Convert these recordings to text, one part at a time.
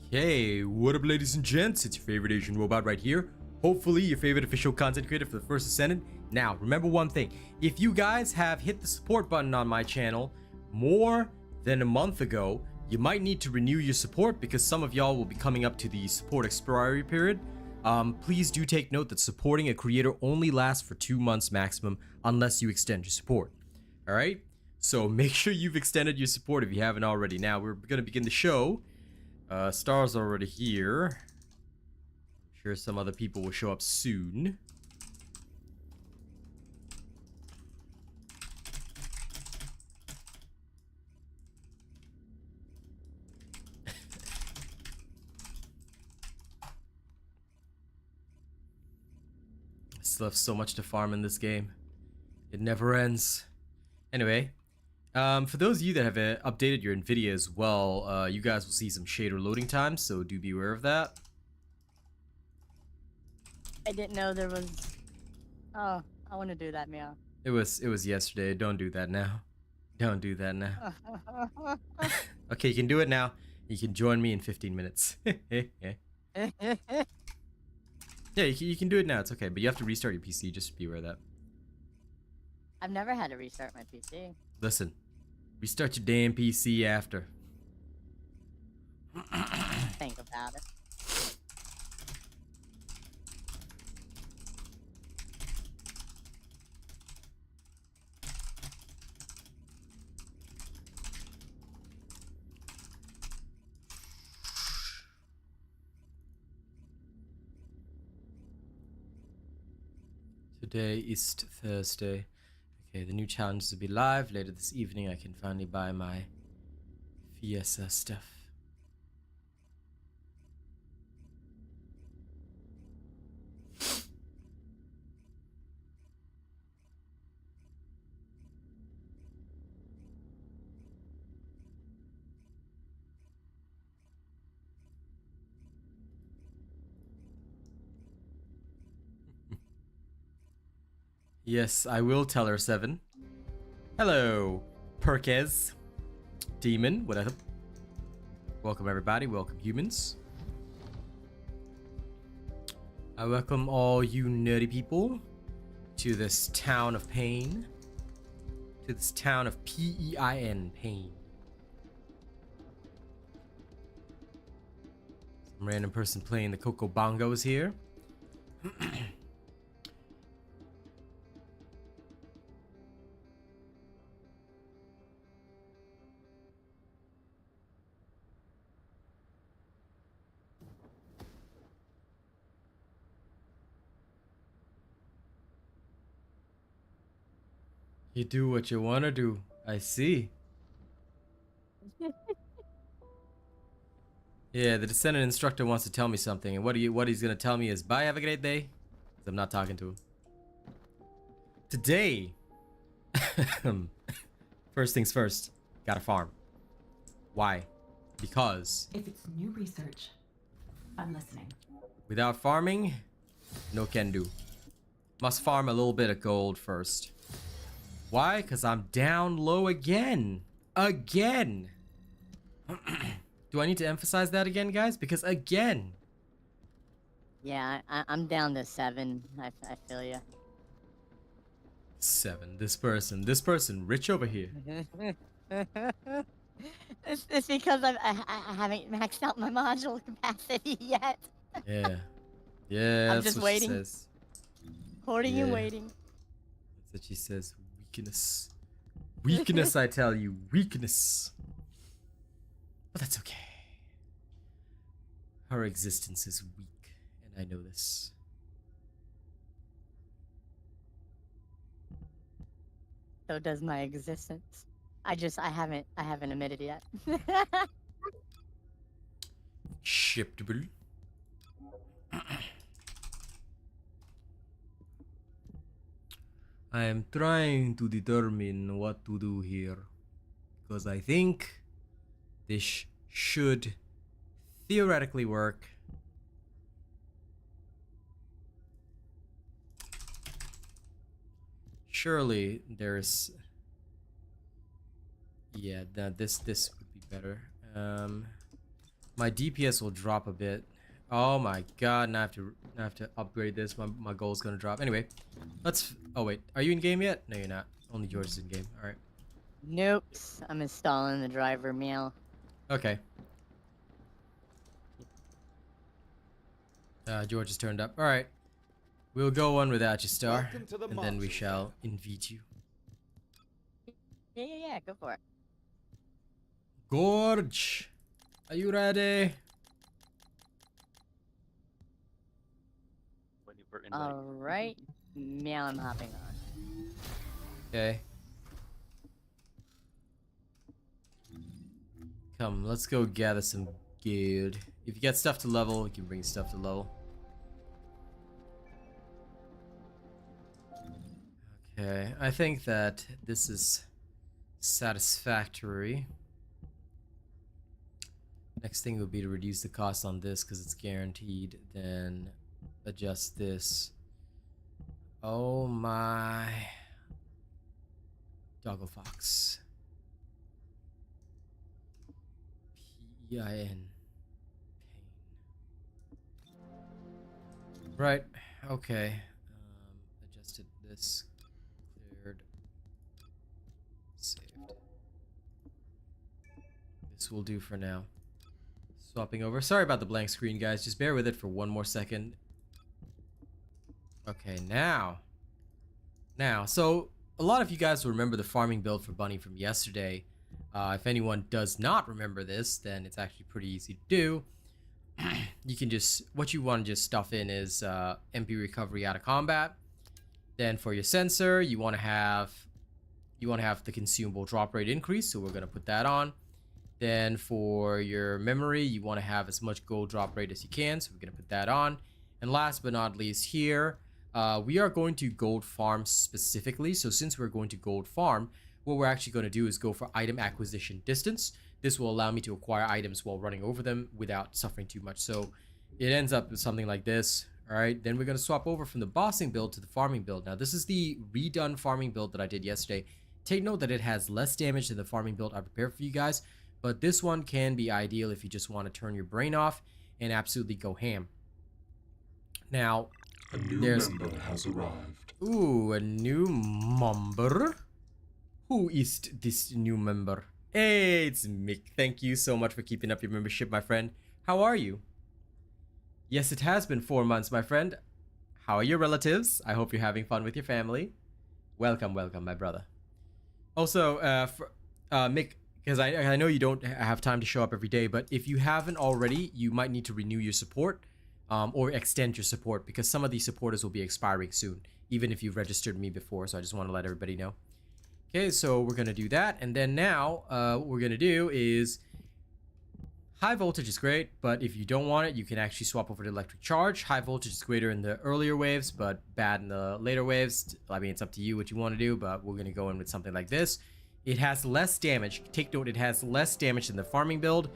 Hey, what up ladies and gents, it's your favorite Asian robot right here. Hopefully your favorite official content creator for the First Descendant. Now, remember one thing, if you guys have hit the support button on my channel more than a month ago, you might need to renew your support because some of y'all will be coming up to the support expiry period. Please do take note that supporting a creator only lasts for 2 months maximum unless you extend your support. Alright, so make sure you've extended your support if you haven't already. Now, we're going to begin the show. Star's already here. I'm sure some other people will show up soon. I still have so much to farm in this game. It never ends. Anyway, for those of you that have updated your NVIDIA as well, you guys will see some shader loading times, so do be aware of that. I didn't know there was... Oh, I want to do that, meow. It was yesterday. Don't do that now. Don't do that now. Okay, you can do it now. You can join me in 15 minutes. Yeah, you can do it now. It's okay, but you have to restart your PC. Just be aware of that. I've never had to restart my PC. Listen, restart your damn PC after. Think about it. Today is Thursday. Okay, the new challenge is to be live. Later this evening I can finally buy my Fiesta stuff. Yes, I will tell her 7. Hello, Perkez. Demon, what up? Welcome everybody, welcome humans. I welcome all you nerdy people to this town of pain. To this town of P-E-I-N, pain. Some random person playing the Coco Bongos here. You do what you want to do. I see. Yeah, the Descendant instructor wants to tell me something, and what he's gonna tell me is, bye, have a great day. 'Cause I'm not talking to him. Today, first things first, gotta farm. Why? Because if it's new research, I'm listening. Without farming, no can do. Must farm a little bit of gold first. Why? Because I'm down low again. Again. Do I need to emphasize that again, guys? Because again. Yeah, I'm down to 7. I feel ya. 7. This person, rich over here. It's because I haven't maxed out my module capacity yet. Yeah. Yeah, I'm that's just what waiting. she says. Hoarding and Yeah. waiting. That's what she says. Weakness. Weakness, I tell you. Weakness. But that's okay. Her existence is weak, and I know this. So does my existence. I haven't admitted yet. Acceptable. I am trying to determine what to do here, because I think this should theoretically work. Surely there's... Yeah, this would be better. My DPS will drop a bit. Oh my god, now I have to upgrade this. My goal's gonna drop. Anyway, let's... Oh wait, are you in game yet? No, you're not. Only George is in game. Alright. Nope. I'm installing the driver meal. Okay. George has turned up. Alright. We'll go on without you, Star. And then we shall invite you. Yeah, go for it. Gorge! Are you ready? Alright. Now I'm hopping on. Okay. Come, let's go gather some gold. If you get stuff to level, you can bring stuff to level. Okay, I think that this is satisfactory. Next thing would be to reduce the cost on this because it's guaranteed. Then adjust this. Oh my. Doggle Fox. P-I-N. Pain. Right, okay. Adjusted this. Cleared. Saved. This will do for now. Swapping over. Sorry about the blank screen, guys. Just bear with it for one more second. Okay, now. So a lot of you guys will remember the farming build for Bunny from yesterday. If anyone does not remember this, then it's actually pretty easy to do. You can just, what you want to just stuff in is MP recovery out of combat. Then for your sensor, you want to have the consumable drop rate increase, so we're going to put that on. Then for your memory, you want to have as much gold drop rate as you can, so we're going to put that on. And last but not least here, we are going to gold farm specifically. So since we're going to gold farm, what we're actually going to do is go for item acquisition distance. This will allow me to acquire items while running over them without suffering too much. So it ends up with something like this. All right, then we're going to swap over from the bossing build to the farming build. Now this is the redone farming build that I did yesterday. Take note that it has less damage than the farming build I prepared for you guys. But this one can be ideal if you just want to turn your brain off and absolutely go ham. Now, a new member has arrived. Ooh, a new member? Who is this new member? Hey, it's Mick. Thank you so much for keeping up your membership, my friend. How are you? Yes, it has been 4 months, my friend. How are your relatives? I hope you're having fun with your family. Welcome, welcome, my brother. Also, Mick, because I know you don't have time to show up every day, but if you haven't already, you might need to renew your support or extend your support because some of these supporters will be expiring soon, even if you've registered me before. So I just want to let everybody know. Okay, so we're going to do that. And then now what we're going to do is high voltage is great, but if you don't want it, you can actually swap over to electric charge. High voltage is greater in the earlier waves, but bad in the later waves. I mean, it's up to you what you want to do, but we're going to go in with something like this. It has less damage. Take note, it has less damage than the farming build,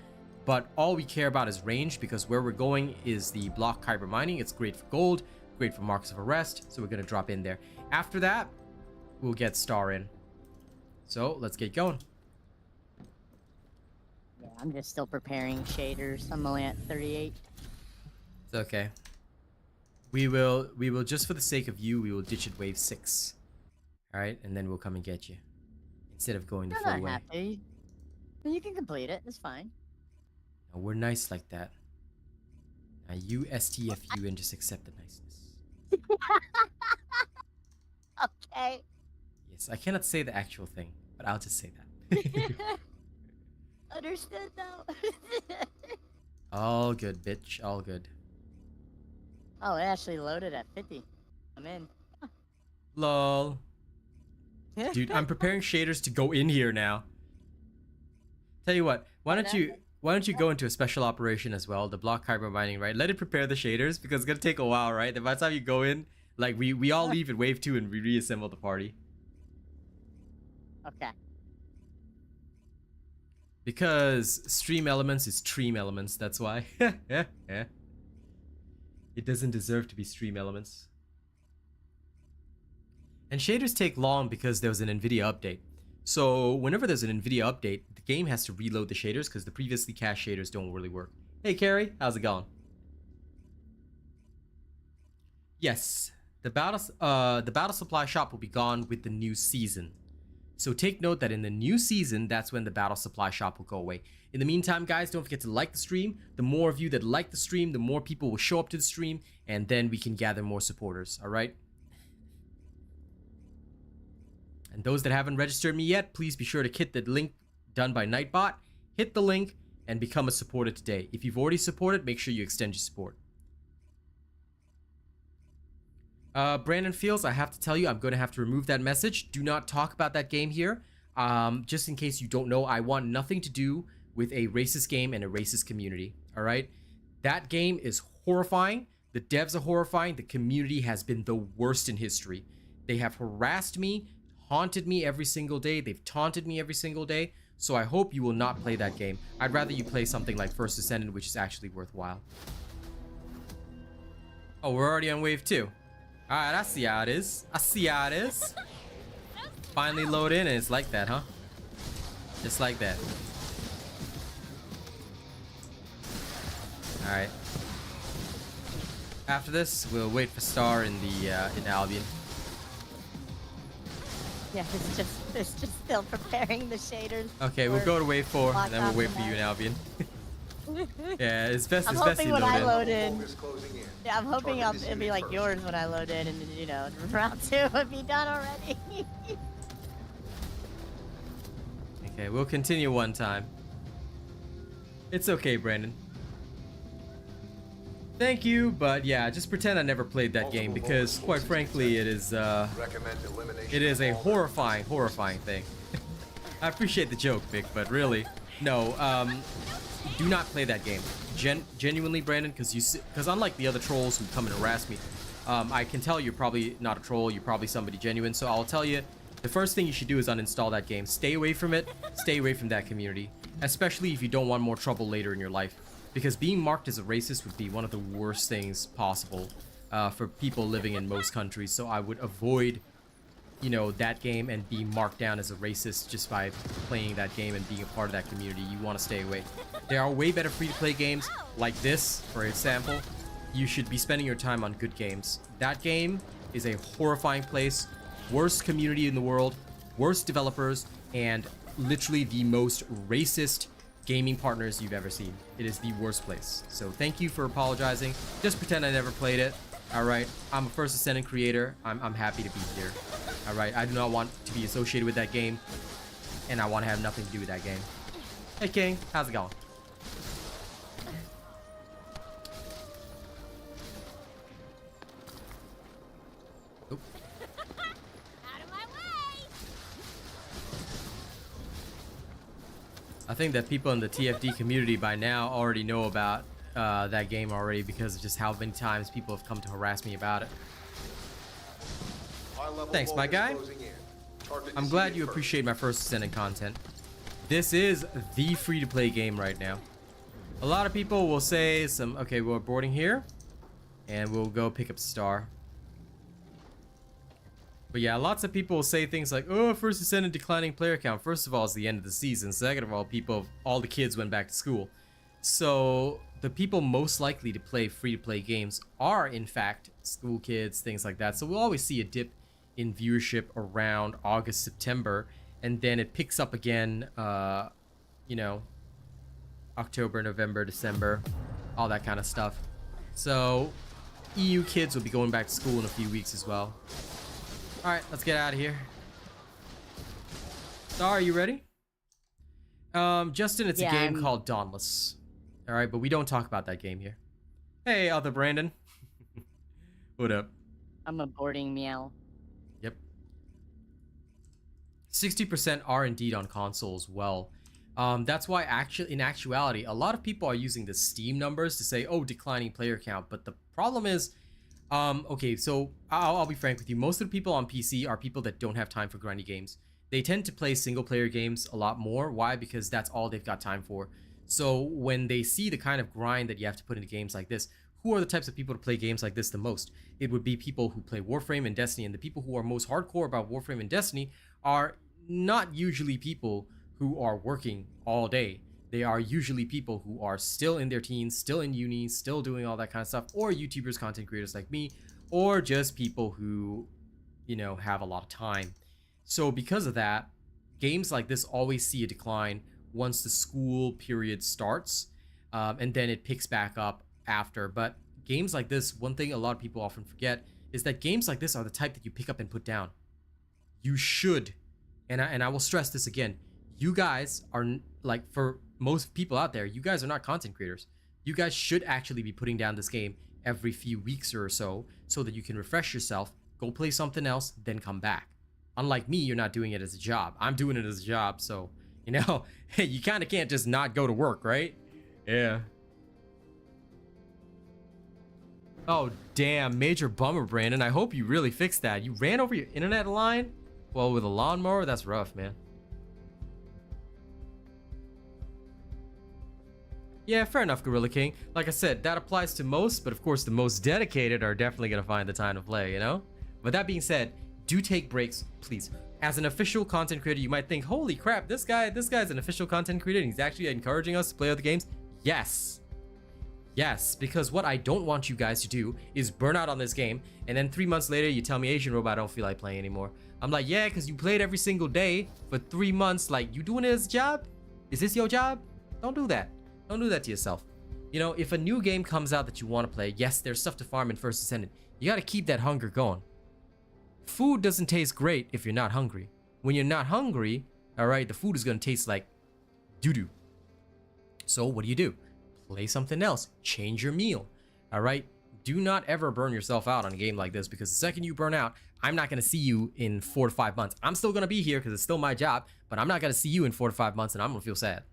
but all we care about is range because where we're going is the block kyber mining. It's great for gold, great for marks of arrest, so we're going to drop in there. After that, we'll get star in. So let's get going. Yeah, I'm just still preparing shaders. I'm only at 38. It's okay. We will just for the sake of you, we will ditch at wave 6. All right, and then we'll come and get you. Instead of going the full way. Happy. You can complete it. It's fine. No, we're nice like that. Now you STFU and just accept the niceness. Okay. Yes, I cannot say the actual thing, but I'll just say that. Understood though. All good, bitch. All good. Oh, it actually loaded at 50. I'm in. Lol. Dude, I'm preparing shaders to go in here now. Tell you what, why don't you go into a special operation as well, the block kyber mining, right? Let it prepare the shaders because it's gonna take a while, right? Then by the time you go in, like we all leave at wave 2 and we reassemble the party. Okay. Because stream elements is stream elements, that's why. Yeah. It doesn't deserve to be stream elements. And shaders take long because there was an NVIDIA update. So whenever there's an NVIDIA update, the game has to reload the shaders because the previously cached shaders don't really work. Hey, Carrie, how's it going? Yes, the battle supply shop will be gone with the new season. So take note that in the new season, that's when the battle supply shop will go away. In the meantime, guys, don't forget to like the stream. The more of you that like the stream, the more people will show up to the stream, and then we can gather more supporters, all right? And those that haven't registered me yet, please be sure to hit the link done by Nightbot. Hit the link and become a supporter today. If you've already supported, make sure you extend your support. Brandon Fields, I have to tell you, I'm going to have to remove that message. Do not talk about that game here. Just in case you don't know, I want nothing to do with a racist game and a racist community. All right? That game is horrifying. The devs are horrifying. The community has been the worst in history. They have harassed me, haunted me every single day. They've taunted me every single day. So I hope you will not play that game. I'd rather you play something like First Descendant, which is actually worthwhile. Oh, we're already on wave 2. Alright, I see how it is. I see how it is. Finally load in and it's like that, huh? Just like that. Alright. After this, we'll wait for Star in the in Albion. Yeah, it's just still preparing the shaders. Okay, we'll go to wave 4 and then we'll wait for you in Albion. Yeah, it's best. I'm It's best hoping you when I load in. load in. Yeah, I'm hoping it'll be like yours when I load in, and you know, round 2 would be done already. Okay, we'll continue one time. It's okay, Brandon. Thank you, but yeah, just pretend I never played that game because, quite frankly, it is a horrifying thing. I appreciate the joke, Vic, but really, no. Do not play that game. Genuinely, Brandon, because unlike the other trolls who come and harass me, I can tell you're probably not a troll. You're probably somebody genuine. So I'll tell you, the first thing you should do is uninstall that game. Stay away from it. Stay away from that community, especially if you don't want more trouble later in your life. Because being marked as a racist would be one of the worst things possible for people living in most countries. So I would avoid, you know, that game and being marked down as a racist just by playing that game and being a part of that community. You want to stay away. There are way better free-to-play games like this, for example. You should be spending your time on good games. That game is a horrifying place, worst community in the world, worst developers, and literally the most racist gaming partners you've ever seen. It is the worst place. So thank you for apologizing. Just pretend I never played it. All right, I'm a First Descendant creator. I'm happy to be here. All right, I do not want to be associated with that game, and I want to have nothing to do with that game. Hey, King, how's it going? Oop. Out of my way! I think that people in the TFD community by now already know about that game already because of just how many times people have come to harass me about it. Thanks, my guy. I'm glad you appreciate my First Descendant content. This is the free-to-play game right now. A lot of people will say okay, we're boarding here, and we'll go pick up Star. But yeah, lots of people will say things like, oh, First Descendant declining player count. First of all, it's the end of the season. Second of all the kids went back to school. So the people most likely to play free-to-play games are, in fact, school kids, things like that. So we'll always see a dip in viewership around August, September, and then it picks up again, you know, October, November, December, all that kind of stuff. So EU kids will be going back to school in a few weeks as well. All right, let's get out of here. Star, are you ready? Justin, it's a game called Dauntless. All right, but we don't talk about that game here. Hey, other Brandon. What up? I'm a boarding meow. Yep. 60% are indeed on console as well. That's why in actuality, a lot of people are using the Steam numbers to say, oh, declining player count. But the problem is, okay, so I'll be frank with you. Most of the people on PC are people that don't have time for grindy games. They tend to play single player games a lot more. Why? Because that's all they've got time for. So when they see the kind of grind that you have to put into games like this, who are the types of people to play games like this the most? It would be people who play Warframe and Destiny, and the people who are most hardcore about Warframe and Destiny are not usually people who are working all day. they are usually people who are still in their teens, still in uni, still doing all that kind of stuff, or YouTubers, content creators like me, or just people who, you know, have a lot of time. So because of that, games like this always see a decline once the school period starts, and then it picks back up after. But games like this, one thing a lot of people often forget is that games like this are the type that you pick up and put down. You should, and I will stress this again, you guys are, like, for most people out there, you guys are not content creators. You guys should actually be putting down this game every few weeks or so that you can refresh yourself, go play something else, then come back. Unlike me, you're not doing it as a job. I'm doing it as a job, so, you know, you kind of can't just not go to work, right? Yeah. Oh, damn, major bummer, Brandon. I hope you really fixed that. You ran over your internet line? Well, with a lawnmower? That's rough, man. Yeah, fair enough, Gorilla King. Like I said, that applies to most, but of course the most dedicated are definitely going to find the time to play, you know? But that being said, do take breaks, please. As an official content creator, you might think, holy crap, this guy's an official content creator and he's actually encouraging us to play other games. Yes. Yes, because what I don't want you guys to do is burn out on this game, and then 3 months later you tell me, Asian Robot, I don't feel like playing anymore. I'm like, yeah, because you played every single day for 3 months. Like, you doing it as a job? Is this your job? Don't do that. Don't do that to yourself. You know, if a new game comes out that you want to play, yes, there's stuff to farm in First Descendant. You got to keep that hunger going. Food doesn't taste great if you're not hungry. When you're not hungry, all right, the food is going to taste like doo-doo. So what do? Play something else. Change your meal. All right? Do not ever burn yourself out on a game like this, because the second you burn out, I'm not going to see you in 4 to 5 months. I'm still going to be here because it's still my job, but I'm not going to see you in 4 to 5 months, and I'm going to feel sad.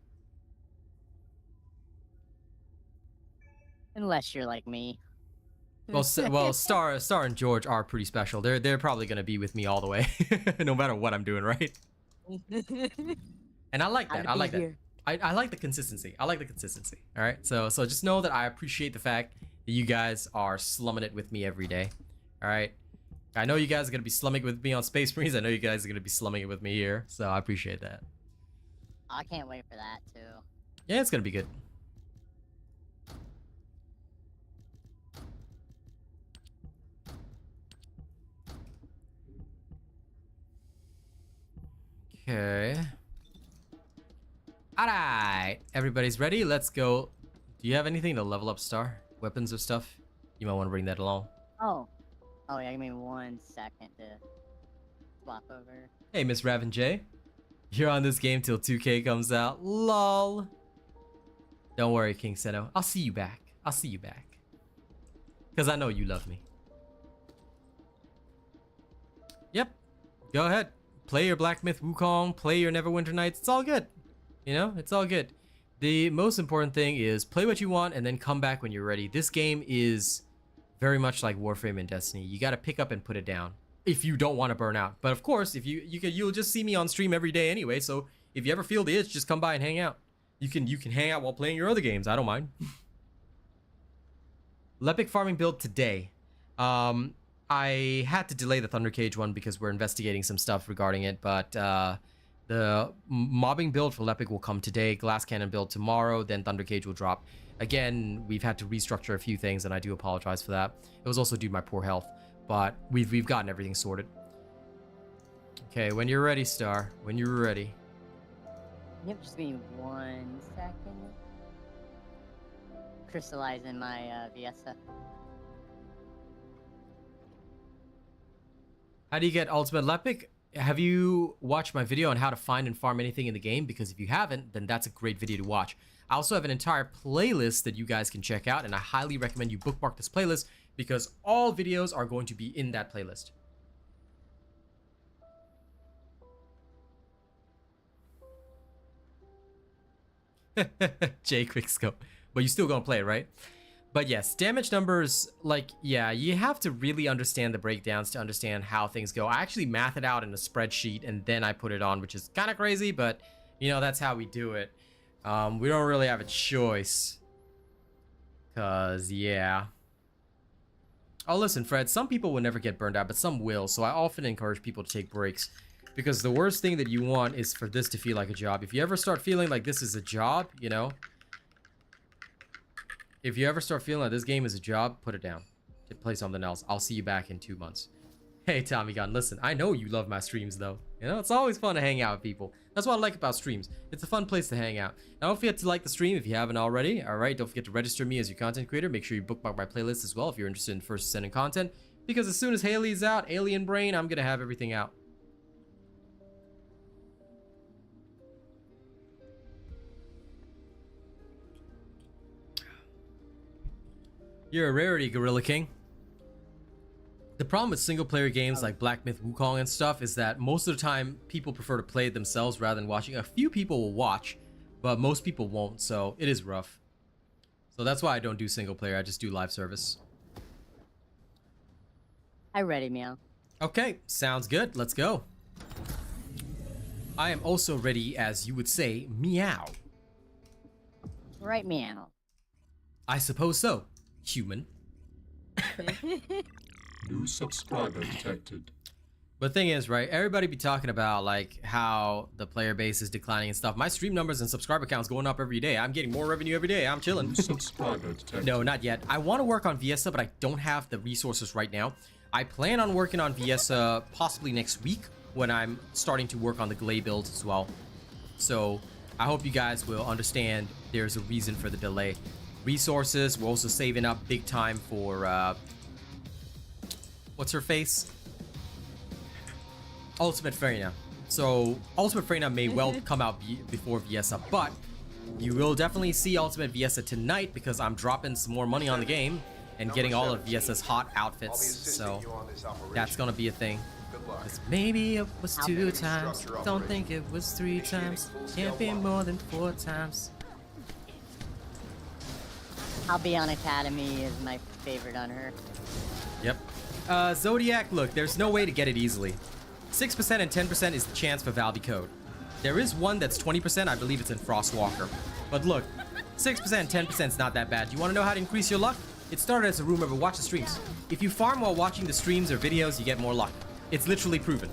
Unless you're like me. Well, Star and George are pretty special. They're probably going to be with me all the way, no matter what I'm doing, right? And I like that. I like that. I like the consistency. I like the consistency. All right. So just know that I appreciate the fact that you guys are slumming it with me every day. All right. I know you guys are going to be slumming it with me on Space Marines. I know you guys are going to be slumming it with me here. So I appreciate that. I can't wait for that too. Yeah, it's going to be good. Okay. Alright. Everybody's ready? Let's go. Do you have anything to level up, Star? Weapons or stuff? You might want to bring that along. Oh. Oh yeah, give me 1 second to swap over. Hey, Miss Raven J. You're on this game till 2K comes out. LOL. Don't worry, King Seto. I'll see you back. I'll see you back. Because I know you love me. Yep. Go ahead. Play your Black Myth Wukong. Play your Neverwinter Nights. It's all good. You know, it's all good. The most important thing is play what you want and then come back when you're ready. This game is very much like Warframe and Destiny. You got to pick up and put it down if you don't want to burn out. But of course, if you'll just see me on stream every day anyway. So if you ever feel the itch, just come by and hang out. You can hang out while playing your other games. I don't mind. Lepic farming build today. I had to delay the Thunder Cage one because we're investigating some stuff regarding it, but the mobbing build for Lepic will come today, Glass Cannon build tomorrow, then Thunder Cage will drop. Again, we've had to restructure a few things, and I do apologize for that. It was also due to my poor health, but we've gotten everything sorted. Okay, when you're ready, Star. When you're ready. Yep, just give me 1 second. Crystallizing my Viesa. How do you get Ultimate Lepic? Have you watched my video on how to find and farm anything in the game? Because if you haven't, then that's a great video to watch. I also have an entire playlist that you guys can check out, and I highly recommend you bookmark this playlist because all videos are going to be in that playlist. J Quickscope. But you still gonna play it, right? But yes, damage numbers, like, yeah, you have to really understand the breakdowns to understand how things go. I actually math it out in a spreadsheet and then I put it on, which is kind of crazy, but, you know, that's how we do it. We don't really have a choice. Because, yeah. Oh, listen, Fred, some people will never get burned out, but some will, so I often encourage people to take breaks. Because the worst thing that you want is for this to feel like a job. If you ever start feeling like this is a job, you know, if you ever start feeling like this game is a job, put it down. Play something else. I'll see you back in 2 months. Hey, Tommy Gunn, listen, I know you love my streams, though. You know, it's always fun to hang out with people. That's what I like about streams. It's a fun place to hang out. Now, don't forget to like the stream if you haven't already. All right, don't forget to register me as your content creator. Make sure you bookmark my playlist as well if you're interested in First Descendant content. Because as soon as Haley's out, Alien Brain, I'm going to have everything out. You're a rarity, Gorilla King. The problem with single player games like Black Myth Wukong and stuff is that most of the time people prefer to play it themselves rather than watching. A few people will watch, but most people won't, so it is rough. So that's why I don't do single player, I just do live service. I ready, meow. Okay, sounds good, let's go. I am also ready, as you would say, meow. Right, meow. I suppose so, human. New subscriber detected. But the thing is, right, everybody be talking about like how the player base is declining and stuff. My stream numbers and subscriber counts going up every day. I'm getting more revenue every day. I'm chilling. New subscriber detected. No, not yet. I want to work on Viesa, but I don't have the resources right now. I plan on working on Viesa possibly next week when I'm starting to work on the Glay build as well. So I hope you guys will understand there's a reason for the delay. Resources, we're also saving up big time for what's her face? Ultimate Freyna. So Ultimate Freyna may well come out before Viesa, but you will definitely see Ultimate Viesa tonight because I'm dropping some more money on the game and getting all of Viesa's hot outfits. So that's gonna be a thing. Cause maybe it was 2 times. Don't think it was 3 times. Can't be more than 4 times. I'll be on Academy is my favorite on her. Yep. Zodiac, look, there's no way to get it easily. 6% and 10% is the chance for Valby code. There is one that's 20%, I believe it's in Frostwalker. But look, 6% and 10% is not that bad. You want to know how to increase your luck? It started as a rumor, but watch the streams. If you farm while watching the streams or videos, you get more luck. It's literally proven.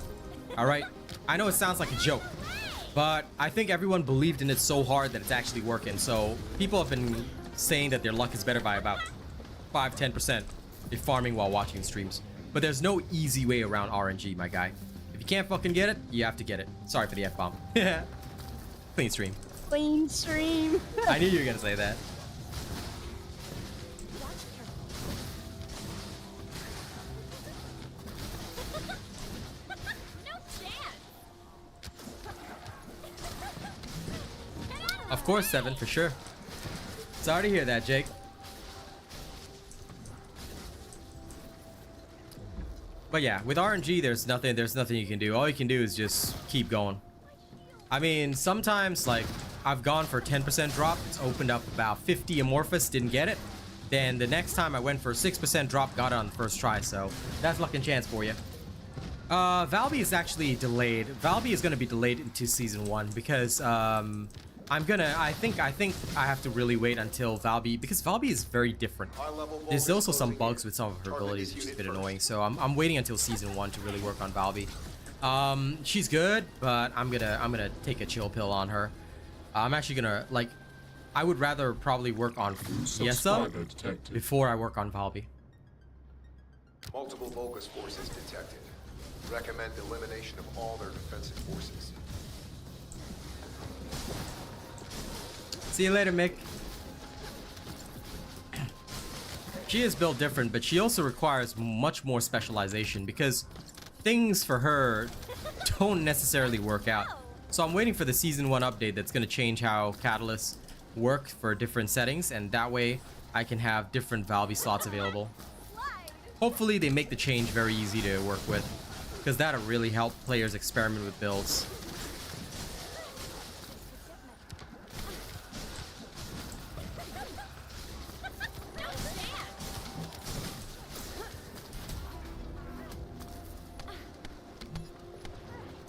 Alright? I know it sounds like a joke, but I think everyone believed in it so hard that it's actually working. So people have been saying that their luck is better by about 5-10% if farming while watching streams. But there's no easy way around RNG, my guy. If you can't fucking get it, you have to get it. Sorry for the F-bomb. Clean stream. Clean stream. I knew you were gonna say that. No chance. Of course, 7 for sure. Sorry to hear that, Jake. But yeah, with RNG, there's nothing you can do. All you can do is just keep going. I mean, sometimes, like, I've gone for 10% drop. It's opened up about 50 Amorphous, didn't get it. Then the next time I went for a 6% drop, got it on the first try. So that's luck and chance for you. Valby is actually delayed. Valby is going to be delayed into Season 1 because, I think I have to really wait until Valby, because Valby is very different. There's also some bugs with some of her abilities, which is a bit annoying. So I'm waiting until Season 1 to really work on Valby. She's good, but I'm gonna take a chill pill on her. I'm actually gonna, like, I would rather probably work on Viesa before I work on Valby. Multiple Vulgus forces detected. Recommend elimination of all their defensive forces. See you later, Mick. She is built different, but she also requires much more specialization because things for her don't necessarily work out. So I'm waiting for the Season 1 update that's going to change how catalysts work for different settings, and that way I can have different Valby slots available. Hopefully they make the change very easy to work with, because that'll really help players experiment with builds.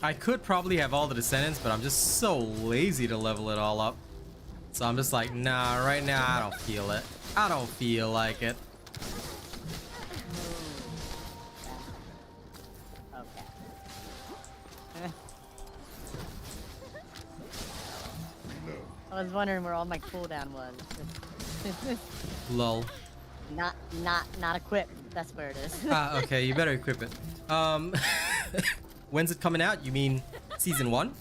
I could probably have all the Descendants, but I'm just so lazy to level it all up. So I'm just like, nah, right now I don't feel it. I don't feel like it. Okay. I was wondering where all my cooldown was. Lol. Not equipped. That's where it is. Ah, okay, you better equip it. When's it coming out? You mean season 1?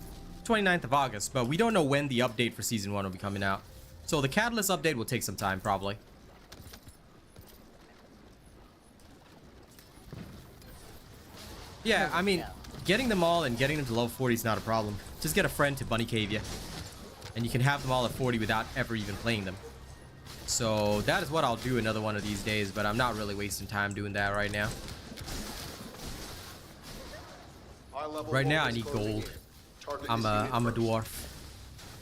29th of August, but we don't know when the update for season 1 will be coming out. So the Catalyst update will take some time, probably. Yeah, I mean, getting them all and getting them to level 40 is not a problem. Just get a friend to bunny cave you. And you can have them all at 40 without ever even playing them. So that is what I'll do another one of these days, but I'm not really wasting time doing that right now. Right now I need gold. I'm a dwarf.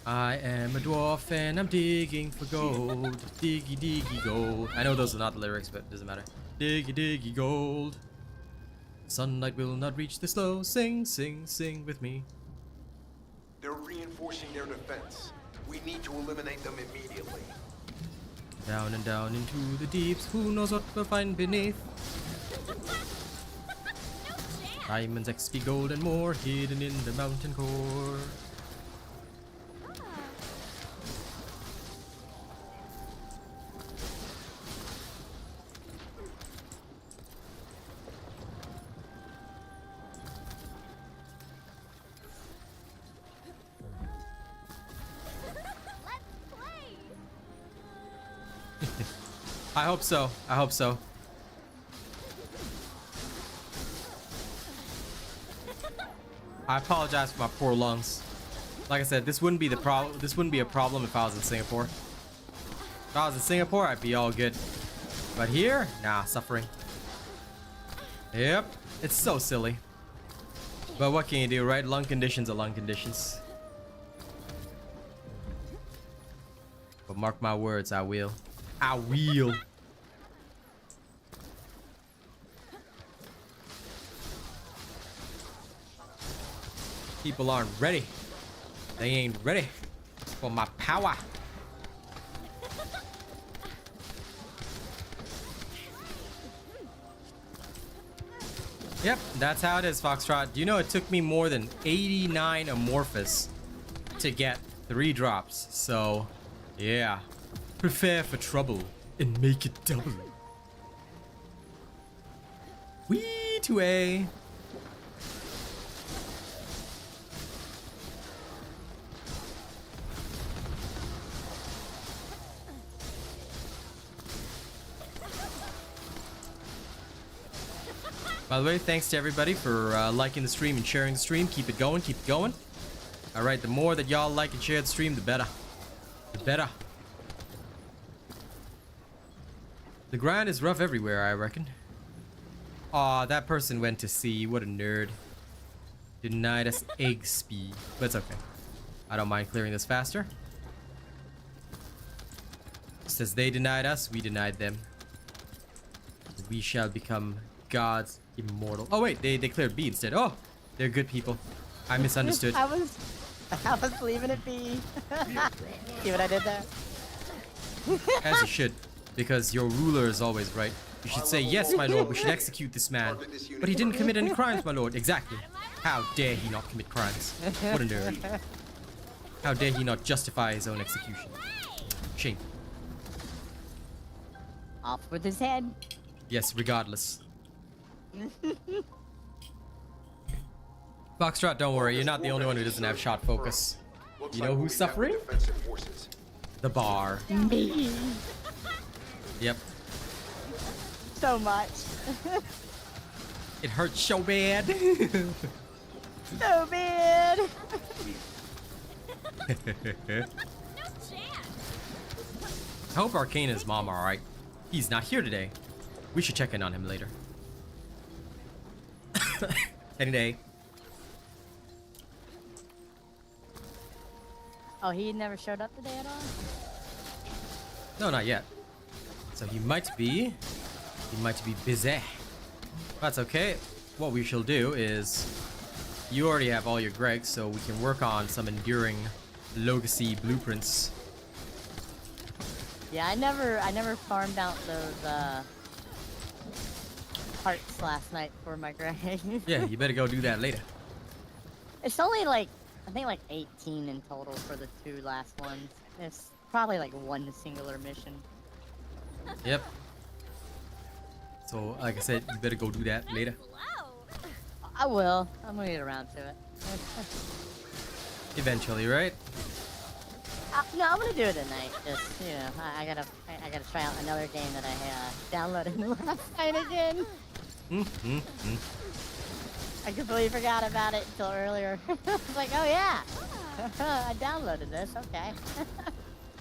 I am a dwarf and I'm digging for gold. Diggy diggy gold. I know those are not the lyrics, but it doesn't matter. Diggy diggy gold. Sunlight will not reach the slow. Sing, sing, sing with me. They're reinforcing their defense. We need to eliminate them immediately. Down and down into the deeps. Who knows what we'll find beneath? Diamonds, XP, gold, and more hidden in the mountain core. I hope so. I hope so. I apologize for my poor lungs. Like I said, this wouldn't be the problem. This wouldn't be a problem if I was in Singapore. If I was in Singapore, I'd be all good. But here, nah, suffering. Yep, it's so silly. But what can you do, right? Lung conditions are lung conditions. But mark my words, I will. I will. People aren't ready. They ain't ready for my power. Yep, that's how it is, Foxtrot. You know, it took me more than 89 Amorphous to get 3 drops. So, yeah. Prepare for trouble and make it double. Wee to A. By the way, thanks to everybody for liking the stream and sharing the stream. Keep it going, keep it going. Alright, the more that y'all like and share the stream, the better. The better. The grind is rough everywhere, I reckon. Aw, that person went to C. What a nerd. Denied us egg speed. But it's okay. I don't mind clearing this faster. Since they denied us, we denied them. We shall become gods immortal. Oh wait, they cleared B instead. Oh, they're good people. I misunderstood. I was leaving it be. See what I did there? As you should, because your ruler is always right. You should say, yes, my lord, we should execute this man. But he didn't commit any crimes, my lord. Exactly. How dare he not commit crimes? What a nerd. How dare he not justify his own execution? Shame. Off with his head. Yes, regardless. Foxtrot, don't worry. You're not the only one who doesn't have shot focus. You know who's suffering? The bar. Me. Yep. So much. It hurts so bad. So bad. No chance. I hope Arcane and his mom are alright. He's not here today. We should check in on him later. Any day. Oh, he never showed up today at all? No, not yet. So he might be busy. That's okay. What we shall do is, you already have all your Gregs, so we can work on some enduring legacy blueprints. Yeah, I never farmed out those hearts last night for my Greg. Yeah, you better go do that later. It's only like, I think like 18 in total for the 2 last ones. It's probably like one singular mission. Yep. So, like I said, you better go do that later. Slow. I will. I'm gonna get around to it. Eventually, right? No, I'm gonna do it tonight. Just I gotta try out another game that I downloaded last night again. I completely forgot about it until earlier. I was like, oh yeah, I downloaded this. Okay.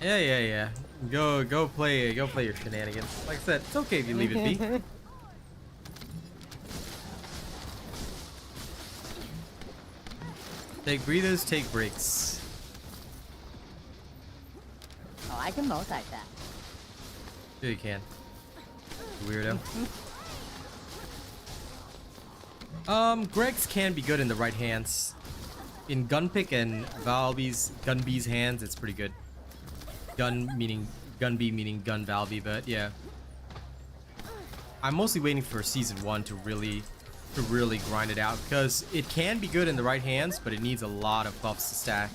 Yeah. Go play your shenanigans. Like I said, it's okay if you leave it be. Take breathers, take breaks. Oh, I can multitask. Sure you can. Weirdo. Greg's can be good in the right hands. In Gunpick and Gunby's hands, it's pretty good. Gunby meaning Gun Valby, but yeah. I'm mostly waiting for season 1 to really grind it out, because it can be good in the right hands, but it needs a lot of buffs to stack.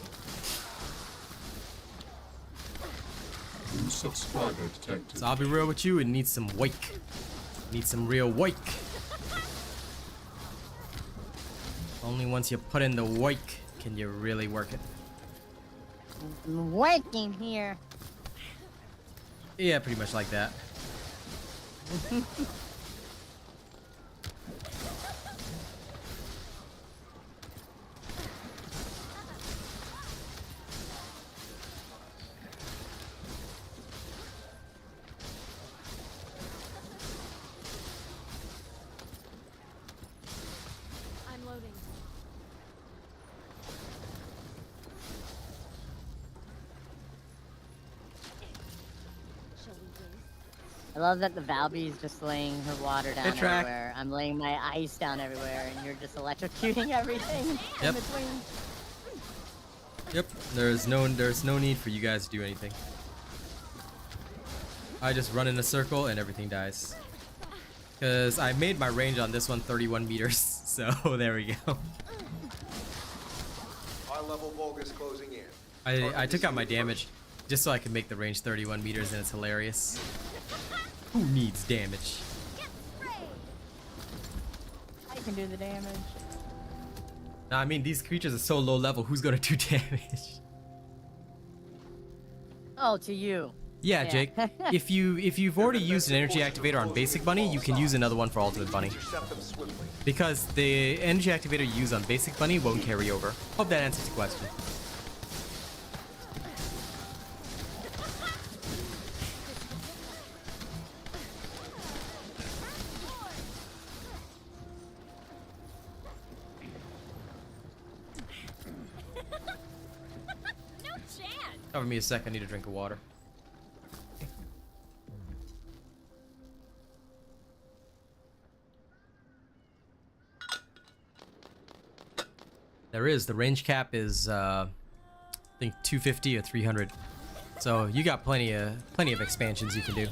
New subscriber detected. So I'll be real with you, it needs some wake. It needs some real wake. Only once you put in the wake can you really work it. I'm working here. Yeah, pretty much like that. I'm loading. Shall we race? I love that the Valby's just laying her water down Good track. everywhere. I'm laying my ice down everywhere, and you're just electrocuting everything Yep. in between. Yep, there's no need for you guys to do anything. I just run in a circle and everything dies. Because I made my range on this one 31 meters, so there we go. High-level Vulgus closing in. I took out my damage just so I could make the range 31 meters, and it's hilarious. Who needs damage? I can do the damage. Nah, I mean, these creatures are so low level, who's gonna do damage? Oh, to you. Yeah, Yeah. Jake. If you've already used an energy activator on basic bunny, you can use another one for ultimate bunny. Intercept them swiftly. Because the energy activator you use on basic bunny won't carry over. Hope that answers the question. No chance. Cover me a sec, I need a drink of water. The range cap is I think 250 or 300. So you got plenty of expansions you can do.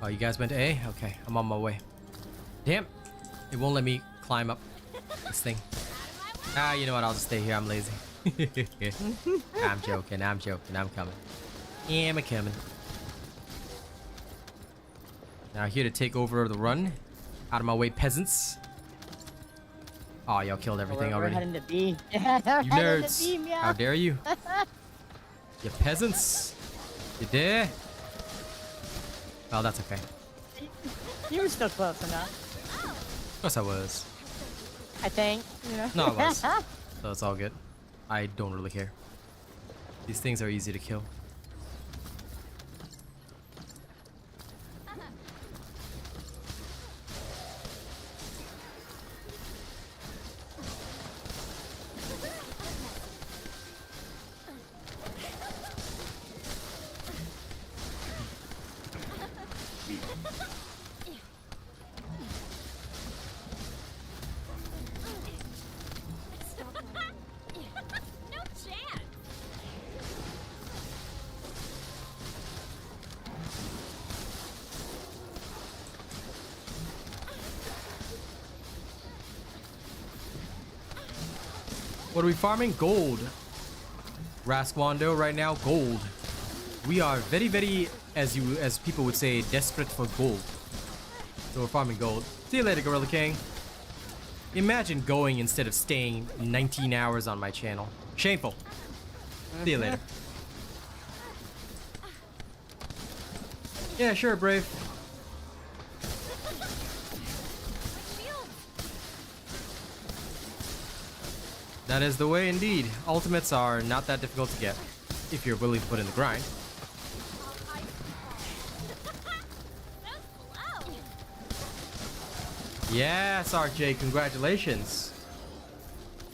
Oh, you guys went to A? Okay, I'm on my way. Damn, it won't let me climb up this thing. Ah, you know what, I'll just stay here, I'm lazy. I'm joking, I'm coming. Yeah, I'm coming. Now here to take over the run. Out of my way, peasants. Oh, y'all killed everything We're already. heading to B. You We're heading to nerds. B, meow. How dare you? You peasants. You dare? Oh, that's okay. You were still close enough, Of course I was. I think. You know? No, I was. So it's all good. I don't really care. These things are easy to kill. No chance. What are we farming? Gold. Rasquando right now, gold. We are very, very, as people would say, desperate for gold. So we're farming gold. See you later, Gorilla King. Imagine going instead of staying 19 hours on my channel. Shameful. See you later. Yeah, sure, Brave. That is the way indeed. Ultimates are not that difficult to get if you're willing to put in the grind. Yes, RJ, congratulations.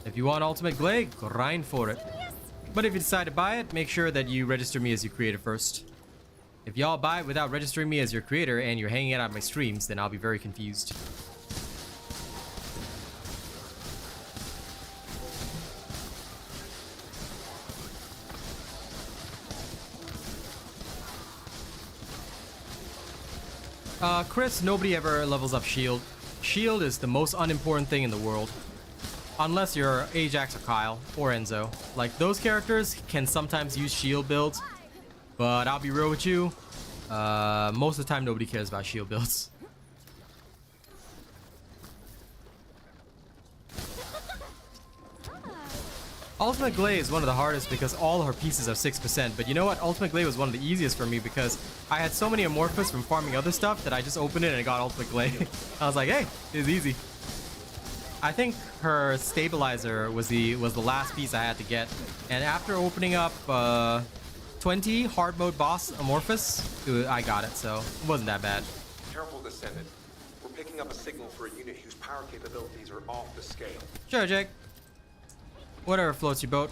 If you want Ultimate Glade, grind for it. But if you decide to buy it, make sure that you register me as your creator first. If y'all buy it without registering me as your creator and you're hanging out on my streams, then I'll be very confused. Chris, nobody ever levels up shield. Shield is the most unimportant thing in the world. Unless you're Ajax or Kyle or Enzo. Like, those characters can sometimes use shield builds. But I'll be real with you. Most of the time, nobody cares about shield builds. Ultimate Glade is one of the hardest because all her pieces are 6%. But you know what? Ultimate Glade was one of the easiest for me because I had so many Amorphous from farming other stuff that I just opened it and I got Ultimate Glade. I was like, hey, it's easy. I think her stabilizer was the last piece I had to get. And after opening up 20 hard mode boss Amorphous, I got it, so it wasn't that bad. Careful, Descendant. We're picking up a signal for a unit whose power capabilities are off the scale. Sure, Jake. Whatever floats your boat.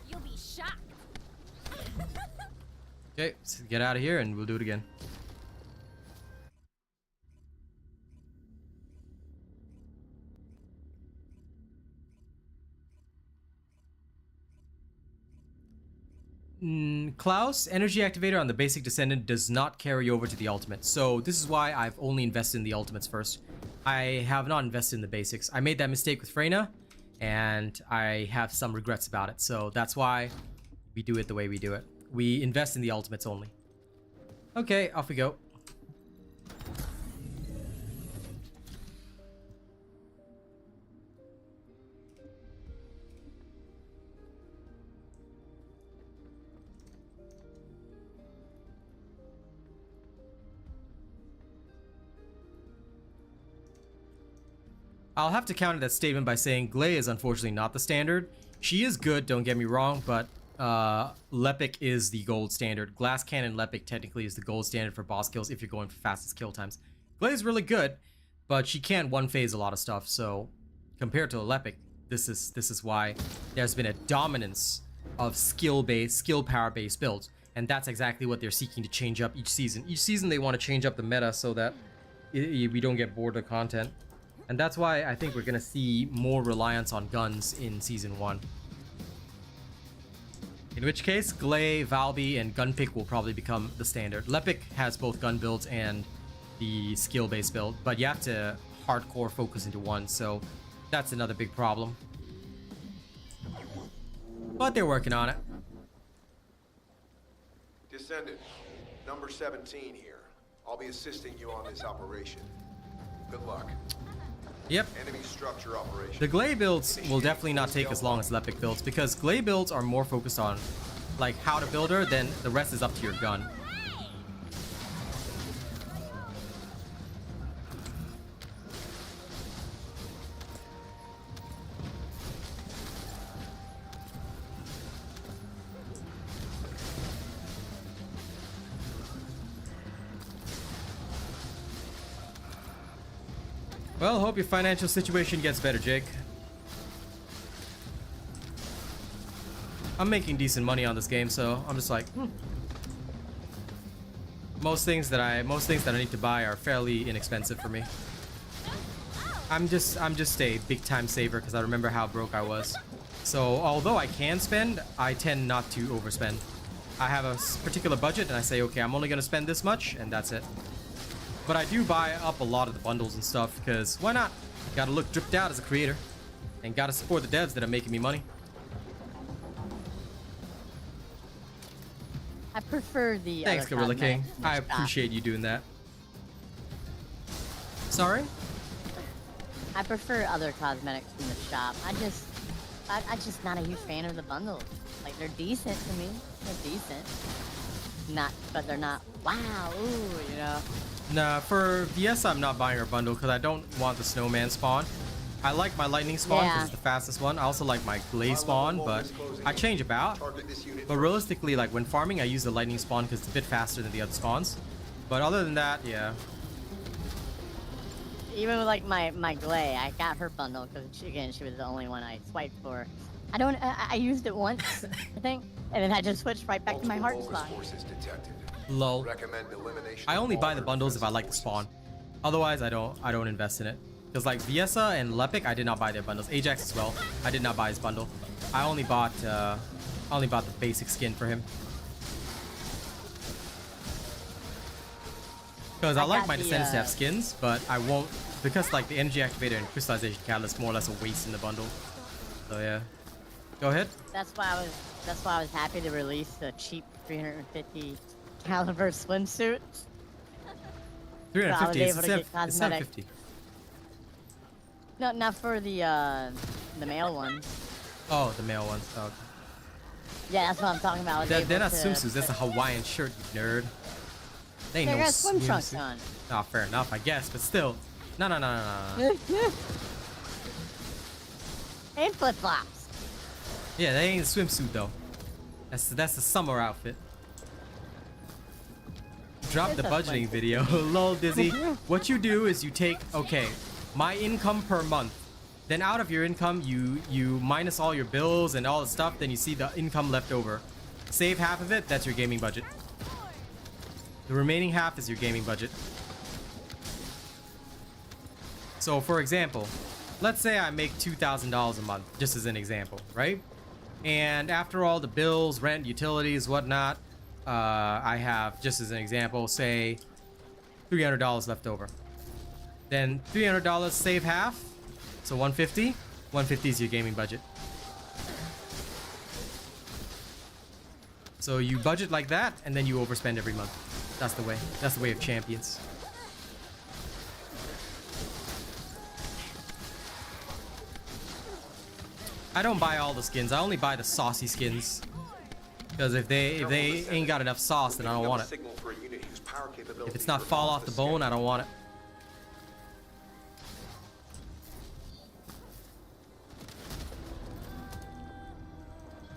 You'll be shocked. Okay, let's get out of here and we'll do it again. Klaus, energy activator on the basic Descendant does not carry over to the ultimate. So this is why I've only invested in the ultimates first. I have not invested in the basics. I made that mistake with Freyna and I have some regrets about it. So that's why we do it the way we do it. We invest in the ultimates only. Okay, off we go. I'll have to counter that statement by saying Glay is unfortunately not the standard. She is good, don't get me wrong, but Lepic is the gold standard. Glass Cannon Lepic technically is the gold standard for boss kills if you're going for fastest kill times. Glay is really good, but she can't one-phase a lot of stuff, so compared to Lepic, this is why there's been a dominance of skill power-based builds, and that's exactly what they're seeking to change up each season. Each season they want to change up the meta so that we don't get bored of content. And that's why I think we're going to see more reliance on guns in Season 1. In which case, Glay, Valby, and Gunpick will probably become the standard. Lepic has both gun builds and the skill-based build, but you have to hardcore focus into one, so that's another big problem. But they're working on it. Descendant, number 17 here. I'll be assisting you on this operation. Good luck. Yep. Enemy structure operation. The Glay builds will definitely not take as long as Lepic builds because Glay builds are more focused on like how to build her, then the rest is up to your gun. Well, hope your financial situation gets better, Jake. I'm making decent money on this game, so I'm just like, most things that I need to buy are fairly inexpensive for me. I'm just a big time saver because I remember how broke I was. So although I can spend, I tend not to overspend. I have a particular budget and I say, okay, I'm only gonna spend this much, and that's it. But I do buy up a lot of the bundles and stuff because why not? Gotta look dripped out as a creator. And gotta support the devs that are making me money. I prefer the Thanks, other Gorilla King. cosmetics in the I shop. appreciate you doing that. Sorry? I prefer other cosmetics in the shop. I'm just not a huge fan of the bundles. Like, they're decent to me. They're decent. But they're not, wow, ooh, you know. Nah, for VS, I'm not buying her bundle because I don't want the snowman spawn. I like my lightning spawn because Yeah. it's the fastest one. I also like my glaze spawn, but I change about. Target this unit But realistically, like when farming, I use the lightning spawn because it's a bit faster than the other spawns. But other than that, yeah. Even with like my Glay, I got her bundle because she was the only one I swiped for. I used it once, I think, and then I just switched right back to my heart Multiple spot. focus forces detected. Lol. Recommend elimination I of only all buy the their bundles if I defensive like the spawn. forces. Otherwise, I don't invest in it. Because like Viesa and Lepic, I did not buy their bundles. Ajax as well, I did not buy his bundle. I only bought the basic skin for him. Because I like got my the, Descendants to have skins, but I won't, because like the energy activator and crystallization catalyst more or less a waste in the bundle. So yeah. Go ahead. That's why I was happy to release the cheap 350 caliber swimsuit. 350, able to get it's cosmetics. 750. No, not for the male ones. Oh, the male ones. Oh, okay. Yeah, that's what I'm talking about. I was They're able not to swimsuits, that's a put- Hawaiian shirt, you nerd. They ain't They no got swim trunks swimsuit. on. Oh, fair enough, I guess, but still. No. And flip flops. Yeah, they ain't a swimsuit though. That's the summer outfit. Drop the It's a budgeting swimsuit. video. Lol, Dizzy. What you do is you take, okay, my income per month. Then out of your income, you minus all your bills and all the stuff. Then you see the income left over. Save half of it. That's your gaming budget. The remaining half is your gaming budget. So, for example, let's say I make $2,000 a month, just as an example, right? And after all the bills, rent, utilities, whatnot, I have, just as an example, say $300 left over. Then $300, save half, so $150. $150 is your gaming budget. So you budget like that, and then you overspend every month. That's the way. That's the way of champions. I don't buy all the skins. I only buy the saucy skins. Because if they ain't got enough sauce, then I don't want it. If it's not fall off the bone, I don't want it.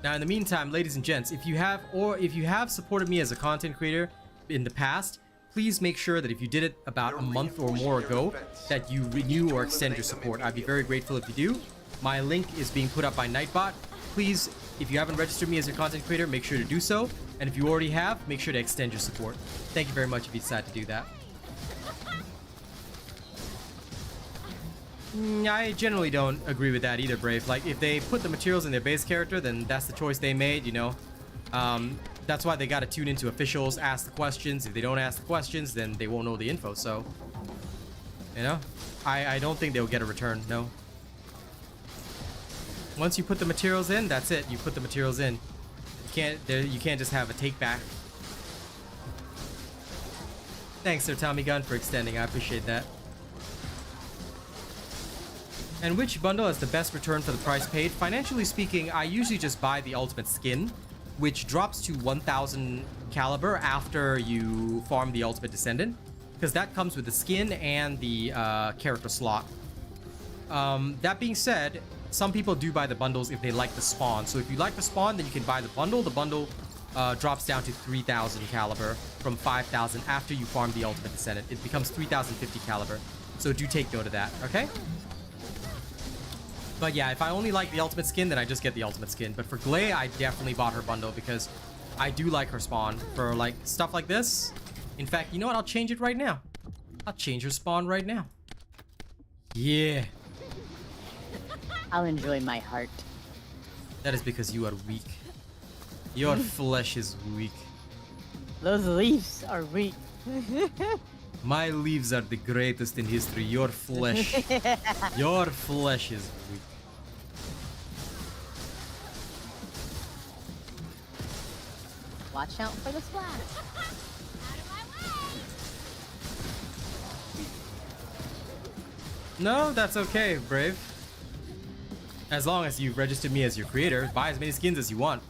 Now, in the meantime, ladies and gents, if you have supported me as a content creator in the past, please make sure that if you did it about a month or more ago, that you renew or extend your support. I'd be very grateful if you do. My link is being put up by Nightbot. Please, if you haven't registered me as a content creator, make sure to do so. And if you already have, make sure to extend your support. Thank you very much if you decide to do that. I generally don't agree with that either, Brave. Like, if they put the materials in their base character, then that's the choice they made, you know. That's why they gotta tune into officials, ask the questions. If they don't ask the questions, then they won't know the info, so... You know? I don't think they'll get a return, no. Once you put the materials in, that's it. You put the materials in. You can't just have a take back. Thanks, Sir Tommy Gun, for extending. I appreciate that. And which bundle has the best return for the price paid? Financially speaking, I usually just buy the ultimate skin, which drops to 1000 caliber after you farm the ultimate descendant, because that comes with the skin and the character slot. That being said, some people do buy the bundles if they like the spawn. So if you like the spawn, then you can buy the bundle. The bundle drops down to 3000 caliber from 5000 after you farm the ultimate descendant. It becomes 3050 caliber. So do take note of that, okay? But yeah, if I only like the ultimate skin, then I just get the ultimate skin. But for Glay, I definitely bought her bundle because I do like her spawn for like stuff like this. In fact, you know what? I'll change it right now. I'll change her spawn right now. Yeah. I'll enjoy my heart. That is because you are weak. Your flesh is weak. Those leaves are weak. My leaves are the greatest in history. Your flesh. Your flesh is weak. Watch out for the splash. Out of my way! No, that's okay, Brave. As long as you've registered me as your creator, buy as many skins as you want.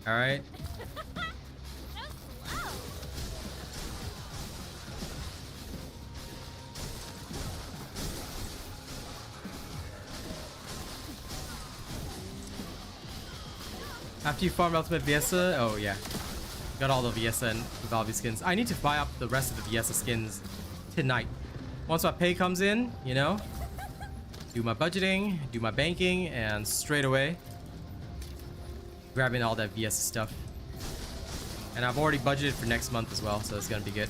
Alright. So slow! After you farm Ultimate Viesa, oh yeah. Got all the Viesa and Vivaldi skins. I need to buy up the rest of the Viesa skins tonight. Once my pay comes in, you know, do my budgeting, do my banking, and straight away grabbing all that Viesa stuff. And I've already budgeted for next month as well, so it's gonna be good.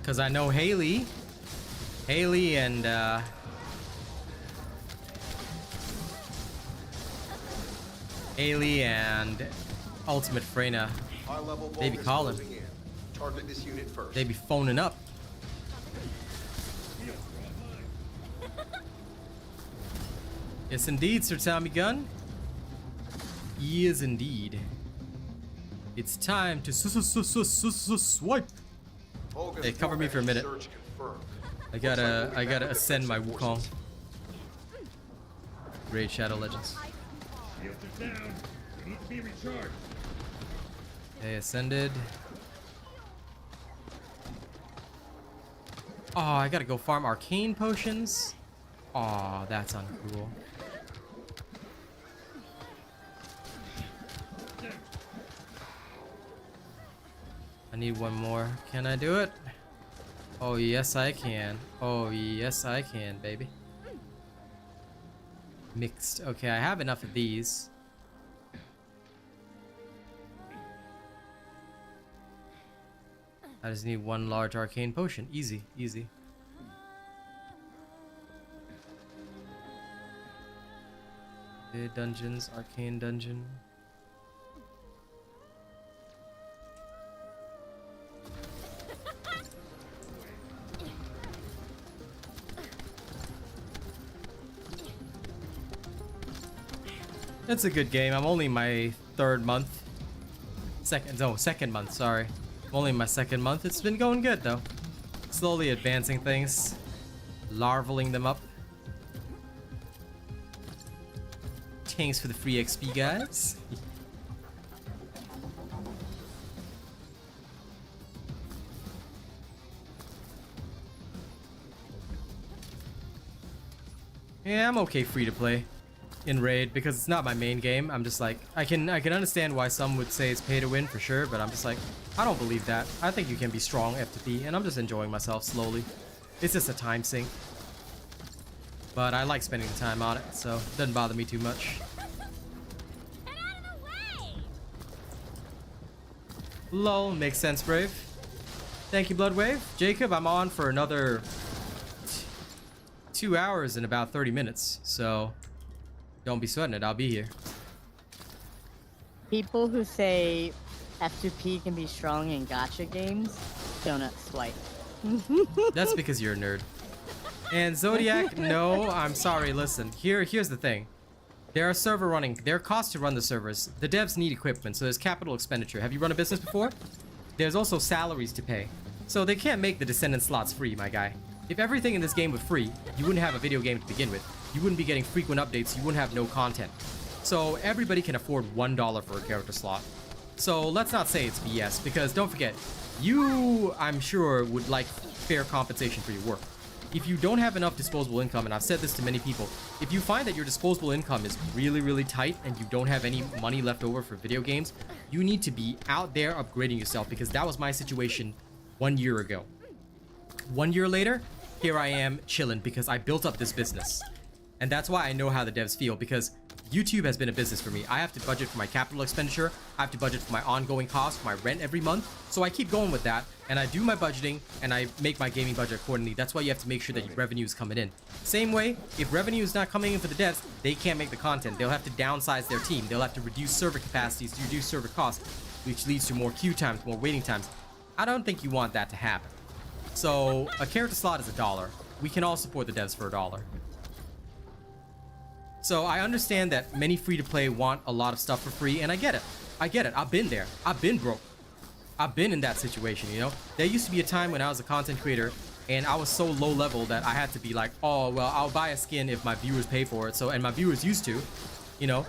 Cause I know Haley and Haley and Ultimate Freyna, High-level They be Vulgus calling. closing in. Target this unit first. they be phoning up. Yes, indeed, Sir Tommy Gun. Yes, indeed. It's time to swipe. Vulgus Hey, cover me for a minute. search confirmed. I gotta ascend my Wukong. Raid Shadow Legends. Down. We need to be recharged. They ascended. Oh, I gotta go farm arcane potions. Oh, that's uncool. I need one more. Can I do it? Oh, yes, I can. Oh, yes, I can, baby. Mixed. Okay, I have enough of these. I just need one large arcane potion. Easy, easy. Okay, dungeons, arcane dungeon. It's a good game. I'm only my third month. Second month, sorry. I'm only my second month. It's been going good though. Slowly advancing things. Larvaling them up. Thanks for the free XP, guys. Yeah, I'm okay free to play in Raid because it's not my main game. I'm just like, I can understand why some would say it's pay to win for sure, but I'm just like, I don't believe that. I think you can be strong F2P, and I'm just enjoying myself slowly. It's just a time sink. But I like spending the time on it, so it doesn't bother me too much. Get out of the way! Lol, makes sense, Brave. Thank you, Bloodwave. Jacob, I'm on for another 2 hours and about 30 minutes, so don't be sweating it. I'll be here. People who say F2P can be strong in gacha games, donut swipe. That's because you're a nerd. And Zodiac, no, I'm sorry. Listen, here's the thing. There are costs to run the servers. The devs need equipment, so there's capital expenditure. Have you run a business before? There's also salaries to pay. So they can't make the Descendant slots free, my guy. If everything in this game were free, you wouldn't have a video game to begin with. You wouldn't be getting frequent updates, you wouldn't have no content. So everybody can afford $1 for a character slot. So let's not say it's BS, because don't forget, you, I'm sure, would like fair compensation for your work. If you don't have enough disposable income, and I've said this to many people, if you find that your disposable income is really, really tight and you don't have any money left over for video games, you need to be out there upgrading yourself, because that was my situation 1 year ago. 1 year later, here I am chilling because I built up this business. And that's why I know how the devs feel, because YouTube has been a business for me. I have to budget for my capital expenditure. I have to budget for my ongoing costs, for my rent every month. So I keep going with that, and I do my budgeting, and I make my gaming budget accordingly. That's why you have to make sure that your revenue is coming in. Same way, if revenue is not coming in for the devs, they can't make the content. They'll have to downsize their team. They'll have to reduce server capacities to reduce server costs. which leads to more queue times, more waiting times. I don't think you want that to happen. So a character slot is $1. We can all support the devs for $1. So I understand that many free-to-play want a lot of stuff for free, and I get it. I get it. I've been there. I've been broke. I've been in that situation, you know? There used to be a time when I was a content creator and I was so low level that I had to be like, oh, well, I'll buy a skin if my viewers pay for it. So, and my viewers used to, you know,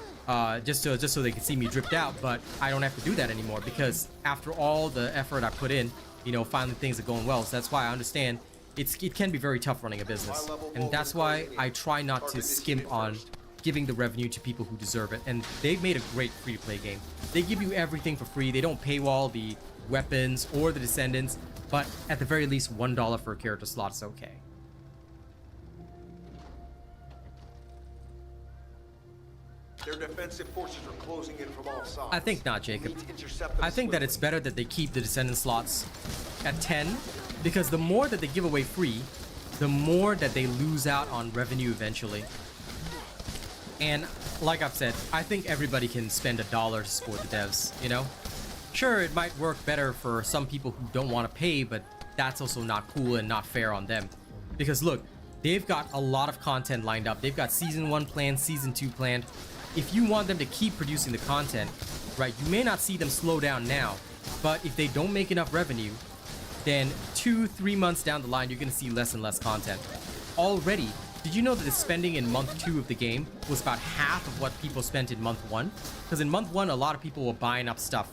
just so they could see me dripped out, but I don't have to do that anymore because after all the effort I put in, you know, finally things are going well. So that's why I understand it can be very tough running a business. And that's why I try not to skimp on giving the revenue to people who deserve it. And they've made a great free-to-play game. They give you everything for free. They don't paywall the weapons or the Descendants, but at the very least $1 for a character slot is okay. Their defensive forces are closing in from all sides. I think not, Jacob. We need to intercept them I think that it's swiftly. better that they keep the Descendant slots at 10, because the more that they give away free, the more that they lose out on revenue eventually. And like I've said, I think everybody can spend $1 to support the devs, you know? Sure, it might work better for some people who don't want to pay, but that's also not cool and not fair on them. Because look, they've got a lot of content lined up. They've got Season 1 planned, Season 2 planned. If you want them to keep producing the content, right, you may not see them slow down now, but if they don't make enough revenue, then 2-3 months down the line, you're going to see less and less content. Already, did you know that the spending in month 2 of the game was about half of what people spent in month 1? Because in month 1, a lot of people were buying up stuff.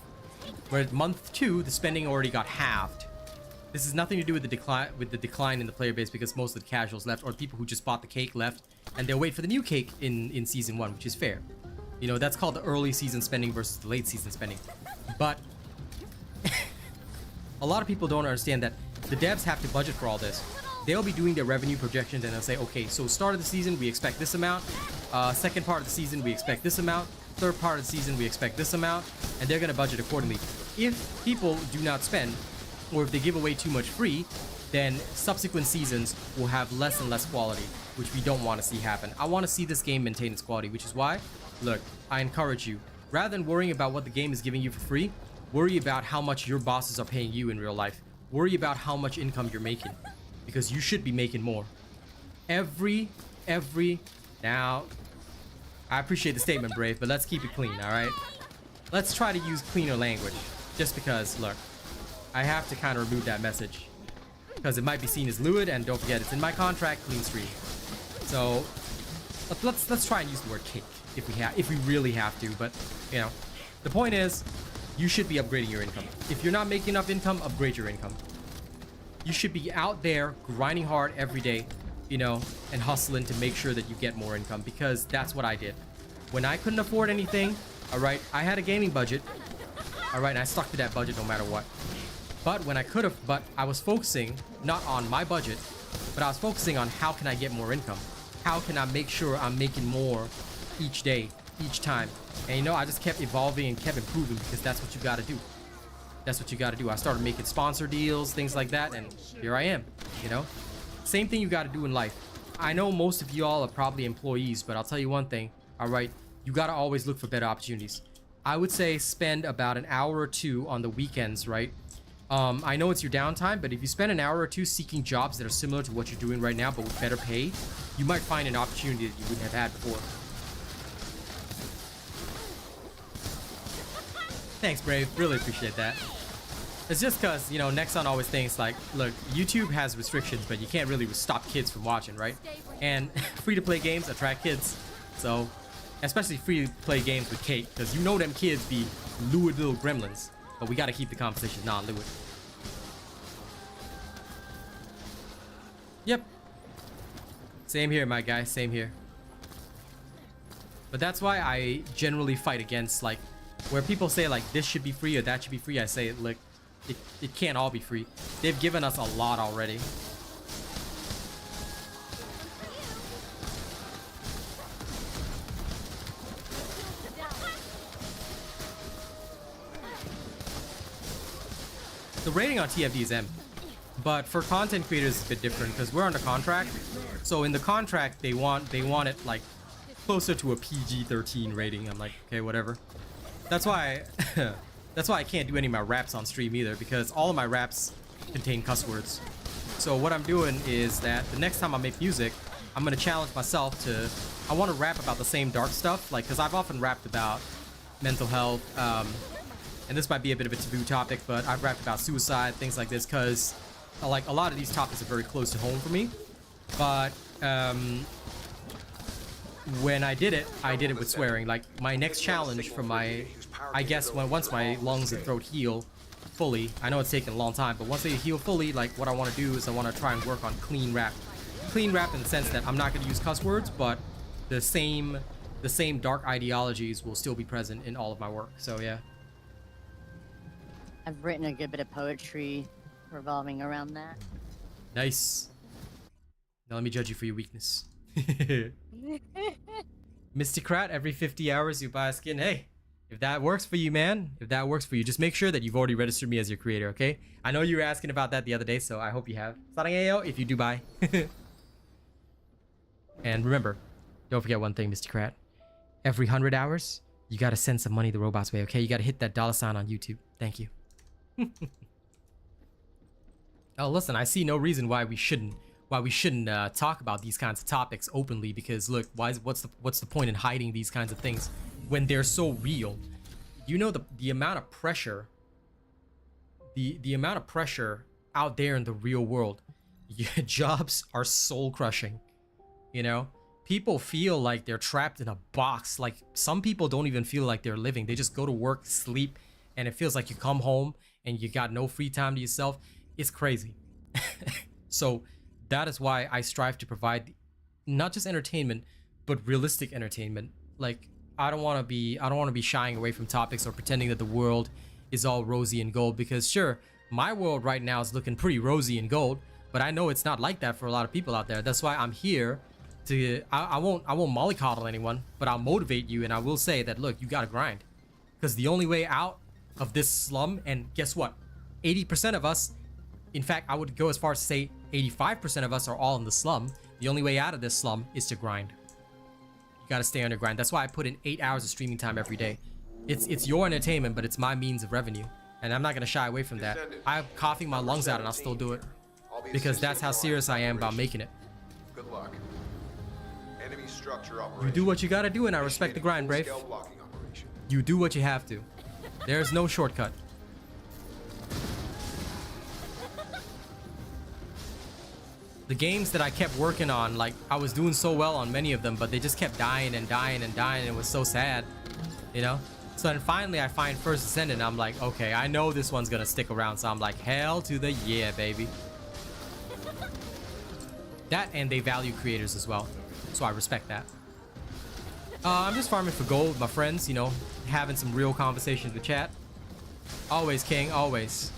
Whereas month 2, the spending already got halved. This has nothing to do with the decline in the player base, because most of the casuals left, or people who just bought the cake left, and they'll wait for the new cake in Season 1, which is fair. You know, that's called the early season spending versus the late season spending. But a lot of people don't understand that the devs have to budget for all this. They'll be doing their revenue projections and they'll say, okay, so start of the season, we expect this amount. Second part of the season, we expect this amount. Third part of the season, we expect this amount. And they're going to budget accordingly. If people do not spend, or if they give away too much free, then subsequent seasons will have less and less quality, which we don't want to see happen. I want to see this game maintain its quality, which is why, look, I encourage you, rather than worrying about what the game is giving you for free, worry about how much your bosses are paying you in real life. Worry about how much income you're making, because you should be making more. Now, I appreciate the statement, Brave, but let's keep it clean, all right? Let's try to use cleaner language, just because, look, I have to kind of remove that message, because it might be seen as lewd, and don't forget, it's in my contract, clean stream. So, let's try and use the word cake if we really have to. But you know, the point is, you should be upgrading your income. If you're not making enough income, upgrade your income. You should be out there grinding hard every day, you know, and hustling to make sure that you get more income, because that's what I did. When I couldn't afford anything, all right, I had a gaming budget, all right, and I stuck to that budget no matter what. But when I could have, but I was focusing not on my budget, but I was focusing on how can I get more income? How can I make sure I'm making more each day, each time? And you know, I just kept evolving and kept improving, because that's what you got to do. That's what you got to do. I started making sponsor deals, things like that, and here I am, you know? Same thing you got to do in life. I know most of you all are probably employees, but I'll tell you one thing, all right? You got to always look for better opportunities. I would say spend about an hour or two on the weekends, right? I know it's your downtime, but if you spend an hour or two seeking jobs that are similar to what you're doing right now, but with better pay, you might find an opportunity that you wouldn't have had before. Thanks, Brave. Really appreciate that. It's just because, you know, Nexon always thinks like, look, YouTube has restrictions, but you can't really stop kids from watching, right? And free-to-play games attract kids. So, especially free-to-play games with Kate, because you know them kids be lewd little gremlins. But we got to keep the competition non-lewd. Yep. Same here, my guy. Same here. But that's why I generally fight against, like, where people say, like, this should be free or that should be free. I say, look, it can't all be free. They've given us a lot already. The rating on TFD is M, but for content creators it's a bit different because we're under contract. So in the contract they want it like closer to a PG-13 rating. I'm like, okay, whatever. That's why That's why I can't do any of my raps on stream either, because all of my raps contain cuss words. So what I'm doing is that the next time I make music, I'm gonna challenge myself to, I want to rap about the same dark stuff, like, because I've often rapped about mental health, and this might be a bit of a taboo topic, but I've rapped about suicide, things like this, because like a lot of these topics are very close to home for me. But when I did it with swearing. Like, my next challenge for my, I guess once my lungs and throat heal fully, I know it's taken a long time, but once they heal fully, like, what I want to do is I want to try and work on clean rap in the sense that I'm not going to use cuss words, but the same dark ideologies will still be present in all of my work. So yeah, I've written a good bit of poetry revolving around that. nice. Now let me judge you for your weakness. Mysticrat, every 50 hours you buy a skin. Hey, if that works for you, man, if that works for you, just make sure that you've already registered me as your creator, okay? I know you were asking about that the other day, so I hope you have. Sarangeo, if you do buy. And remember, don't forget one thing, Mysticrat. Every 100 hours, you gotta send some money the robot's way, okay? You gotta hit that $sign on YouTube. Thank you. Oh, listen, I see no reason why we shouldn't talk about these kinds of topics openly, because look, what's the point in hiding these kinds of things when they're so real? You know, the amount of pressure, the amount of pressure out there in the real world. Jobs are soul crushing, you know? People feel like they're trapped in a box. Like, some people don't even feel like they're living. They just go to work, sleep, and it feels like you come home and you got no free time to yourself. It's crazy. So that is why I strive to provide not just entertainment, but realistic entertainment. Like, I don't want to be shying away from topics or pretending that the world is all rosy and gold, because sure, my world right now is looking pretty rosy and gold, but I know it's not like that for a lot of people out there. That's why I'm here to, I won't mollycoddle anyone, but I'll motivate you, and I will say that, look, you gotta grind, because the only way out of this slum, and guess what, 80% of us, in fact, I would go as far as to say 85% of us are all in the slum. The only way out of this slum is to grind. You gotta stay on your grind. That's why I put in 8 hours of streaming time every day. It's your entertainment, but it's my means of revenue, and I'm not gonna shy away from that. I'm coughing my lungs out and I'll still do it, because that's how serious I am about making it. Good luck. Enemy structure You do what you gotta do, and I respect the grind, Brave. You do what you have to. There's no shortcut. The games that I kept working on, like, I was doing so well on many of them, but they just kept dying and dying and dying, and it was so sad, you know? So then finally I find First Descendant, and I'm like, okay, I know this one's gonna stick around, so I'm like, hell to the yeah, baby. That, and they value creators as well, so I respect that. I'm just farming for gold with my friends, you know, having some real conversations with chat. Always, King, always.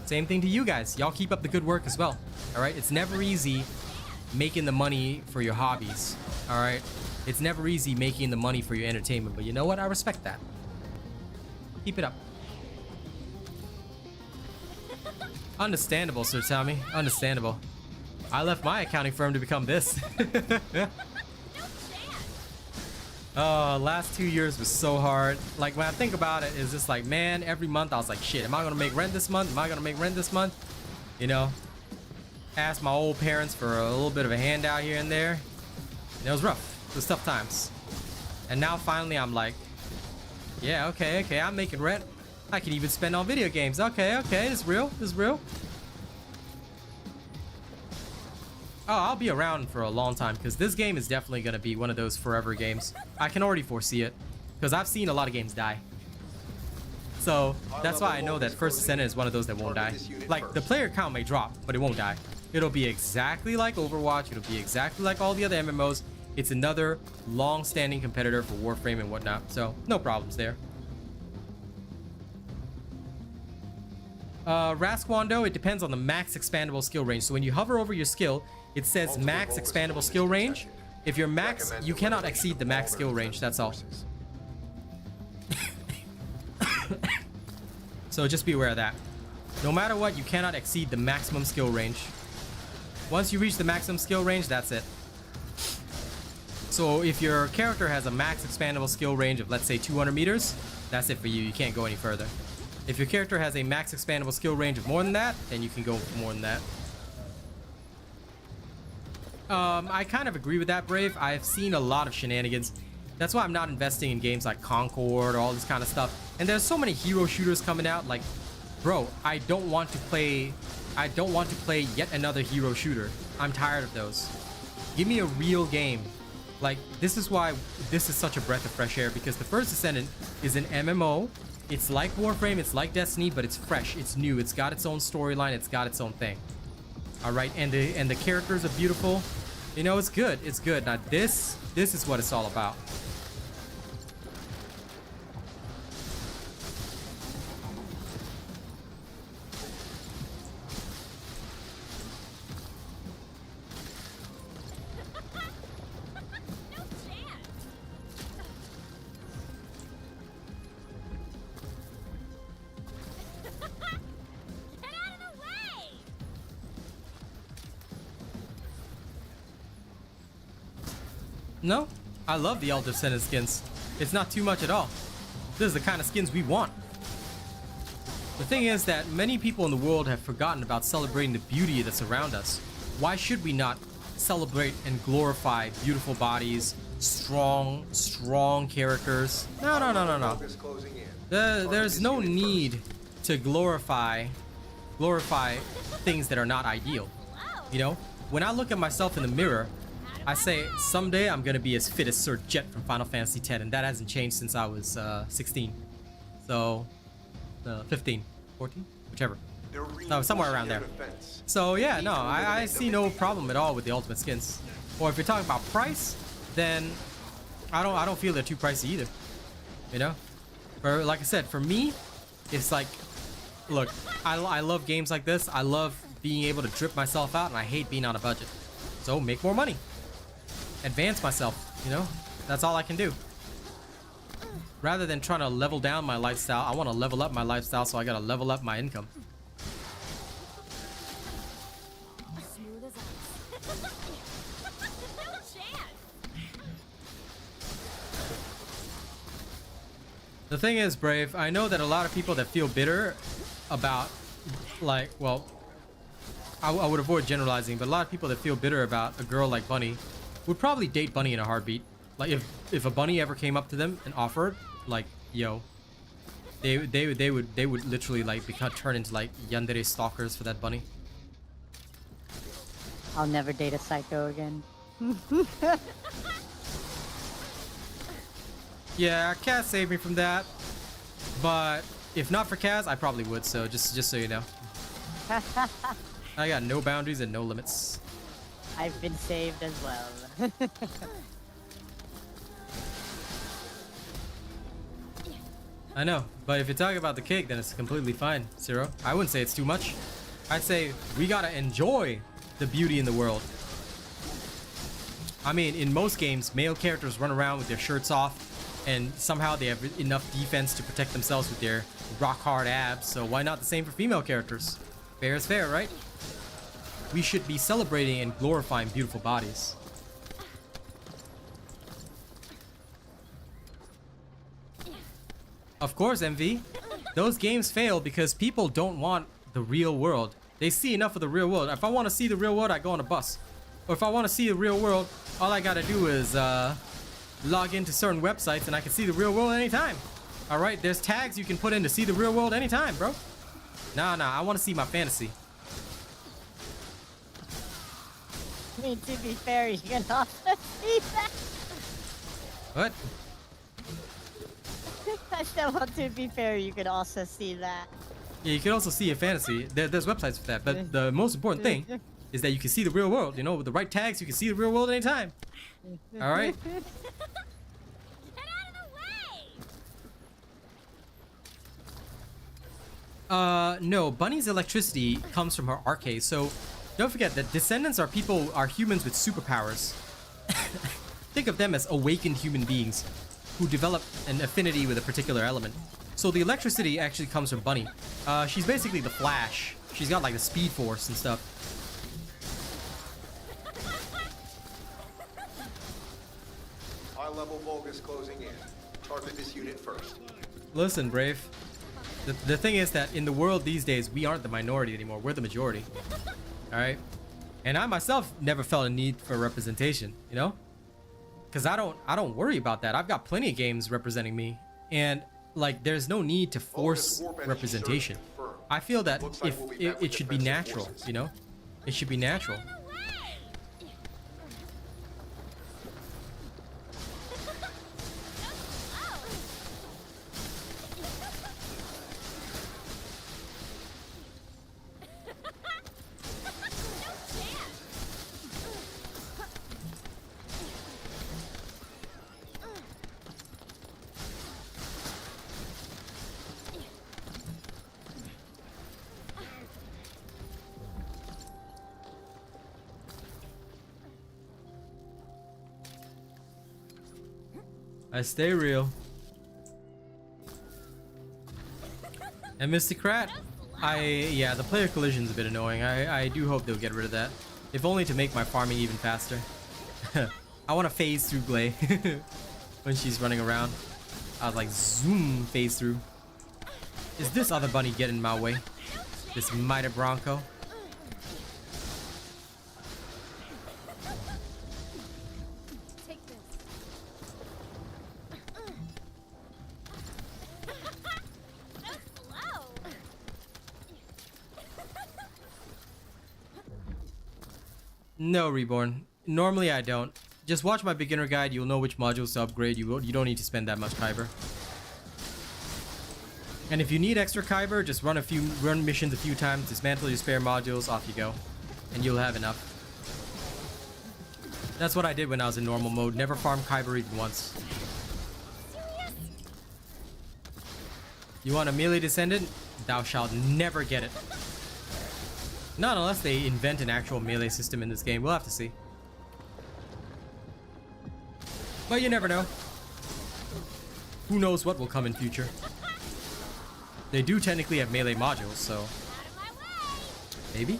Same thing to you guys. Y'all keep up the good work as well. All right, it's never easy making the money for your hobbies. All right, it's never easy making the money for your entertainment, but you know what? I respect that. Keep it up. Understandable, Sir Tommy. Understandable. I left my accounting firm to become this. Oh, last 2 years was so hard. Like, when I think about it, it's just like, man, every month I was like, shit, am I gonna make rent this month? Am I gonna make rent this month? You know, asked my old parents for a little bit of a handout here and there. And it was rough. It was tough times. And now finally I'm like, yeah, okay, I'm making rent. I can even spend on video games. Okay, it's real. It's real. Oh, I'll be around for a long time, because this game is definitely going to be one of those forever games. I can already foresee it, because I've seen a lot of games die. So that's why I know that First Descendant is one of those that won't die. Like, the player count may drop, but it won't die. It'll be exactly like Overwatch. It'll be exactly like all the other MMOs. It's another long-standing competitor for Warframe and whatnot, so no problems there. Rasquando, it depends on the max expandable skill range. So when you hover over your skill, it says max expandable skill range. If you're max, you cannot exceed the max skill range, that's all. So just be aware of that. No matter what, you cannot exceed the maximum skill range. Once you reach the maximum skill range, that's it. So if your character has a max expandable skill range of, let's say, 200 meters, that's it for you. You can't go any further. If your character has a max expandable skill range of more than that, then you can go for more than that. I kind of agree with that, Brave. I've seen a lot of shenanigans. That's why I'm not investing in games like Concord or all this kind of stuff. And there's so many hero shooters coming out. Like, bro, I don't want to play yet another hero shooter. I'm tired of those. Give me a real game. Like, this is why this is such a breath of fresh air, because the First Descendant is an MMO. It's like Warframe, it's like Destiny, but it's fresh, it's new, it's got its own storyline, it's got its own thing. All right, and the characters are beautiful. You know, it's good. It's good. Now this is what it's all about. No chance. Get out of the way! No, I love the Elder Descendant skins. It's not too much at all. This is the kind of skins we want. The thing is that many people in the world have forgotten about celebrating the beauty that's around us. Why should we not celebrate and glorify beautiful bodies, strong characters? No. Focus closing in. There's no need to glorify things that are not ideal. You know, when I look at myself in the mirror, I say someday I'm gonna be as fit as Sir Jet from Final Fantasy X, and that hasn't changed since I was 16. So 15, 14, whichever. No, somewhere around there. So yeah, no, I see no problem at all with the ultimate skins. Or if you're talking about price, then I don't feel they're too pricey either. You know, for like I said, for me, it's like, look, I love games like this. I love being able to drip myself out, and I hate being on a budget. So make more money, advance myself. You know, that's all I can do. Rather than trying to level down my lifestyle, I want to level up my lifestyle, so I gotta level up my income. Smooth as ice. No chance. The thing is, Brave, I know that a lot of people that feel bitter about, like, well, I would avoid generalizing, but a lot of people that feel bitter about a girl like Bunny would probably date Bunny in a heartbeat. Like, if a Bunny ever came up to them and offered, like, yo, they would literally like turn into like yandere stalkers for that Bunny. I'll never date a psycho again. Yeah, Kaz saved me from that, but if not for Kaz, I probably would. So just so you know, I got no boundaries and no limits. I've been saved as well. I know, but if you're talking about the cake, then it's completely fine, Zero. I wouldn't say it's too much. I'd say we gotta enjoy the beauty in the world. I mean, in most games, male characters run around with their shirts off, and somehow they have enough defense to protect themselves with their rock-hard abs, so why not the same for female characters? Fair is fair, right? We should be celebrating and glorifying beautiful bodies. Of course, MV. Those games fail because people don't want the real world. They see enough of the real world. If I want to see the real world, I go on a bus. Or if I want to see the real world, all I gotta do is log into certain websites and I can see the real world anytime. Alright, there's tags you can put in to see the real world anytime, bro. Nah, I want to see my fantasy. I mean, to be fair, you can also see that. What? I said, well, to be fair, you could also see that. Yeah, you can also see your fantasy. There's websites for that, but the most important thing is that you can see the real world. You know, with the right tags, you can see the real world anytime. All right. Get out of the way! No, Bunny's electricity comes from her arcade, so don't forget that Descendants are humans with superpowers. Think of them as awakened human beings who develop an affinity with a particular element. So the electricity actually comes from Bunny. She's basically the Flash. She's got like the Speed Force and stuff. High-level Vulgus closing in. Target this unit first. Listen, Brave. The thing is that in the world these days, we aren't the minority anymore. We're the majority. All right. And I myself never felt a need for representation, you know? Because I don't worry about that. I've got plenty of games representing me. And like, there's no need to force representation. I feel that if it should be natural, you know? It should be natural. I stay real. And Mr. Krat, yeah, the player collision's a bit annoying. I do hope they'll get rid of that. If only to make my farming even faster. I want to phase through Glay when she's running around. I was like, zoom, phase through. Is this other bunny getting in my way? This mighty Bronco? No, Reborn. Normally I don't. Just watch my beginner guide, you'll know which modules to upgrade. You don't need to spend that much Kyber. And if you need extra Kyber, just run missions a few times, dismantle your spare modules, off you go. And you'll have enough. That's what I did when I was in normal mode. Never farmed Kyber even once. You want a melee descendant? Thou shalt never get it. Not unless they invent an actual melee system in this game. We'll have to see. But you never know. Who knows what will come in future. They do technically have melee modules, so maybe.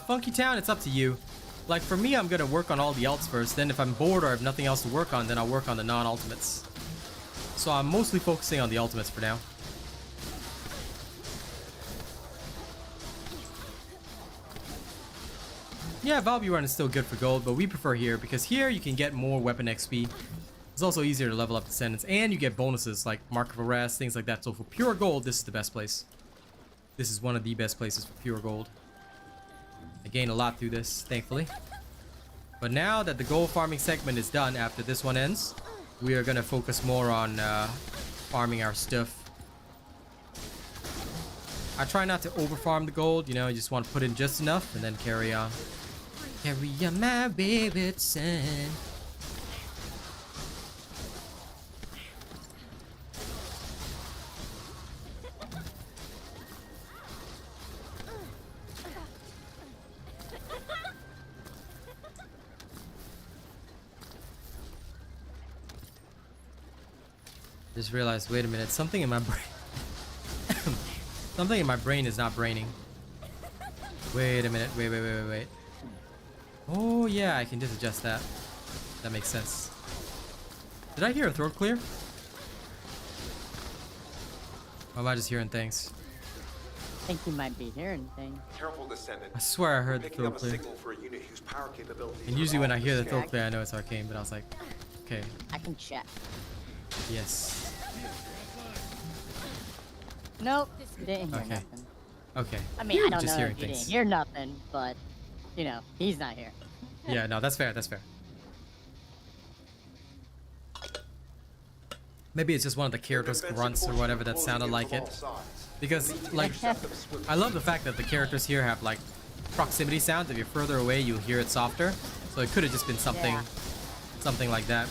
Funky Town, it's up to you. Like for me, I'm gonna work on all the alts first. Then if I'm bored or have nothing else to work on, then I'll work on the non-ultimates. So I'm mostly focusing on the ultimates for now. Yeah, Valby Run is still good for gold, but we prefer here because here you can get more weapon XP. It's also easier to level up Descendants, and you get bonuses like Mark of Arrest, things like that. So for pure gold, this is the best place. This is one of the best places for pure gold. I gained a lot through this, thankfully. But now that the gold farming segment is done after this one ends, we are going to focus more on farming our stuff. I try not to over farm the gold, you know, I just want to put in just enough and then carry on. Carry on my baby son. Just realized, wait a minute, something in my brain something in my brain is not braining. Wait a minute, wait. Oh yeah, I can just adjust that. That makes sense. Did I hear a throat clear? Or am I just hearing things? I think you might be hearing things. Careful, Descendant. I swear I heard the Picking throat up a clear. signal for a unit whose power capabilities And are usually when I hear the almost throat clear, I know it's arcane, but I was like, okay, I can check. yes. Nope, didn't hear Okay. nothing. Okay. I mean, I don't Just know hearing if you things. didn't hear nothing, but, you know, he's not here. Yeah, no, that's fair, that's fair. Maybe it's just one of the characters' grunts or whatever that sounded like it. Because, like, I love the fact that the characters here have, like, proximity sounds. If you're further away, you'll hear it softer. So it could have just been something, something like that.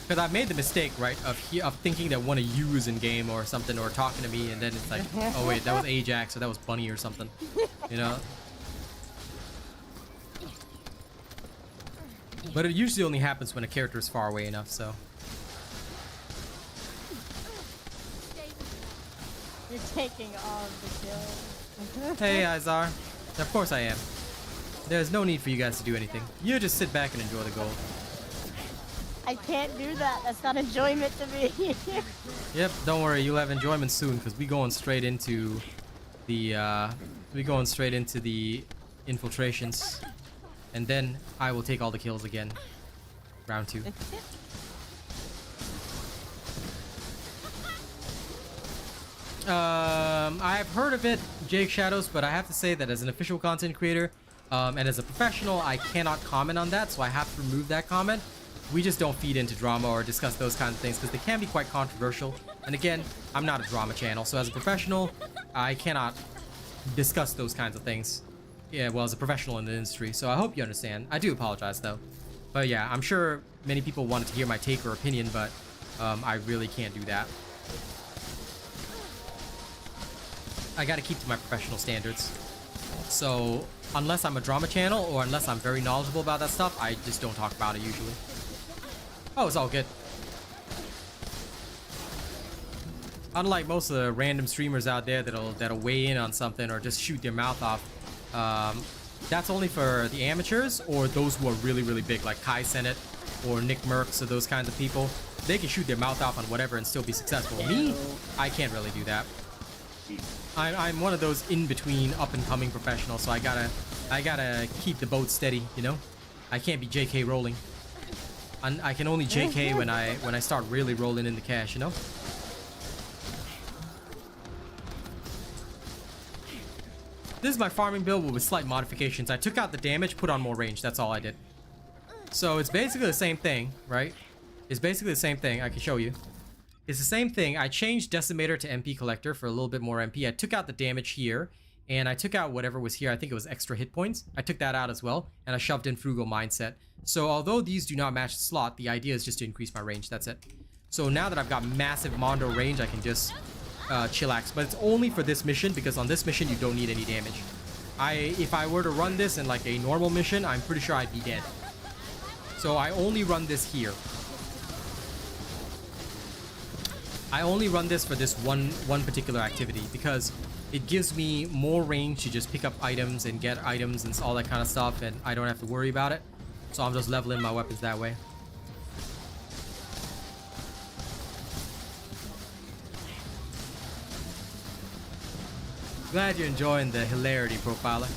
Because I've made the mistake, right, of thinking that one of you is in game or something, or talking to me, and then it's like, oh wait, that was Ajax, or that was Bunny or something, you know? But it usually only happens when a character is far away enough, so. You're taking all of the kills. Hey, Izar. Of course I am. There's no need for you guys to do anything. You just sit back and enjoy the gold. I can't do that. That's not enjoyment to me. Yep, don't worry. You'll have enjoyment soon because we going straight into the infiltrations, and then I will take all the kills again. Round 2. I've heard of it, Jake Shadows, but I have to say that as an official content creator and as a professional, I cannot comment on that, so I have to remove that comment. We just don't feed into drama or discuss those kinds of things because they can be quite controversial. And again, I'm not a drama channel, so as a professional, I cannot discuss those kinds of things. Yeah, well, as a professional in the industry, so I hope you understand. I do apologize, though. But yeah, I'm sure many people wanted to hear my take or opinion, but I really can't do that. I gotta keep to my professional standards. So, unless I'm a drama channel or unless I'm very knowledgeable about that stuff, I just don't talk about it usually. Oh, it's all good. Unlike most of the random streamers out there that'll weigh in on something or just shoot their mouth off, that's only for the amateurs or those who are really, really big, like Kai Sennett or Nick Merckx or those kinds of people. They can shoot their mouth off on whatever and still be successful. Me, I can't really do that. I'm one of those in-between up-and-coming professionals, so I gotta keep the boat steady, you know? I can't be JK rolling. I can only JK when I start really rolling in the cash, you know? This is my farming build with slight modifications. I took out the damage, put on more range. That's all I did. So it's basically the same thing, right? It's basically the same thing. I can show you. It's the same thing. I changed Decimator to MP Collector for a little bit more MP. I took out the damage here, and I took out whatever was here. I think it was extra hit points. I took that out as well, and I shoved in Frugal Mindset. So although these do not match the slot, the idea is just to increase my range. That's it. So now that I've got massive Mondo range, I can just chillax. But it's only for this mission, because on this mission, you don't need any damage. If I were to run this in like a normal mission, I'm pretty sure I'd be dead. So I only run this here. I only run this for this one particular activity because it gives me more range to just pick up items and get items and all that kind of stuff, and I don't have to worry about it. So I'm just leveling my weapons that way. Glad you're enjoying the hilarity, Profiler.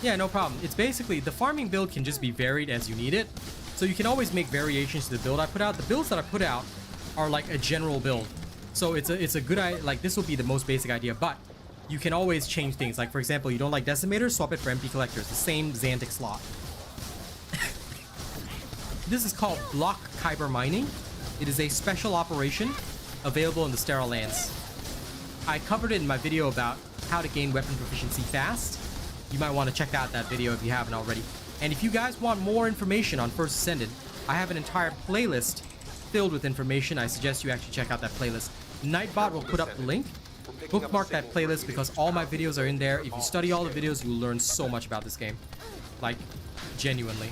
Yeah, no problem. It's basically, the farming build can just be varied as you need it. So you can always make variations to the build I put out. The builds that I put out are like a general build. So it's a good idea. Like, this will be the most basic idea, but you can always change things. Like, for example, you don't like Decimator, swap it for MP Collectors. The same Xantic slot. This is called Block Kyber Mining. It is a special operation available in the Sterile Lands. I covered it in my video about how to gain weapon proficiency fast. You might want to check out that video if you haven't already. And if you guys want more information on First Descendant, I have an entire playlist filled with information. I suggest you actually check out that playlist. Nightbot will put up the link. Bookmark that playlist because all my videos are in there. If you study all the videos, you'll learn so much about this game. Like, genuinely.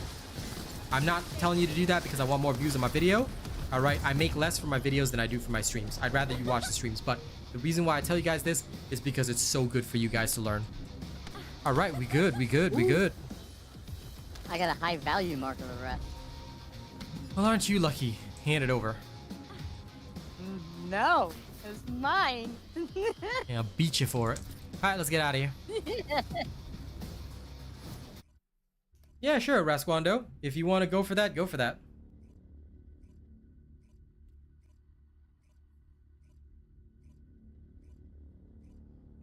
I'm not telling you to do that because I want more views on my video. Alright, I make less for my videos than I do for my streams. I'd rather you watch the streams, but the reason why I tell you guys this is because it's so good for you guys to learn. Alright, we good. I got a high value mark of arrest. Well, aren't you lucky? Hand it over. No, it's mine. Yeah, I'll beat you for it. Alright, let's get out of here. Yeah, sure, Rasquando. If you want to go for that, go for that.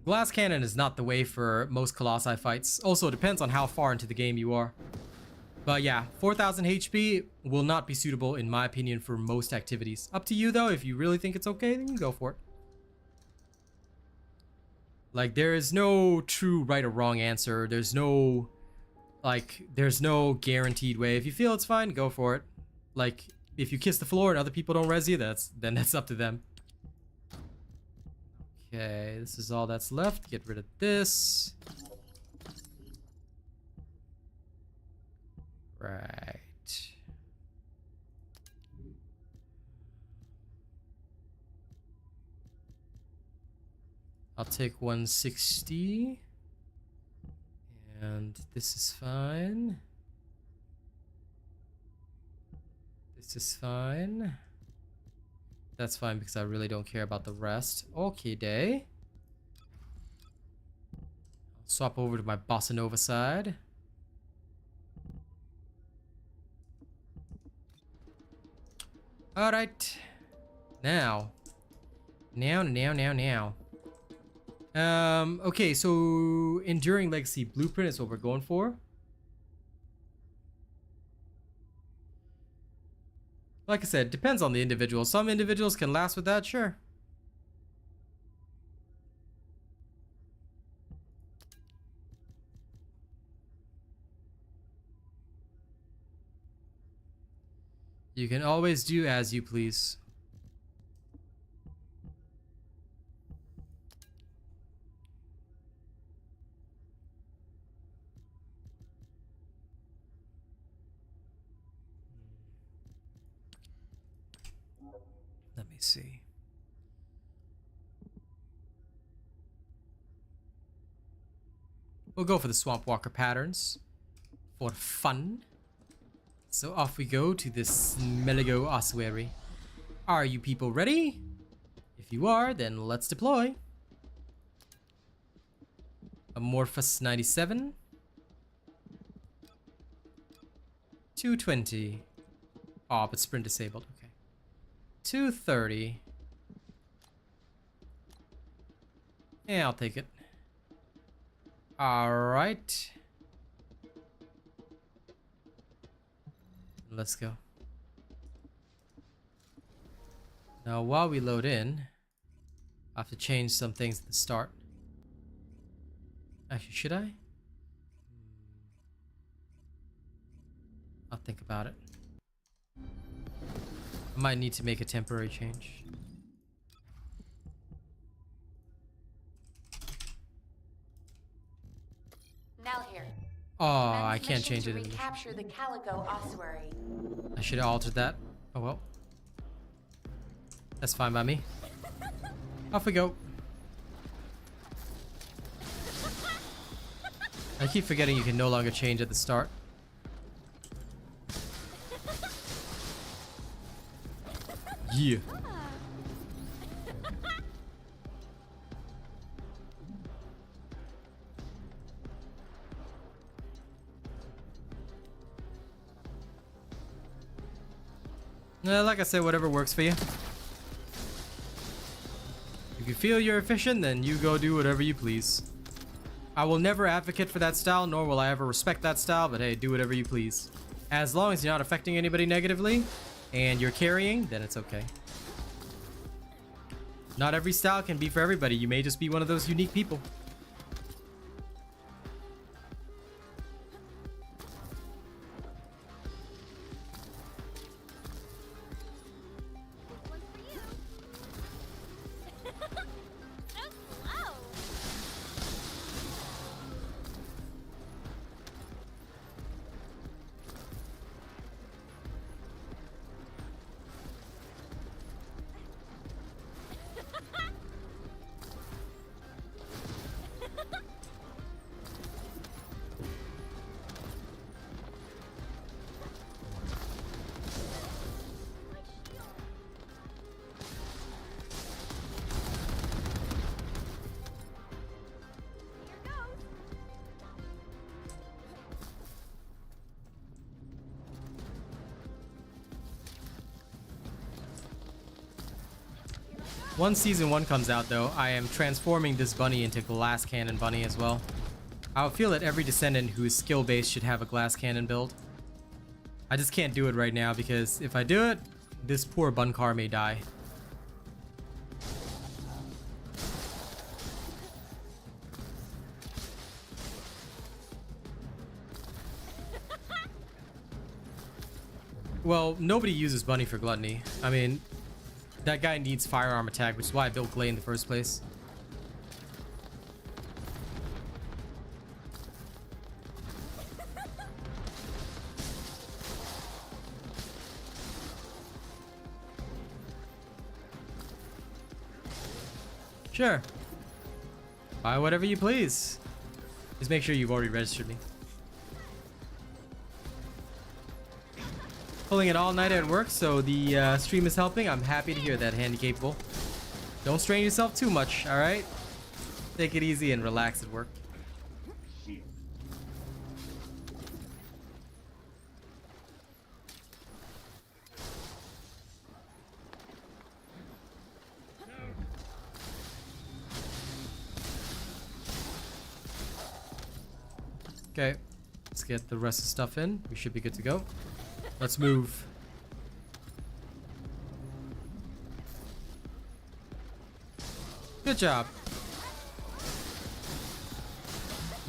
Glass Cannon is not the way for most Colossi fights. Also, it depends on how far into the game you are. But yeah, 4000 HP will not be suitable, in my opinion, for most activities. Up to you, though. If you really think it's okay, then you go for it. Like, there is no true right or wrong answer. There's no guaranteed way. If you feel it's fine, go for it. Like, if you kiss the floor and other people don't res you, then that's up to them. Okay, this is all that's left. Get rid of this. Right. I'll take 160. And this is fine. This is fine. That's fine because I really don't care about the rest. Okay, day. I'll swap over to my Bossa Nova side. Alright. Now. Okay, so Enduring Legacy Blueprint is what we're going for. Like I said, depends on the individual. Some individuals can last with that, sure. You can always do as you please. Let me see. We'll go for the Swamp Walker patterns for fun. So off we go to this Meligo ossuary. Are you people ready? If you are, then let's deploy. Amorphous 97. 220. Oh, but sprint disabled. Okay. 230. Yeah, I'll take it. Alright. Let's go. Now, while we load in, I have to change some things at the start. Actually, should I? I'll think about it. I might need to make a temporary change. Now here. Oh, I can't change it. Recapture the Calico ossuary. I should have altered that. Oh well. That's fine by me. Off we go. I keep forgetting you can no longer change at the start. Yeah. Like I said, whatever works for you. If you feel you're efficient, then you go do whatever you please. I will never advocate for that style, nor will I ever respect that style, but hey, do whatever you please. As long as you're not affecting anybody negatively, and you're carrying, then it's okay. Not every style can be for everybody. You may just be one of those unique people. One for you. So slow. Once Season 1 comes out, though, I am transforming this bunny into Glass Cannon Bunny as well. I feel that every Descendant who is skill-based should have a Glass Cannon build. I just can't do it right now because if I do it, this poor Bunkar may die. Well, nobody uses Bunny for Gluttony. I mean, that guy needs firearm attack, which is why I built Glay in the first place. Sure. Buy whatever you please. Just make sure you've already registered me. Pulling it all night at work, so the stream is helping. I'm happy to hear that, Handy Capable. Don't strain yourself too much, alright? Take it easy and relax at work. Okay, let's get the rest of the stuff in. We should be good to go. Let's move. Good job.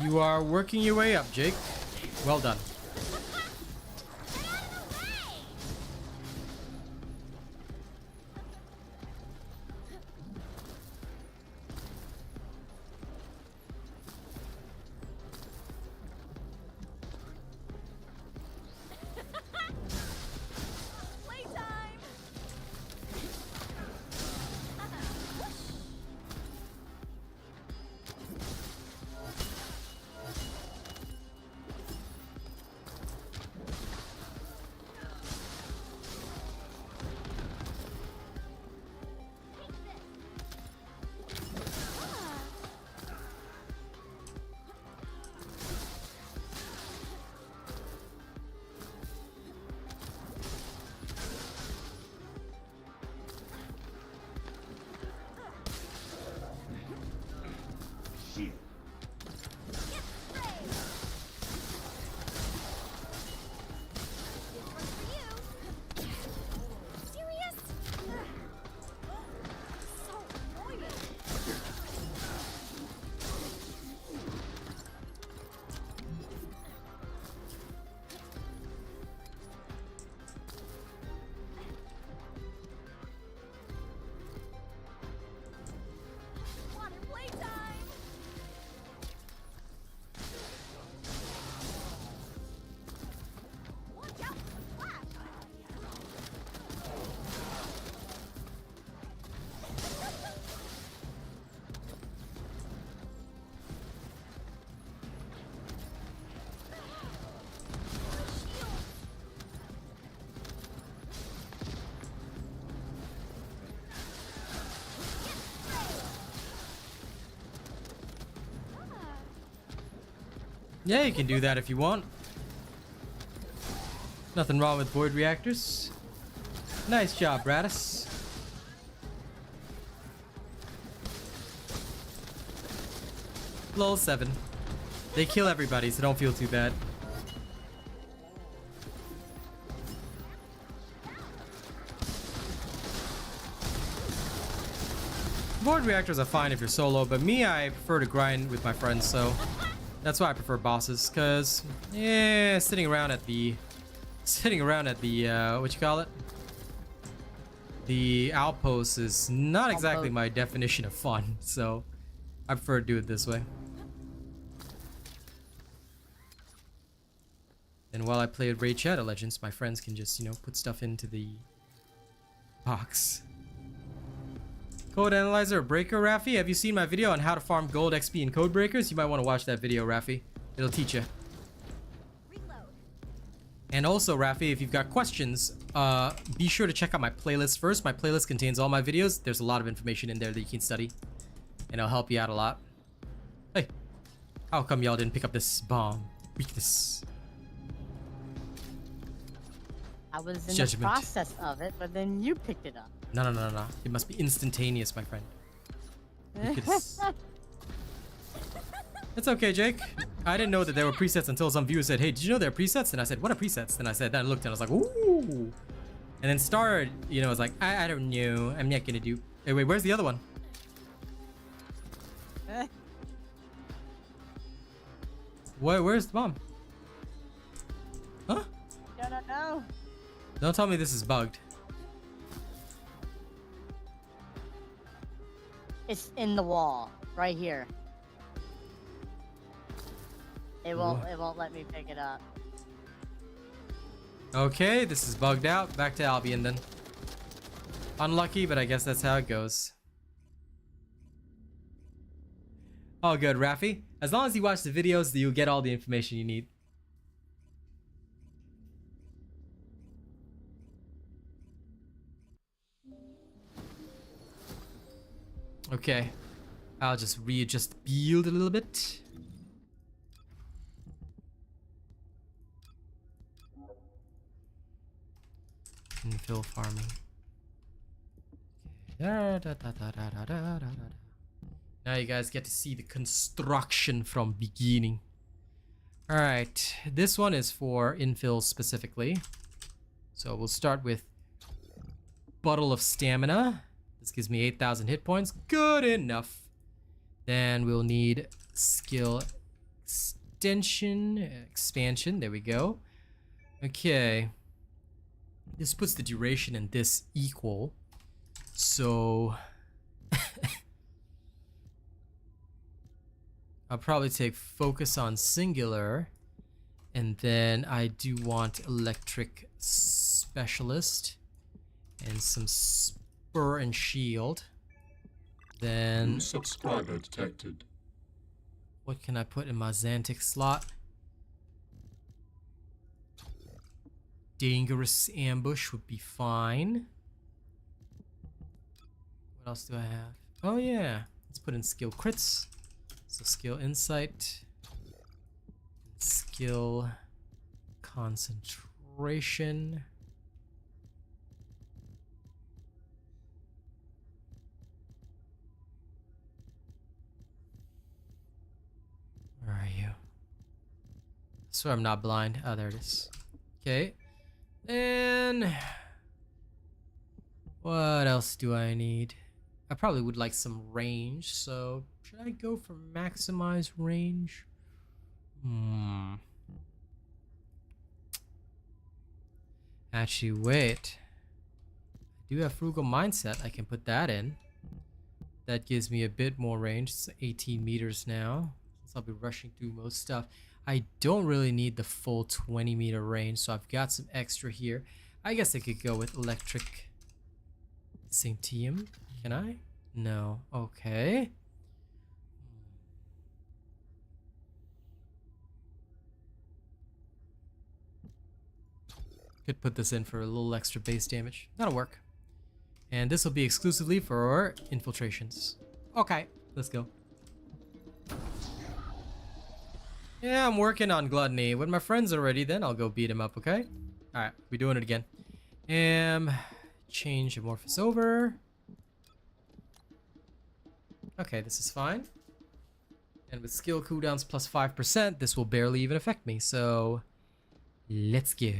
You are working your way up, Jake. Well done. Yeah, you can do that if you want. Nothing wrong with void reactors. Nice job, Radis. Lol 7. They kill everybody, so don't feel too bad. Void reactors are fine if you're solo, but me, I prefer to grind with my friends, so that's why I prefer bosses, cause yeah, sitting around at the what you call it? The outpost is not exactly my definition of fun, so I prefer to do it this way. And while I play with Raid Shadow Legends, my friends can just, you know, put stuff into the box. Code Analyzer or Breaker, Rafi? Have you seen my video on how to farm gold XP in code breakers? You might want to watch that video, Rafi. It'll teach you. Reload. And also, Rafi, if you've got questions, be sure to check out my playlist first. My playlist contains all my videos. There's a lot of information in there that you can study. And it'll help you out a lot. Hey, how come y'all didn't pick up this bomb? Weakness. I was in Judgment. the process of it, but then you picked it up. No. It must be instantaneous, my friend. Weakness. It's okay, Jake. I didn't know that there were presets until some viewer said, hey, did you know there are presets? And I said, what are presets? And I said, then I looked and I was like, ooh. And then Star, you know, was like, I don't know. I'm not gonna do. Hey, wait, where's the other one? Where's the bomb? Huh? No. Don't tell me this is bugged. It's in the wall, right here. It won't let me pick it up. Okay, this is bugged out. Back to Albion then. Unlucky, but I guess that's how it goes. All good, Rafi. As long as you watch the videos, you'll get all the information you need. Okay. I'll just readjust the build a little bit. Infill farming. Now you guys get to see the construction from beginning. Alright, this one is for infill specifically. So we'll start with Bottle of Stamina. This gives me 8,000 hit points. Good enough. Then we'll need skill expansion. There we go. Okay. This puts the duration in this equal. So I'll probably take focus on singular, and then I do want electric specialist and some spur and shield. Then New subscriber detected. what can I put in my Xantic slot? Dangerous ambush would be fine. What else do I have? Oh yeah, let's put in skill crits. So skill insight, skill concentration. Where are you? I swear I'm not blind. Oh, there it is. Okay. And what else do I need? I probably would like some range, so should I go for maximize range? Actually, wait. I do have frugal mindset. I can put that in. That gives me a bit more range. It's 18 meters now, since I'll be rushing through most stuff. I don't really need the full 20 meter range, so I've got some extra here. I guess I could go with electric Sanctium. Can I? No. Okay. Could put this in for a little extra base damage. That'll work. And this will be exclusively for infiltrations. Okay, let's go. Yeah, I'm working on gluttony. When my friends are ready, then I'll go beat him up, okay? Alright, we're doing it again. Change amorphous over. Okay, this is fine. And with skill cooldowns plus 5%, this will barely even affect me. So, let's go.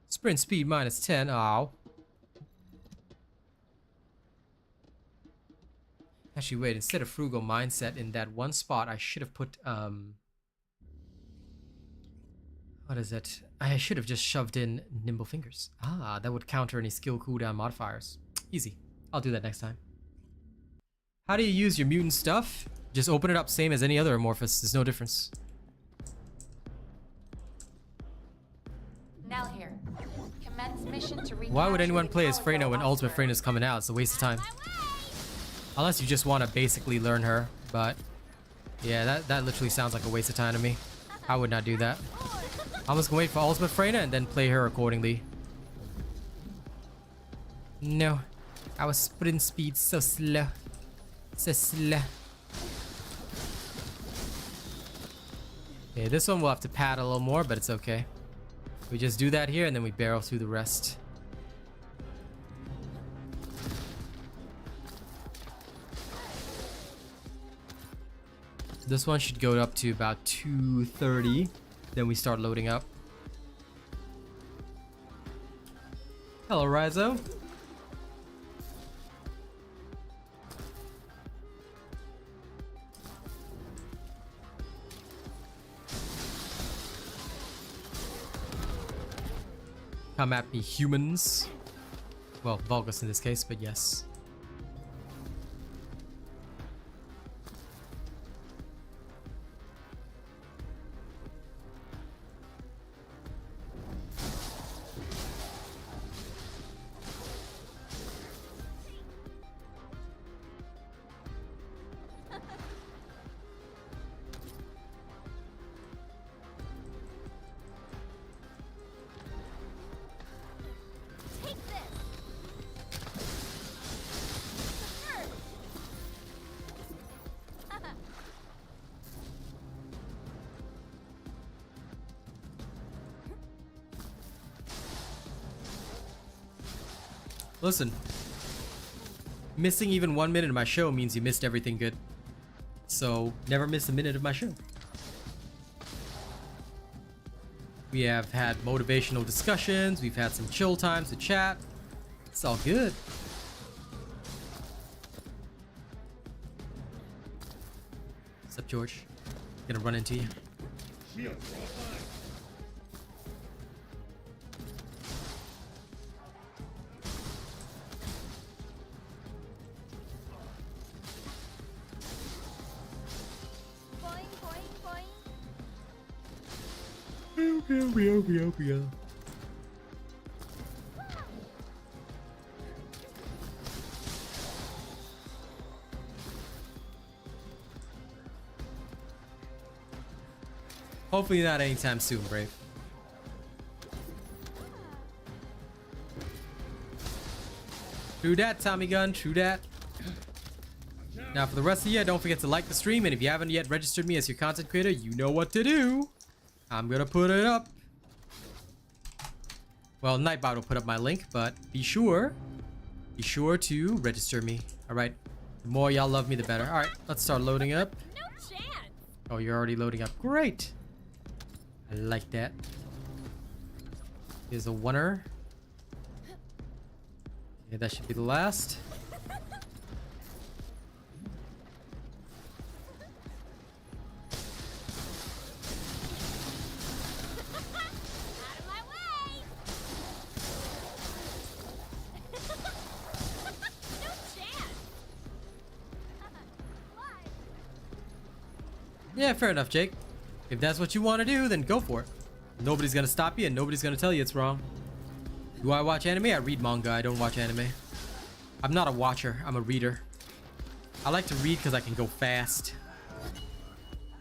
Sprint speed minus 10. Ow. Actually, wait. Instead of frugal mindset in that one spot, I should have put, what is it? I should have just shoved in nimble fingers. Ah, that would counter any skill cooldown modifiers. Easy. I'll do that next time. How do you use your mutant stuff? Just open it up, same as any other amorphous. There's no difference. Now here. Commence mission to Why would anyone play as Calico Freyna when Ultimate Ossuary. Freyna is coming out? It's a waste of time. Unless you just want to basically learn her. But yeah, that literally sounds like a waste of time to me. I would not do that. I'm just gonna wait for Ultimate Freyna and then play her accordingly. No. Our sprint speed so slow. So slow. Okay, this one we'll have to pad a little more, but it's okay. We just do that here and then we barrel through the rest. This one should go up to about 230. Then we start loading up. Hello, Rizo. Come at me, humans. Well, Vulgus in this case, but yes. Listen. Missing even 1 minute of my show means you missed everything good. So, never miss a minute of my show. We have had motivational discussions. We've had some chill times to chat. It's all good. What's up, George? Gonna run into you. Shield offline. Boing, boing, boing. Hopefully not anytime soon, Brave. True that, Tommy Gun, true that. Now for the rest of you, don't forget to like the stream, and if you haven't yet registered me as your content creator, you know what to do. I'm gonna put it up. Well, Nightbot will put up my link, but be sure to register me. Alright. The more y'all love me, the better. Alright, let's start loading up. No chance. Oh, you're already loading up. Great. I like that. Here's a oneer. Yeah, that should be the last. Out of my way. No chance. Fly. Yeah, fair enough, Jake. If that's what you want to do, then go for it. Nobody's gonna stop you, and nobody's gonna tell you it's wrong. Do I watch anime? I read manga. I don't watch anime. I'm not a watcher. I'm a reader. I like to read because I can go fast.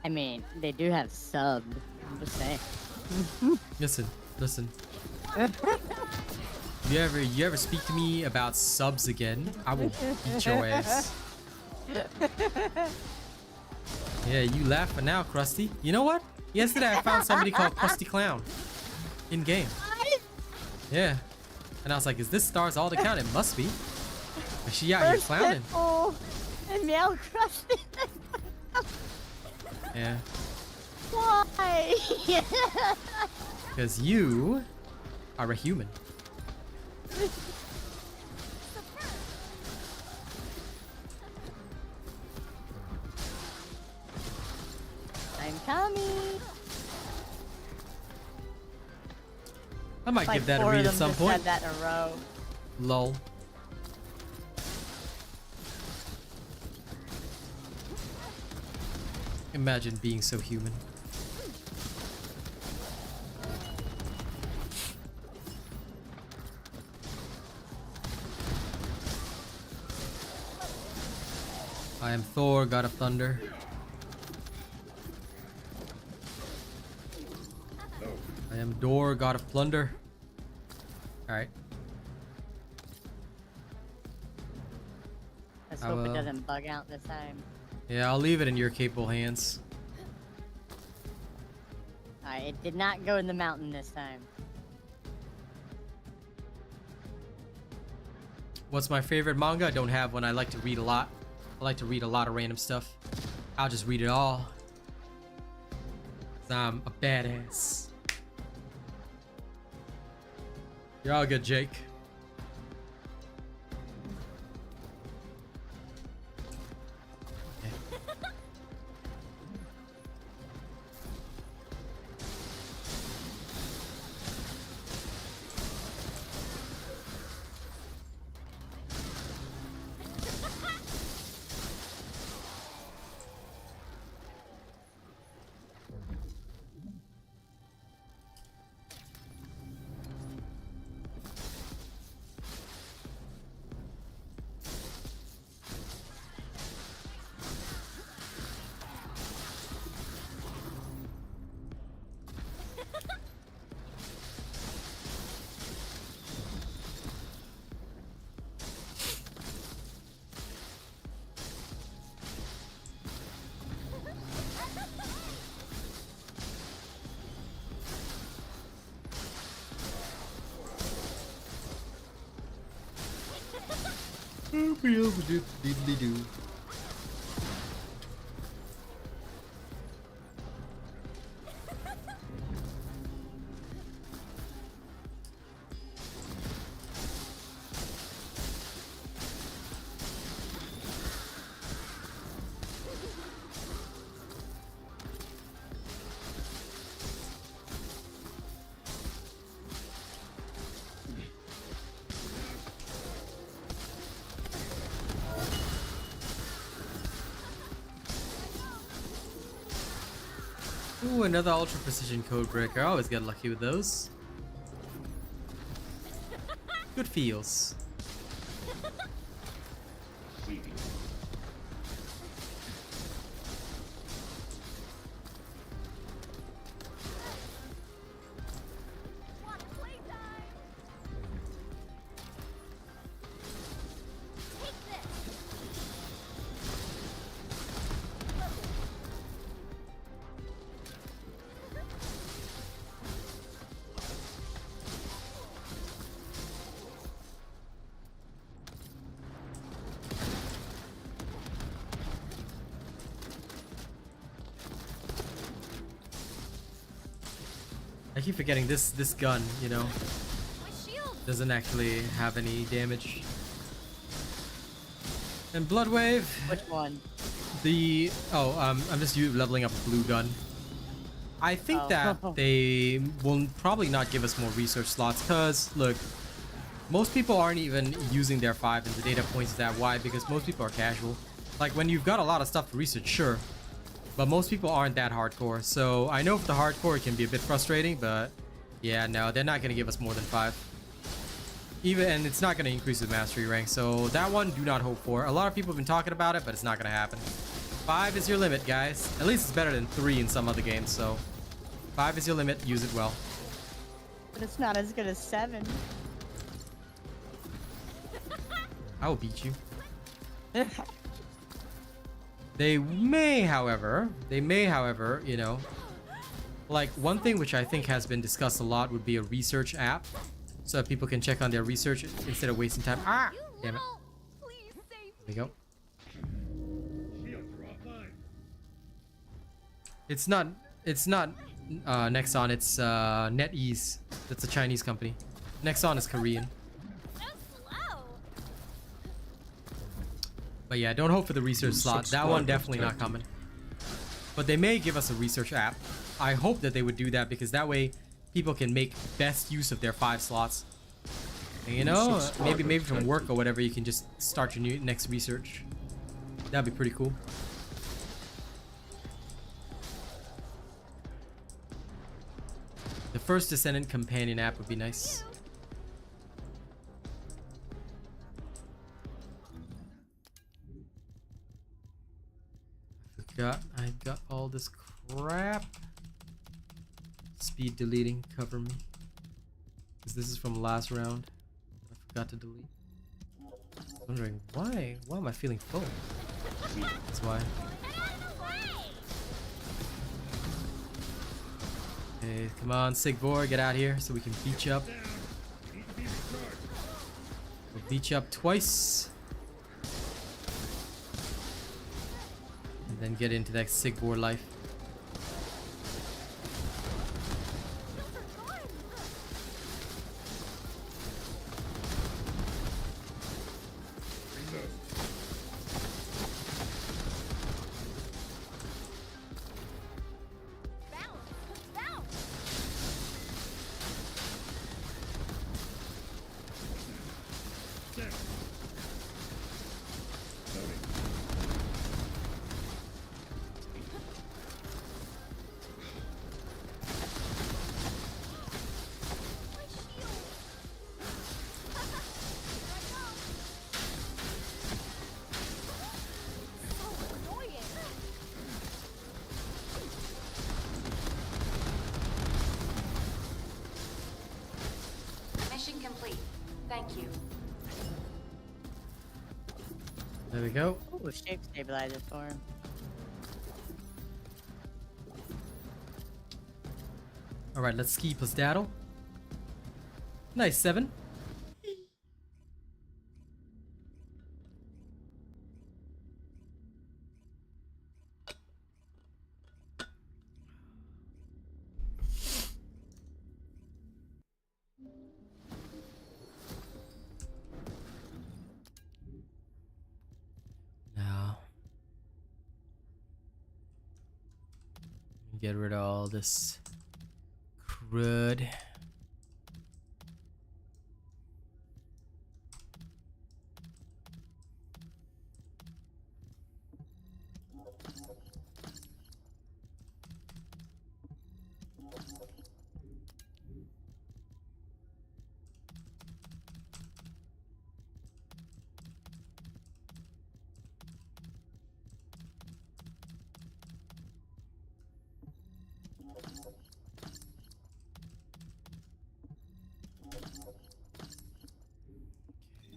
I mean, they do have subs. I'm just saying. Listen. You ever speak to me about subs again, I will beat your ass. Yeah, you laugh for now, Krusty. You know what? Yesterday I found somebody called Krusty Clown in game. Yeah, and I was like, "Is this stars all to count?" It must be. But she out here clowning. Oh, and meow crusty. Yeah, Why? because you are a human. I'm coming. I might Like give that a 4 of read at them some just point. said that in a row. Lol. Imagine being so human. I am Thor, God of Thunder. I am Dor, God of Plunder. Alright. Let's I hope it will. doesn't bug out this time. Yeah, I'll leave it in your capable hands. Alright, it did not go in the mountain this time. What's my favorite manga? I don't have one. I like to read a lot. I like to read a lot of random stuff. I'll just read it all. 'Cause I'm a badass. You're all good, Jake. Diddly-doo. Ooh, another ultra precision code breaker. I always get lucky with those. Good feels. Want playtime? Take this. I keep forgetting this gun, you know, My shield. doesn't actually have any damage. And Blood Wave, Which one? I'm just leveling up a blue gun. I think Oh. that they will probably not give us more research slots because look, most people aren't even using their 5 and the data points to that. Why? Because most people are casual. Like when you've got a lot of stuff to research, sure, but most people aren't that hardcore. So I know for the hardcore it can be a bit frustrating, but yeah, no, they're not gonna give us more than 5. And it's not gonna increase the mastery rank. So that one, do not hope for. A lot of people have been talking about it, but it's not gonna happen. 5 is your limit, guys. At least it's better than 3 in some other games. So 5 is your limit. Use it well. But it's not as good as 7. I will beat you. They may, however, you know, like one thing which I think has been discussed a lot would be a research app, so that people can check on their research instead of wasting time. Ah, You damn it. little. Please save There we go. Shields are offline. It's not Nexon. It's NetEase. That's a Chinese company. Nexon is Korean. So slow. But yeah, don't hope for the research slot. That one definitely not coming. But they may give us a research app. I hope that they would do that because that way people can make best use of their 5 slots. And, you know, maybe from work or whatever, you can just start your next research. That'd be pretty cool. The First Descendant companion app would be nice. I got all this crap. Speed deleting, cover me. Because this is from last round. I forgot to delete. Wondering why? Why am I feeling full? That's why. Get out of the way. Hey, come on, Sigvor, get out here so we can beat you up. Down. Need to be recharged. We'll beat you up twice. And then get into that Sigvor life. Shields are gone. Reload. Bounce. Bounce. Set. Loading. My shield. So annoying. Mission complete. Thank you. There we go. Ooh, shape stabilizer for him. Alright, let's ski plus daddle. Nice, 7. get rid of all this crud.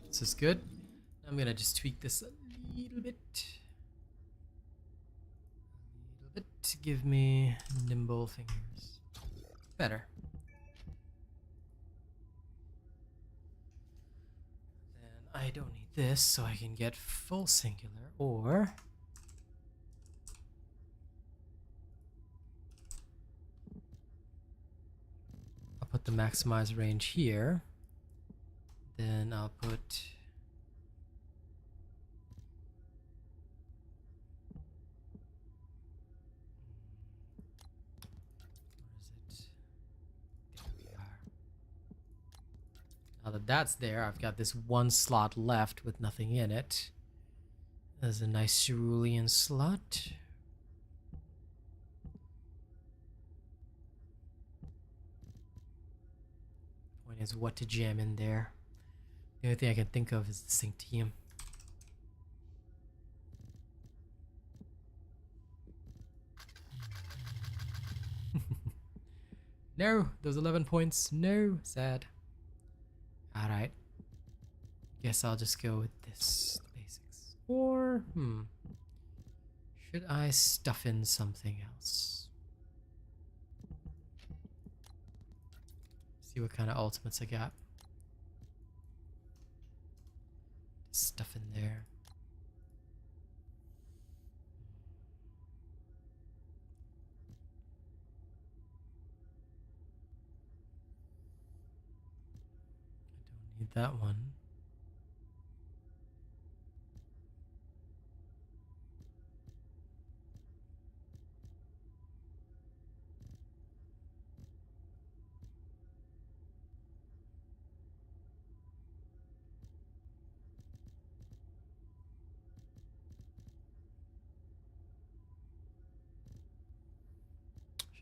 This is good. I'm gonna just tweak this a little bit. To give me nimble fingers. Better. Then I don't need this, so I can get full singular, or I'll put the maximize range here. Then I'll put now that that's there, I've got this one slot left with nothing in it. There's a nice cerulean slot. Point is what to jam in there. The only thing I can think of is the Sanctium. No, those 11 points. No, sad. Alright. Guess I'll just go with this. The basics. Or, should I stuff in something else? See what kind of ultimates I got. Stuff in there. I don't need that one.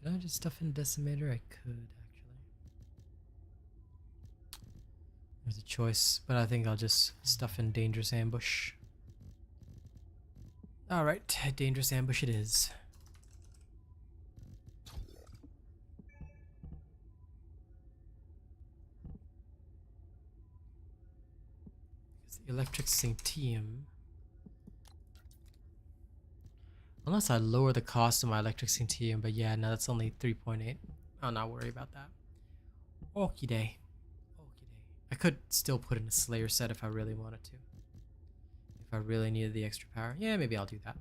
Should I just stuff in Decimator? I could, actually. There's a choice, but I think I'll just stuff in Dangerous Ambush. Alright, Dangerous Ambush it is. The Electric Sanctium. Unless I lower the cost of my Electric Sanctium, but yeah, no, that's only 3.8. I'll not worry about that. Okie day. Okie day. I could still put in a Slayer set if I really wanted to. If I really needed the extra power. Yeah, maybe I'll do that.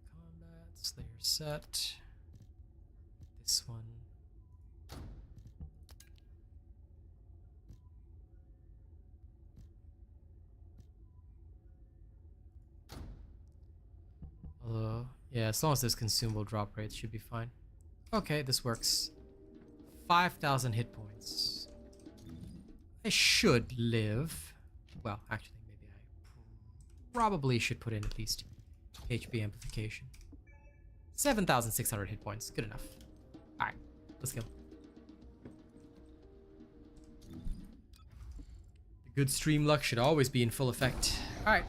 Recovery out of combat, Slayer set. This one. Yeah, as long as there's consumable drop rates, should be fine. Okay, this works. 5,000 hit points. I should live. Well, actually, maybe I probably should put in at least HP amplification. 7,600 hit points. Good enough. Alright, let's go. The good stream luck should always be in full effect. Alright.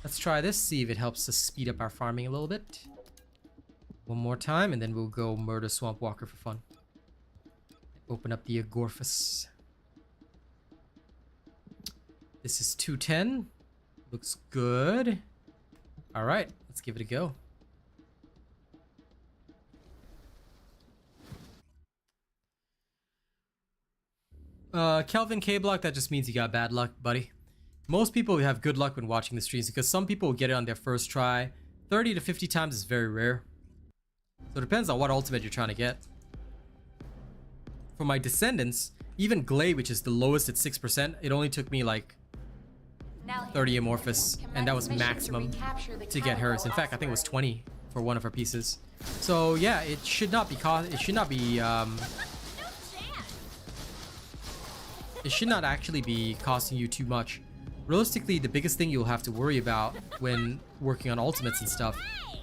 Let's try this, see if it helps us speed up our farming a little bit. One more time, and then we'll go murder Swamp Walker for fun. Open up the Agorphus. This is 210. Looks good. Alright, let's give it a go. Kelvin K-Block, that just means you got bad luck, buddy. Most people have good luck when watching the streams because some people will get it on their first try. 30 to 50 times is very rare. So it depends on what ultimate you're trying to get. For my Descendants, even Glade, which is the lowest at 6%, it only took me like Now 30 amorphous, and that was commence mission maximum recapture the to get hers. In Calico fact, I think it was Osprey. 20 for one of her pieces. So yeah, it should not be it should not be it should not actually be costing you too much. Realistically, the biggest thing you'll have to worry about when working on ultimates and stuff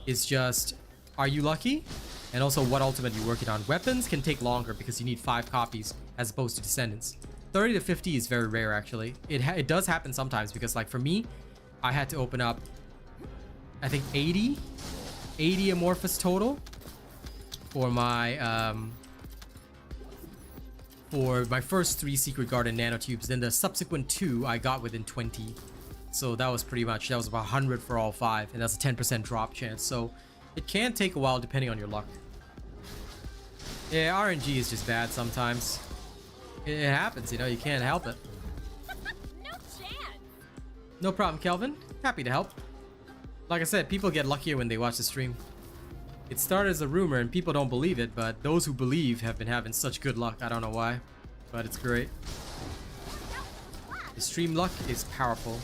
is just, are you lucky? And also what ultimate you're working on. Weapons can take longer because you need 5 copies as opposed to Descendants. 30 to 50 is very rare actually. It does happen sometimes because like for me, I had to open up, I think 80 amorphous total for my first 3 Secret Garden nanotubes. Then the subsequent 2 I got within 20. So that was pretty much, that was about 100 for all 5, and that's a 10% drop chance. So it can take a while depending on your luck. Yeah, RNG is just bad sometimes. It happens, you know, you can't help it. No chance. No problem, Kelvin. Happy to help. Like I said, people get luckier when they watch the stream. It started as a rumor and people don't believe it, but those who believe have been having such good luck. I don't know why, but it's great. The stream luck is powerful.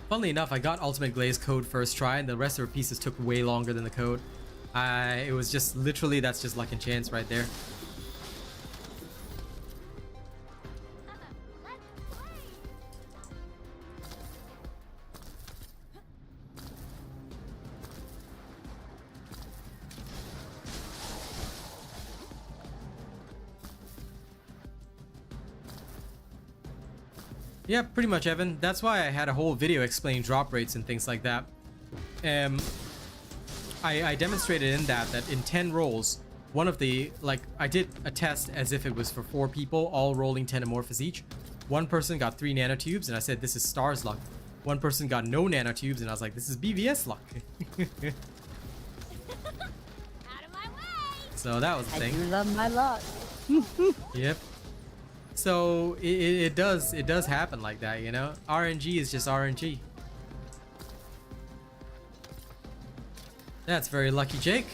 Funnily enough, I got Ultimate Glaze code first try, and the rest of her pieces took way longer than the code. It was just literally, that's just luck and chance right there. Yeah, pretty much, Evan. That's why I had a whole video explaining drop rates and things like that. I demonstrated in that in 10 rolls, one of the, like, I did a test as if it was for 4 people, all rolling 10 amorphous each. One person got 3 nanotubes, and I said, this is Stars luck. One person got no nanotubes, and I was like, this is BVS luck. Out of my way. So that was the I thing. do love my luck. Yep. So it does happen like that, you know. RNG is just RNG. That's very lucky, Jake.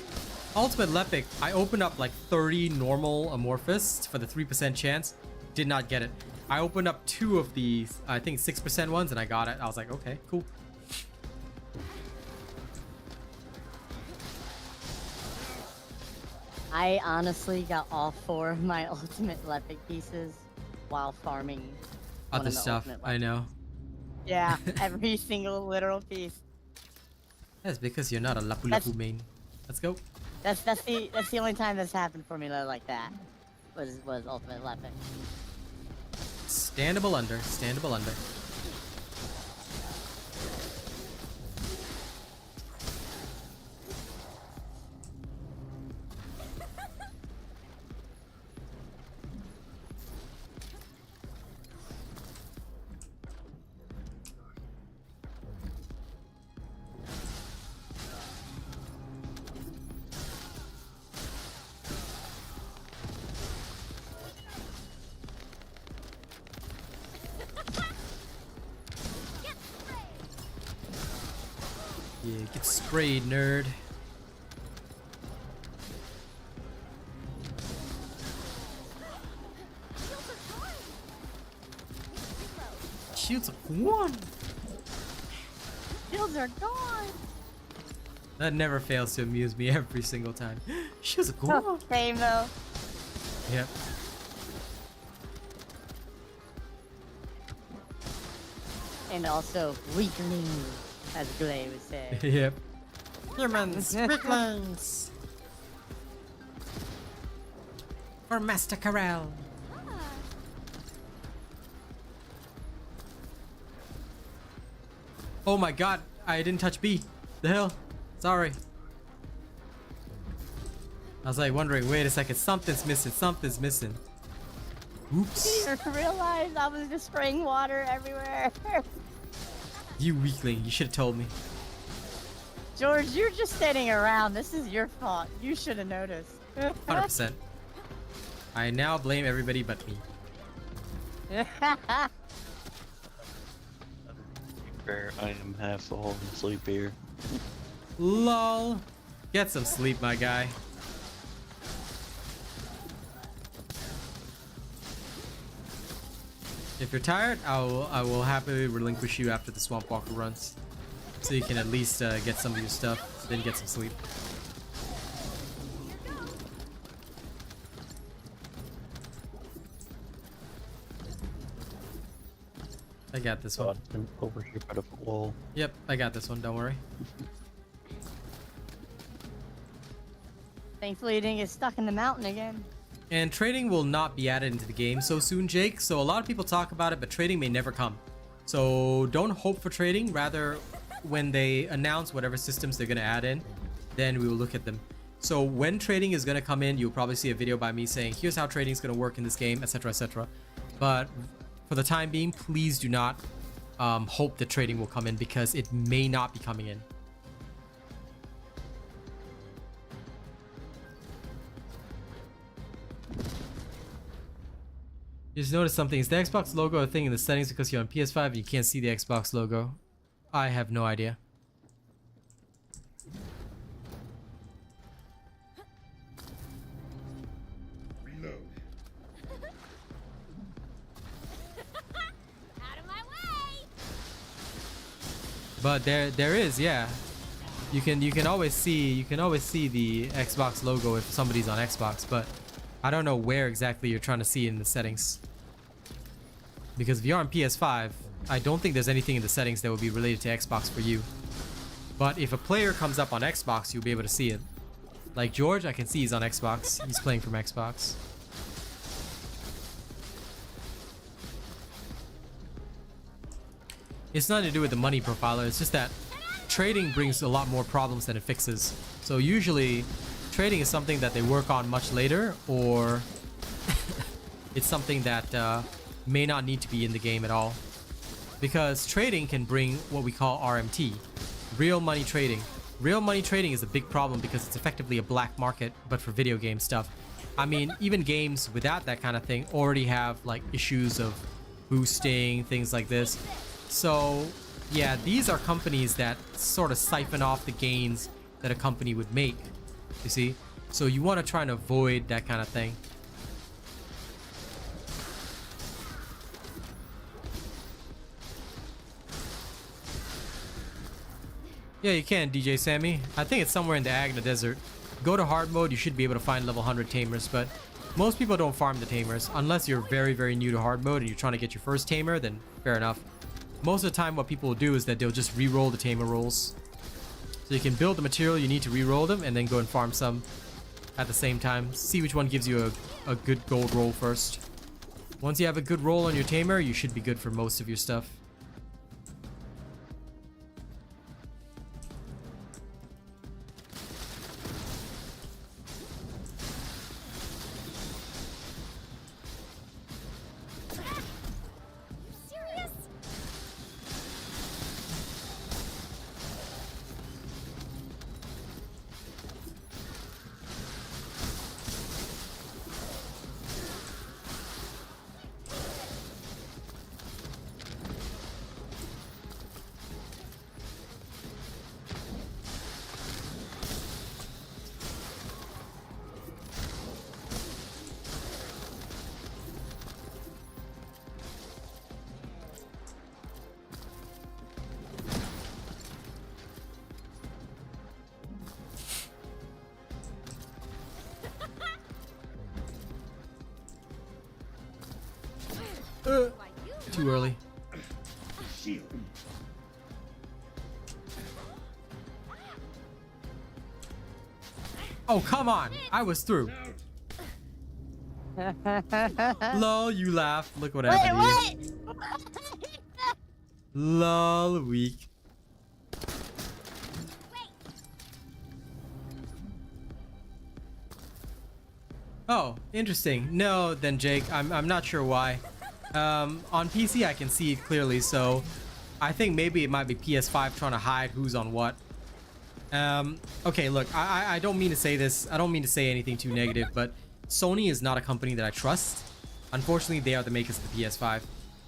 Ultimate Lepic, I opened up like 30 normal amorphous for the 3% chance. Did not get it. I opened up 2 of the, I think 6% ones, and I got it. I was like, okay, cool. I honestly got all 4 of my ultimate Lepic pieces while farming one Other of the stuff, ultimate I Lepic. know. Yeah, every single literal piece. That's because you're not a Lapu Lapu main. Let's go. That's the only time that's happened for me like that. Was ultimate Lepic. Standable under, standable under. Yeah, get sprayed, nerd. Shields are gone. Shields are gone. That never fails to amuse me every single time. Shields are gone. Same though. Yep. And also weakling, as Glay would say. Yep. Humans, weaklings. For Master Corral. Oh my god, I didn't touch B. The hell? Sorry. I was like wondering, wait a second, something's missing, something's missing. Oops. I realized I was just spraying water everywhere. You weakling, you should have told me. George, you're just standing around. This is your fault. You should have noticed. 100%. I now blame everybody but me. Fair, I am half full and sleep here. LOL. Get some sleep, my guy. If you're tired, I will happily relinquish you after the Swamp Walker runs, so you can at least get some of your stuff, then get some sleep. I got this one. Over here by the wall. Yep, I got this one. Don't worry. Thankfully, you didn't get stuck in the mountain again. And trading will not be added into the game so soon, Jake. So a lot of people talk about it, but trading may never come. So don't hope for trading. Rather, when they announce whatever systems they're going to add in, then we will look at them. So when trading is going to come in, you'll probably see a video by me saying, here's how trading is going to work in this game, etc., etc. But for the time being, please do not hope that trading will come in, because it may not be coming in. You just noticed something. Is the Xbox logo a thing in the settings because you're on PS5 and you can't see the Xbox logo? I have no idea. Reload. Out of my way! But there is, yeah. You can always see the Xbox logo if somebody's on Xbox, but I don't know where exactly you're trying to see it in the settings. Because if you're on PS5, I don't think there's anything in the settings that would be related to Xbox for you. But if a player comes up on Xbox, you'll be able to see it. Like George, I can see he's on Xbox. He's playing from Xbox. It's nothing to do with the money profiler, it's just that trading brings a lot more problems than it fixes. So usually, trading is something that they work on much later, or it's something that may not need to be in the game at all. Because trading can bring what we call RMT, real money trading. Real money trading is a big problem because it's effectively a black market, but for video game stuff. I mean, even games without that kind of thing already have like issues of boosting, things like this. So yeah, these are companies that sort of siphon off the gains that a company would make, you see? So you want to try and avoid that kind of thing. Yeah, you can, DJ Sammy. I think it's somewhere in the Agna Desert. Go to hard mode, you should be able to find level 100 tamers, but most people don't farm the tamers. Unless you're very, very new to hard mode and you're trying to get your first tamer, then fair enough. Most of the time, what people will do is that they'll just re-roll the tamer rolls. So you can build the material you need to re-roll them and then go and farm some at the same time. See which one gives you a good gold roll first. Once you have a good roll on your tamer, you should be good for most of your stuff. Serious? Too early. Shield. Oh, come on. I was through. Out. Lol, you laugh. Look what Wait, happened to you. what? Lol, weak. Oh, interesting. No, then Jake, I'm not sure why. On PC I can see it clearly, so I think maybe it might be PS5 trying to hide who's on what. Okay, look, I don't mean to say this. I don't mean to say anything too negative, but Sony is not a company that I trust. Unfortunately, they are the makers of the PS5.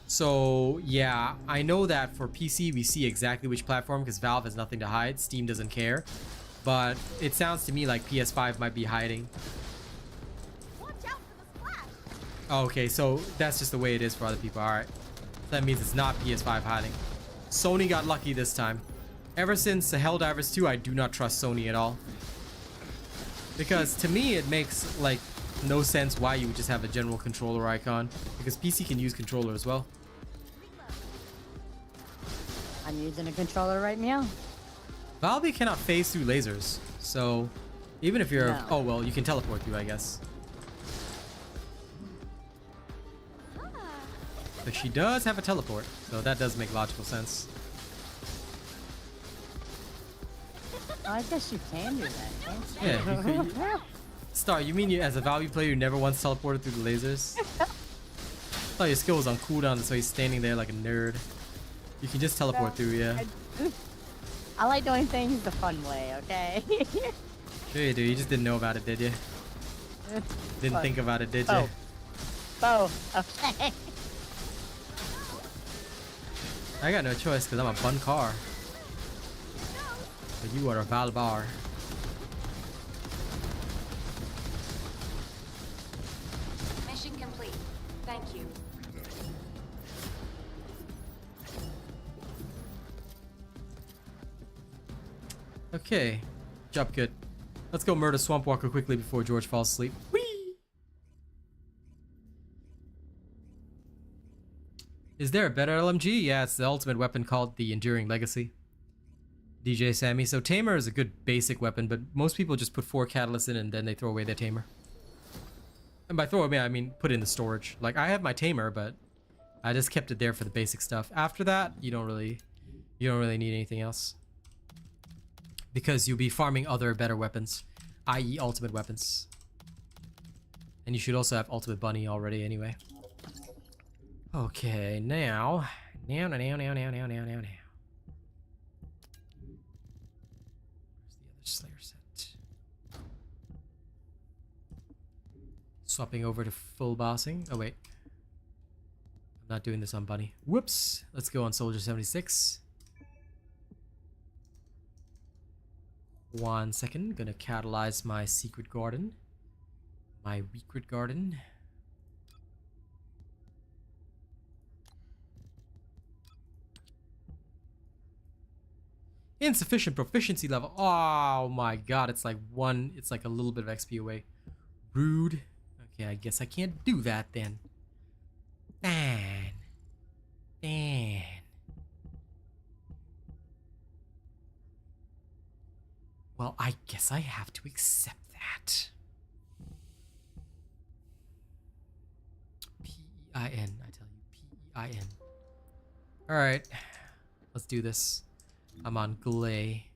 So yeah, I know that for PC we see exactly which platform because Valve has nothing to hide. Steam doesn't care. But it sounds to me like PS5 might be hiding. Watch out for the splash! Okay, so that's just the way it is for other people. All right. That means it's not PS5 hiding. Sony got lucky this time. Ever since the Helldivers 2, I do not trust Sony at all. Because to me, it makes like no sense why you would just have a general controller icon. Because PC can use controller as well. I'm using a controller right now. Valve cannot phase through lasers. So even if you're... No. Oh, well, you can teleport through, I guess. But she does have a teleport. So that does make logical sense. Oh, I guess you can do that, can't you? Yeah, you could... Star, you mean you, as a Valve player, you never once teleported through the lasers? I thought your skill was on cooldown, so he's standing there like a nerd. You can just teleport through, yeah. I like doing things the fun way, okay? Sure you do. You just didn't know about it, did you? Didn't think about it, did you? Oh. Oh, okay. I got no choice because I'm a bun car. But you are a Valbar. Mission complete. Thank you. Okay. Job good. Let's go murder Swamp Walker quickly before George falls asleep. Whee! Is there a better LMG? Yeah, it's the ultimate weapon called the Enduring Legacy. DJ Sammy. So Tamer is a good basic weapon, but most people just put 4 catalysts in and then they throw away their Tamer. And by throw away, I mean put in the storage. Like, I have my Tamer, but I just kept it there for the basic stuff. After that, you don't really need anything else. Because you'll be farming other better weapons, i.e. ultimate weapons. And you should also have Ultimate Bunny already anyway. Okay, now. Where's the other Slayer set? Swapping over to full bossing. Oh, wait. I'm not doing this on Bunny. Whoops. Let's go on Soldier 76. 1 second. Gonna catalyze my Secret Garden. My Recruit Garden. Insufficient proficiency level. Oh my god, it's like a little bit of XP away. Rude. Okay, I guess I can't do that then. Dan. Well, I guess I have to accept that. P-E-I-N, I tell you. P-E-I-N. Alright. Let's do this. I'm on Glay.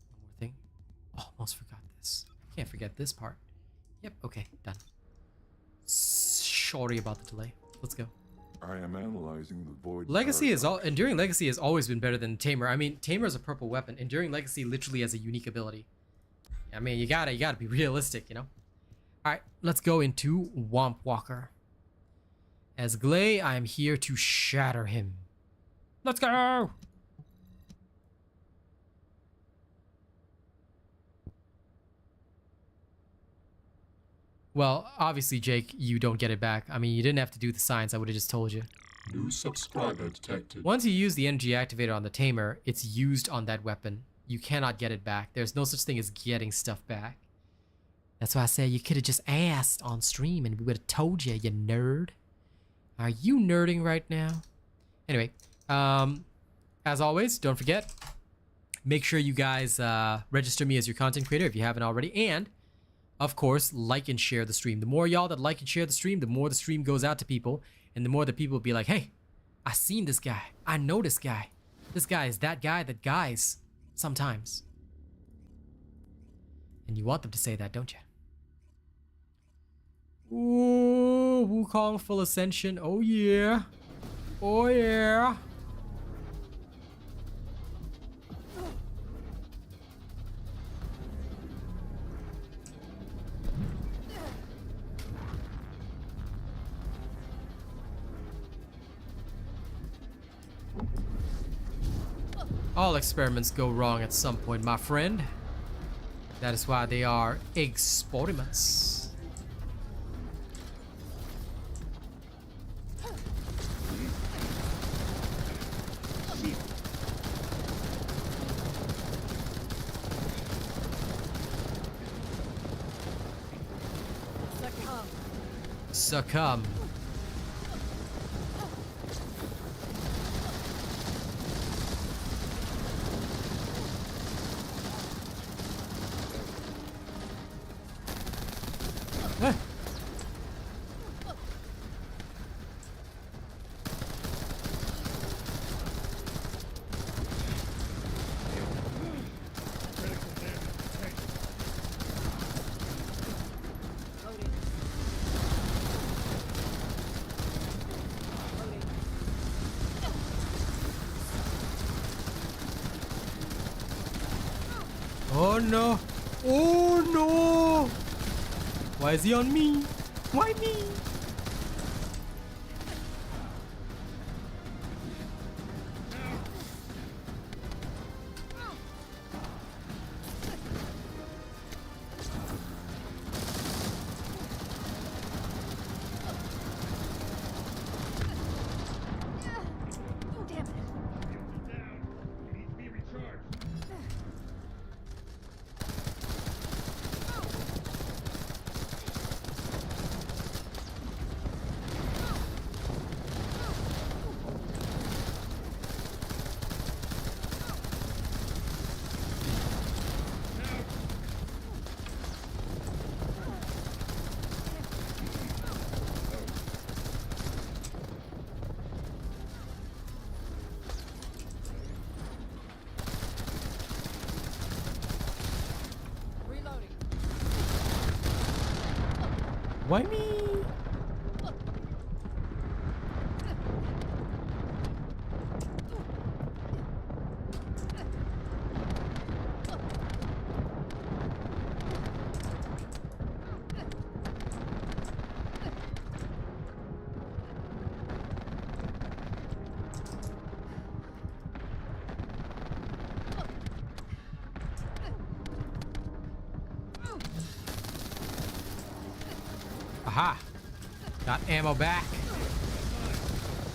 One more thing. Oh, almost forgot this. Can't forget this part. Yep, okay, done. Sorry about the delay. Let's go. I am analyzing the void. Legacy is all. Enduring Legacy has always been better than Tamer. I mean, Tamer is a purple weapon. Enduring Legacy literally has a unique ability. I mean, you gotta be realistic, you know. All right, let's go into Womp Walker. As Glay, I am here to shatter him. Let's go. Well, obviously, Jake, you don't get it back. I mean, you didn't have to do the science. I would have just told you. New subscriber detected. Once you use the energy activator on the Tamer, it's used on that weapon. You cannot get it back. There's no such thing as getting stuff back. That's why I say you could have just asked on stream and we would have told you, you nerd. Are you nerding right now? Anyway, as always, don't forget, make sure you guys register me as your content creator if you haven't already. And, of course, like and share the stream. The more y'all that like and share the stream, the more the stream goes out to people. And the more the people will be like, hey, I seen this guy. I know this guy. This guy is that guy that guys sometimes. And you want them to say that, don't you? Ooh, Wukong full ascension. Oh yeah. Oh yeah. All experiments go wrong at some point, my friend. That is why they are experiments. succumb. Ah. Critical damage detected. Oh no! Oh no! Why is he on me? Why me? Down. You need to be recharged. Why me? Aha! Got ammo back.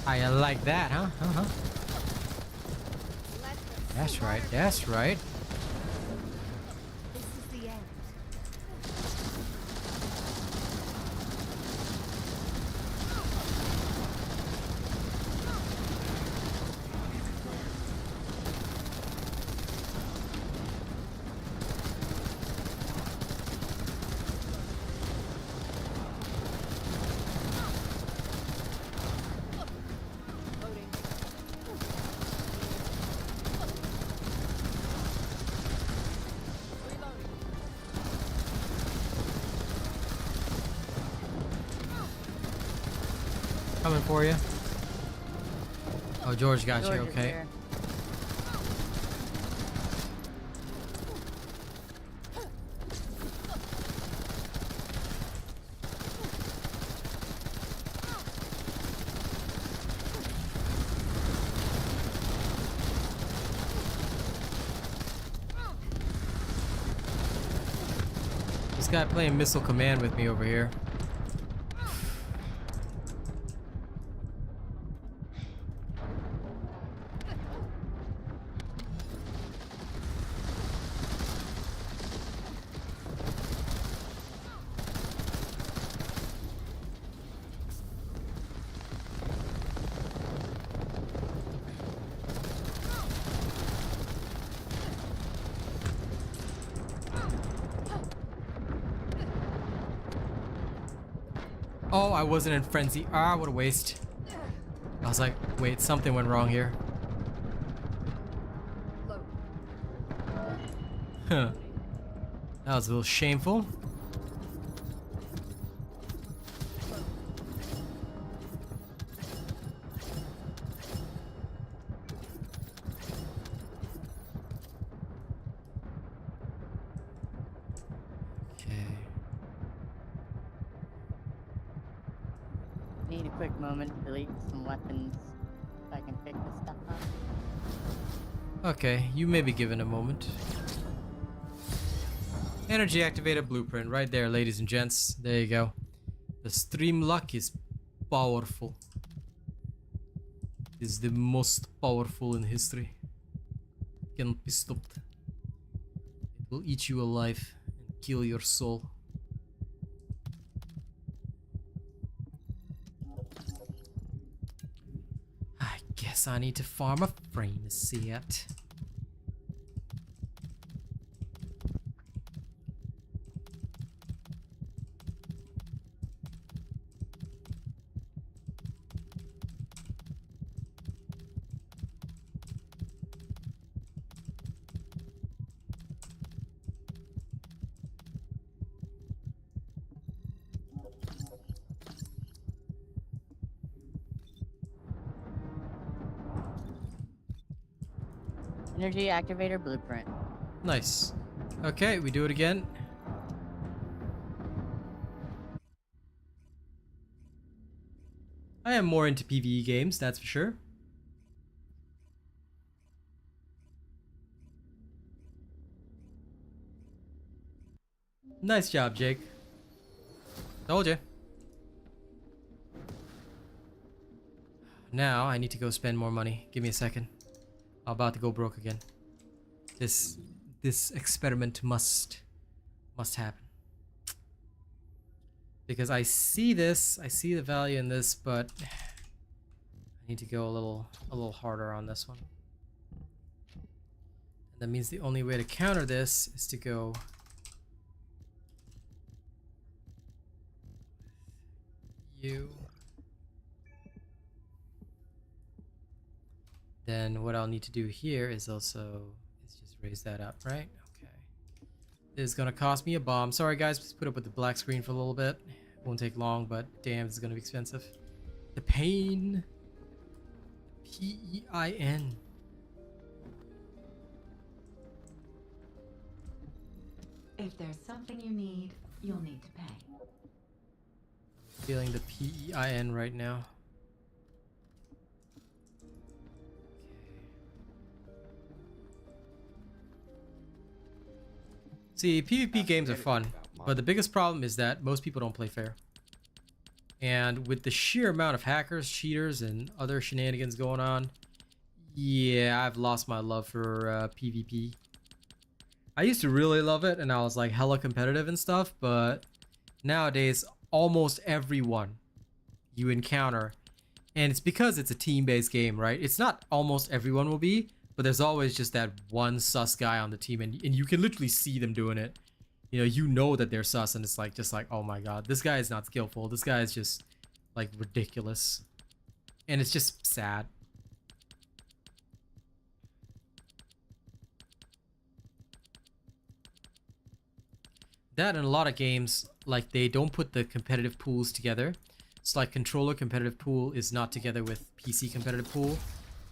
I like that, huh? That's right, that's right. This is the end. Coming for you. Oh, George got George you, is okay. here. This guy playing Missile Command with me over here. Oh, I wasn't in frenzy. Ah, what a waste. I was like, wait, something went wrong here. Huh. That was a little shameful. Okay. Need a quick moment to delete some weapons so I can pick this stuff up. Okay, you may be given a moment. Energy activated blueprint right there, ladies and gents. There you go. The stream luck is powerful. Is the most powerful in history. It cannot be stopped. It will eat you alive and kill your soul. guess I need to farm a frame to see it. Energy activator blueprint. Nice. Okay, we do it again. I am more into PvE games, that's for sure. Nice job, Jake. Told you. Now I need to go spend more money. Give me a second. I'm about to go broke again. This experiment must happen. Because I see this, I see the value in this, but I need to go a little harder on this one. And that means the only way to counter this is to go you. Then what I'll need to do here is just raise that up, right? Okay. This is gonna cost me a bomb. Sorry guys, just put up with the black screen for a little bit. Won't take long, but damn, this is gonna be expensive. The pain. P-E-I-N. If there's something you need, you'll need to pay. Feeling the P-E-I-N right now. See, PvP games are fun, but the biggest problem is that most people don't play fair. And with the sheer amount of hackers, cheaters, and other shenanigans going on, yeah, I've lost my love for PvP. I used to really love it, and I was like hella competitive and stuff, but nowadays, almost everyone you encounter, and it's because it's a team-based game, right? It's not almost everyone will be, but there's always just that one sus guy on the team, and you can literally see them doing it. You know that they're sus, and it's like just like, oh my god, this guy is not skillful. This guy is just like ridiculous, and it's just sad. That and a lot of games, like they don't put the competitive pools together. It's like controller competitive pool is not together with PC competitive pool.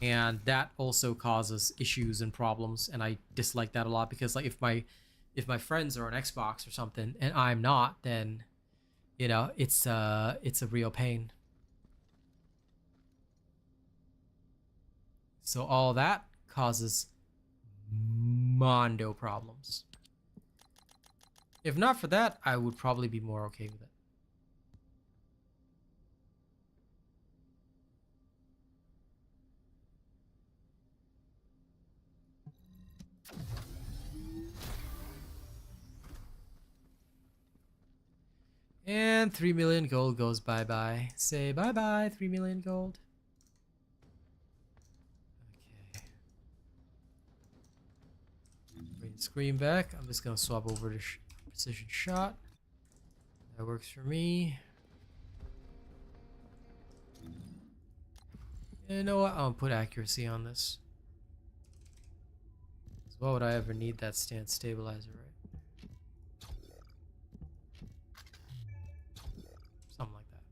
And that also causes issues and problems, and I dislike that a lot because like if my friends are on Xbox or something and I'm not, then it's a real pain. So all that causes mondo problems. If not for that, I would probably be more okay with it. And 3 million gold goes bye-bye. Say bye-bye, 3 million gold. Okay. Bring the screen back. I'm just gonna swap over to precision shot. That works for me. You know what? I'll put accuracy on this. So why would I ever need that stance stabilizer, right? Something like that.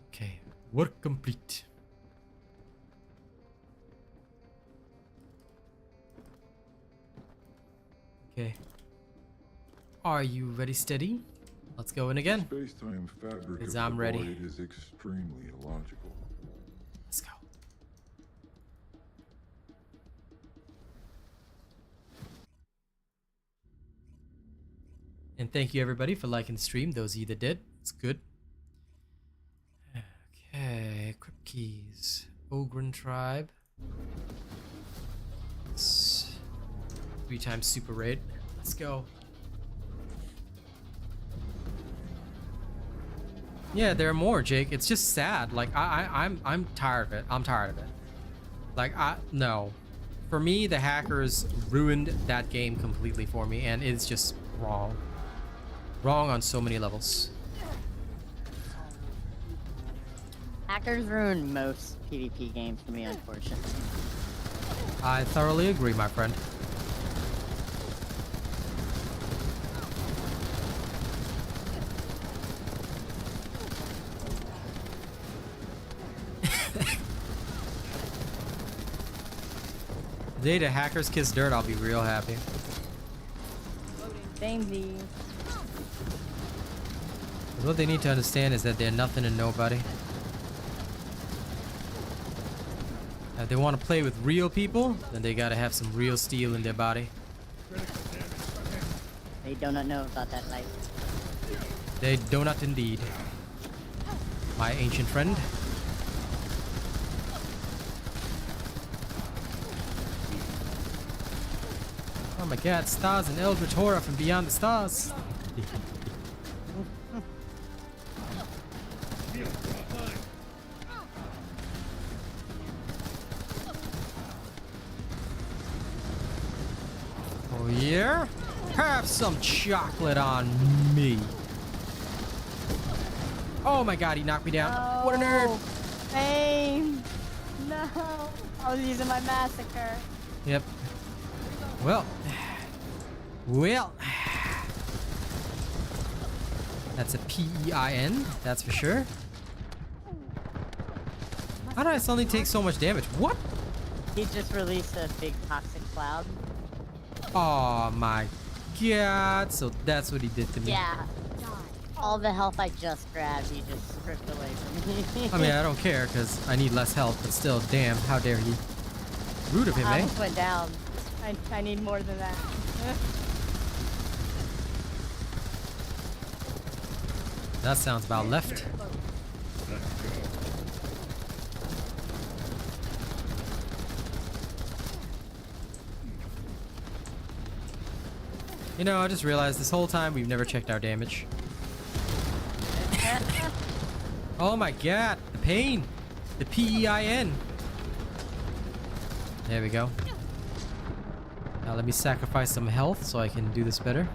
Okay, work complete. Okay. Are you ready, steady? Let's go in again. Space-time fabric Because of I'm the ready. void is extremely illogical. Let's go. And thank you everybody for liking the stream. Those of you that did, it's good. Okay, crypt keys. Ogren tribe. It's 3 times super raid. Let's go. Yeah, there are more, Jake. It's just sad. Like I'm tired of it. I'm tired of it. Like no. For me, the hackers ruined that game completely for me, and it's just wrong. Wrong on so many levels. Hackers ruin most PvP games for me, unfortunately. I thoroughly agree, my friend. The day the hackers kiss dirt, I'll be real happy. Samey. What they need to understand is that they're nothing and nobody. If they want to play with real people, then they gotta have some real steel in their body. They do not know about that life. They do not indeed. My ancient friend. Oh my god, stars and eldritch horror from beyond the stars. Oh yeah? Have some chocolate on me. Oh my god, he knocked me down. No. What a nerd. Pain. No. I was using my massacre. Yep. Well. That's a P-E-I-N, that's for sure. How did I suddenly take so much damage? What? He just released a big toxic cloud. Oh my god. So that's what he did to me. Yeah. All the health I just grabbed, he just stripped away from me. I mean, I don't care because I need less health, but still, damn, how dare he. Rude of him, I eh? almost went down. I need more than that. That sounds about left. You know, I just realized this whole time we've never checked our damage. Oh my god, the pain. The P-E-I-N. There we go. Now let me sacrifice some health so I can do this better.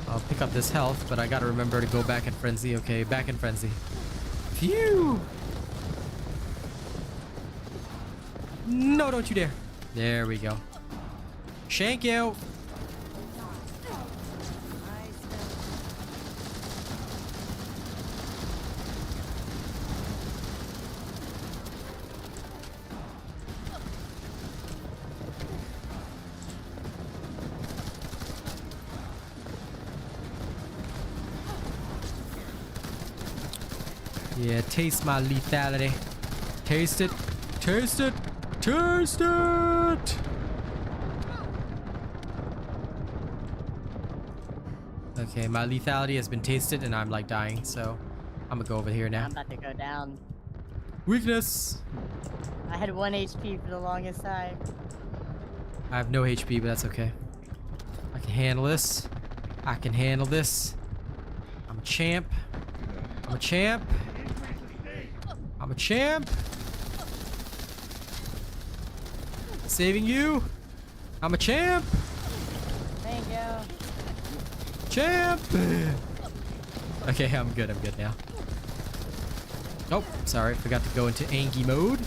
I'll pick up this health, but I gotta remember to go back in frenzy. Okay, back in frenzy. Phew! No, don't you dare. There we go. Shank you! Yeah, taste my lethality. Taste it. Taste it. Taste it! Okay, my lethality has been tasted and I'm like dying, so I'm gonna go over here now. I'm about to go down. Weakness! I had 1 HP for the longest time. I have no HP, but that's okay. I can handle this. I can handle this. I'm a champ. I'm a champ. I'm a champ. Saving you. I'm a champ. Thank you. Champ. Okay, I'm good. I'm good now. Oh, sorry. Forgot to go into Angie mode.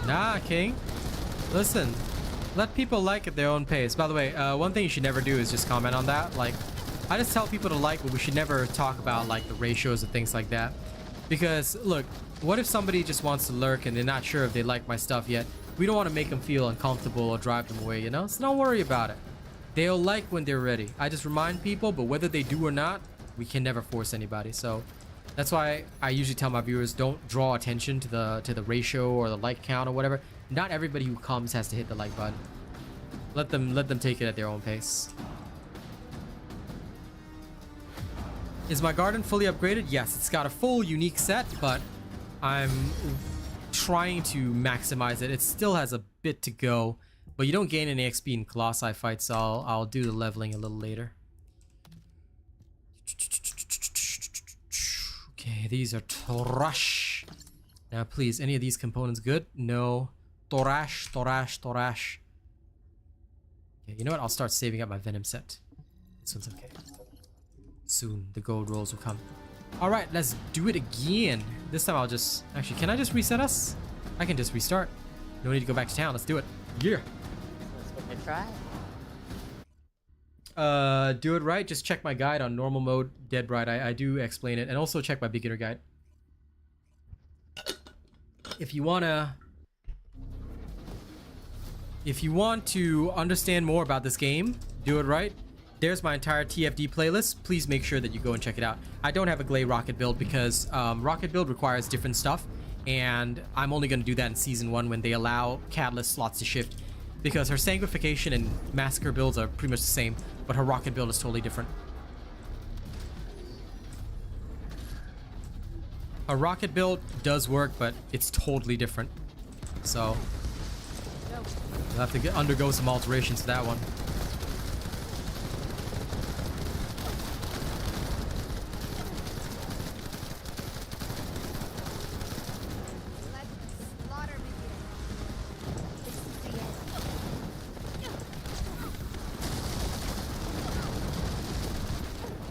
Nah, King. Listen, let people like at their own pace. By the way, one thing you should never do is just comment on that. Like, I just tell people to like, but we should never talk about like the ratios and things like that. Because look, what if somebody just wants to lurk and they're not sure if they like my stuff yet? We don't want to make them feel uncomfortable or drive them away, you know? So don't worry about it. They'll like when they're ready. I just remind people, but whether they do or not, we can never force anybody. So That's why I usually tell my viewers, don't draw attention to the ratio or the like count or whatever. Not everybody who comes has to hit the like button. Let them take it at their own pace. Is my garden fully upgraded? Yes, it's got a full unique set, but I'm trying to maximize it. It still has a bit to go, but you don't gain any XP in Colossi fights, so I'll do the leveling a little later. Okay, these are trash. Now, please, any of these components good? No. Torash. Okay, you know what? I'll start saving up my Venom set. This one's okay. Soon, the gold rolls will come. Alright, let's do it again. This time I'll just... Actually, can I just reset us? I can just restart. No need to go back to town. Let's do it. Yeah. Let's give it a try. Do it right. Just check my guide on normal mode, dead right. I do explain it, and also check my beginner guide. If you want to understand more about this game, do it right. There's my entire TFD playlist. Please make sure that you go and check it out. I don't have a Glay rocket build because rocket build requires different stuff, and I'm only going to do that in season 1 when they allow catalyst slots to shift, because her Sanguification and Massacre builds are pretty much the same, but her rocket build is totally different. A rocket build does work, but it's totally different. So you'll have to undergo some alterations to that one.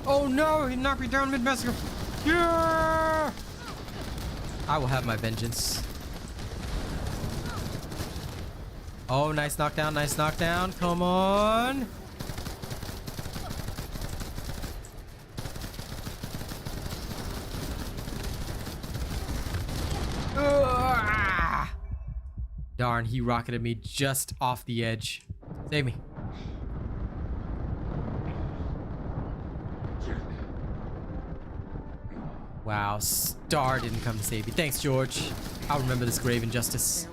Oh no, he knocked me down mid-massacre. Yeah! I will have my vengeance. Oh, nice knockdown, nice knockdown. Come on. Darn, he rocketed me just off the edge. Save me. Wow, Star didn't come to save me. Thanks, George. I'll remember this grave injustice.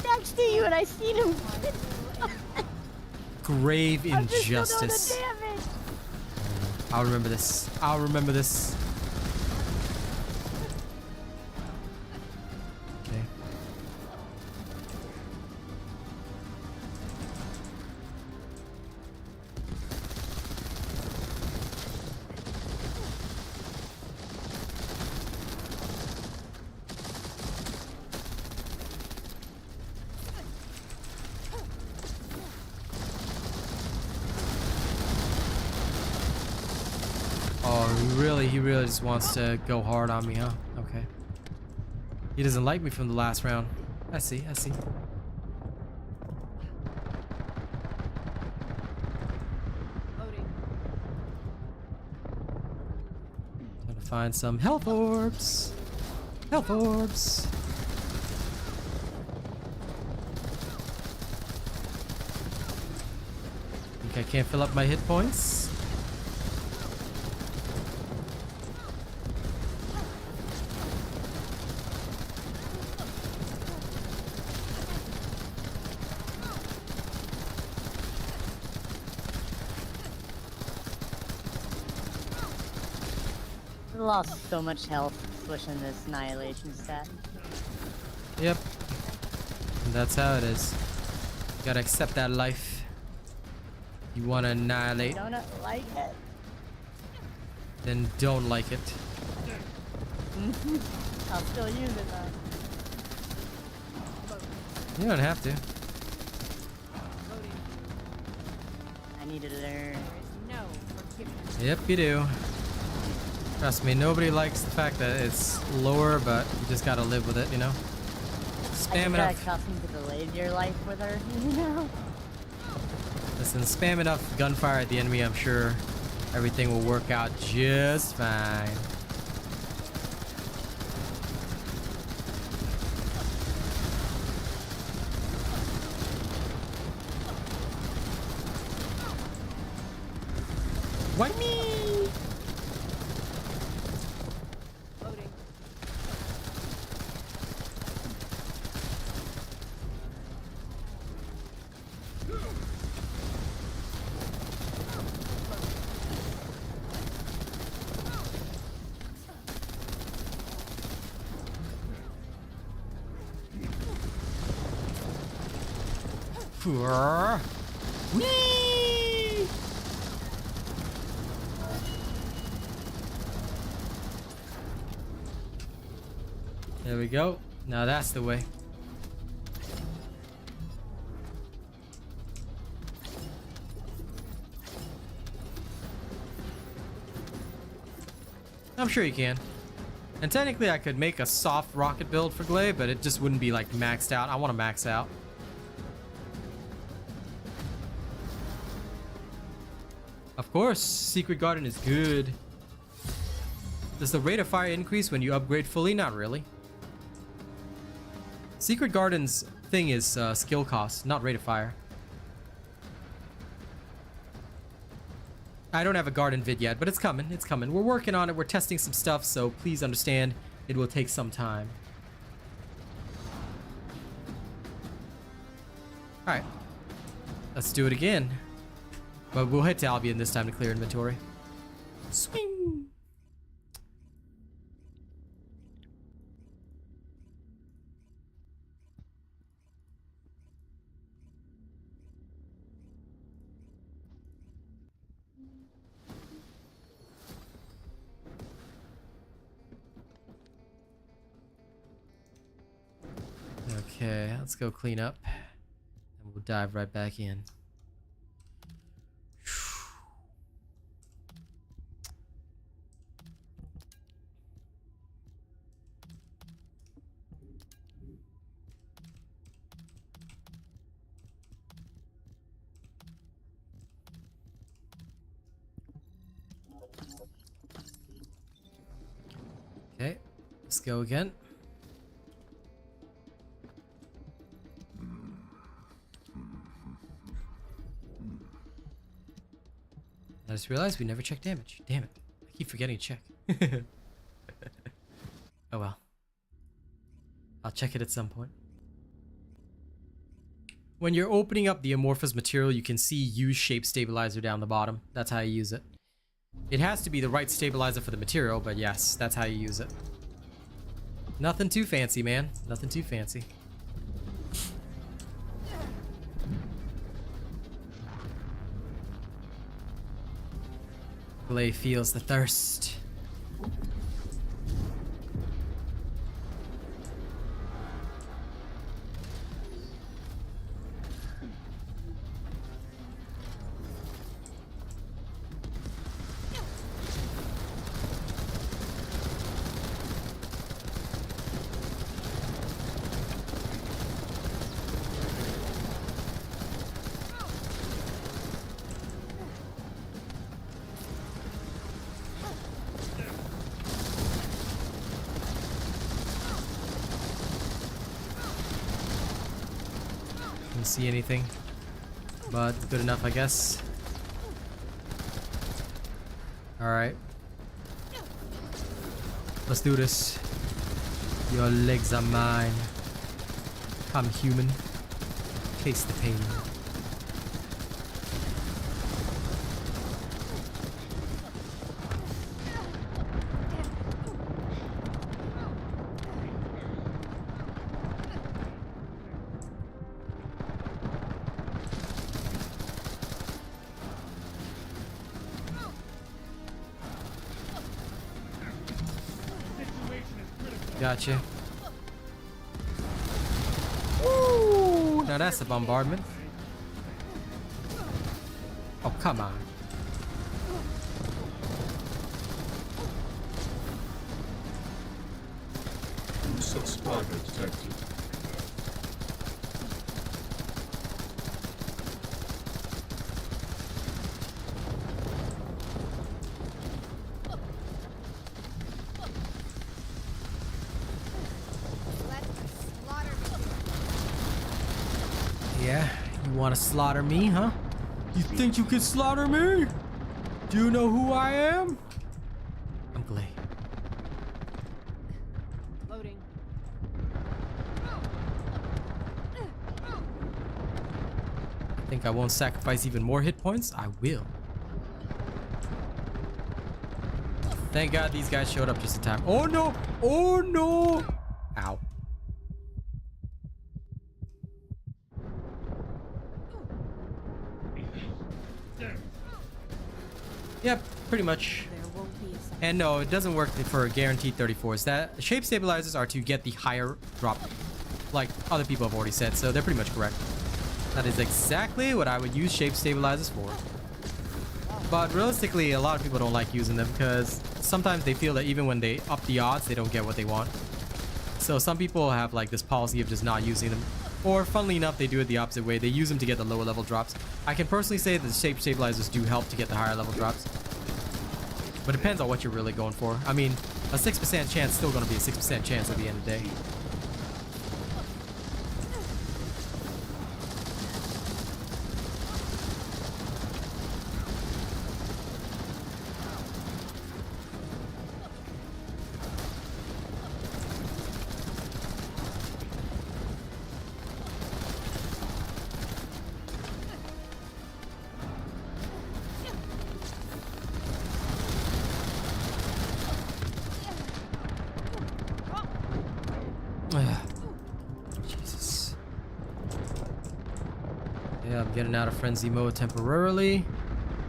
Next to you and I seen him. Grave injustice. I'll remember this. I'll remember this. Okay. He really just wants to go hard on me, huh? Okay. He doesn't like me from the last round. I see, I see. Trying to find some health orbs. Health orbs. Think I can't fill up my hit points? Lost so much health pushing this annihilation stat. Yep. And that's how it is. You gotta accept that life. You wanna annihilate, Don't like it. then don't like it. I'll still use it though. You don't have to. I need to learn. Yep, you do. Trust me, nobody likes the fact that it's lower, but you just gotta live with it, you know? Spam I enough. accustomed to the lazier life with her, you know? Listen, spam enough gunfire at the enemy, I'm sure everything will work out just fine. Why me? Whee! There we go. Now that's the way. I'm sure you can. And technically I could make a soft rocket build for Glay, but it just wouldn't be like maxed out. I want to max out. Of course, Secret Garden is good. Does the rate of fire increase when you upgrade fully? Not really. Secret Garden's thing is skill cost, not rate of fire. I don't have a garden vid yet, but it's coming. It's coming. We're working on it. We're testing some stuff, so please understand it will take some time. All right. Let's do it again. But we'll head to Albion this time to clear inventory. Swing! Okay, let's go clean up. And we'll dive right back in. Okay, let's go again. I just realized we never checked damage. Damn it. I keep forgetting to check. Oh well. I'll check it at some point. When you're opening up the amorphous material, you can see use shape stabilizer down the bottom. That's how you use it. It has to be the right stabilizer for the material, but yes, that's how you use it. Nothing too fancy, man. Nothing too fancy. Glay feels the thirst. Didn't see anything, but good enough, I guess. All right, let's do this. Your legs are mine. Come, human. Taste the pain. Gotcha. Ooh, now that's a bombardment. Oh, come on. Suspect detected. Yeah, you want to slaughter me, huh? You think you can slaughter me? Do you know who I am? I'm Glay. Loading. Think I won't sacrifice even more hit points? I will. Thank God these guys showed up just in time. Oh no! Oh no! Ow. down. Yep, pretty much. And no, it doesn't work for guaranteed 34s. That shape stabilizers are to get the higher drop, like other people have already said, so they're pretty much correct. That is exactly what I would use shape stabilizers for. But realistically, a lot of people don't like using them because sometimes they feel that even when they up the odds, they don't get what they want. So some people have like this policy of just not using them. Or funnily enough, they do it the opposite way. They use them to get the lower level drops. I can personally say that the shape stabilizers do help to get the higher level drops. But it depends on what you're really going for. I mean, a 6% chance is still going to be a 6% chance at the end of the day. Jesus. Yeah, I'm getting out of frenzy mode temporarily.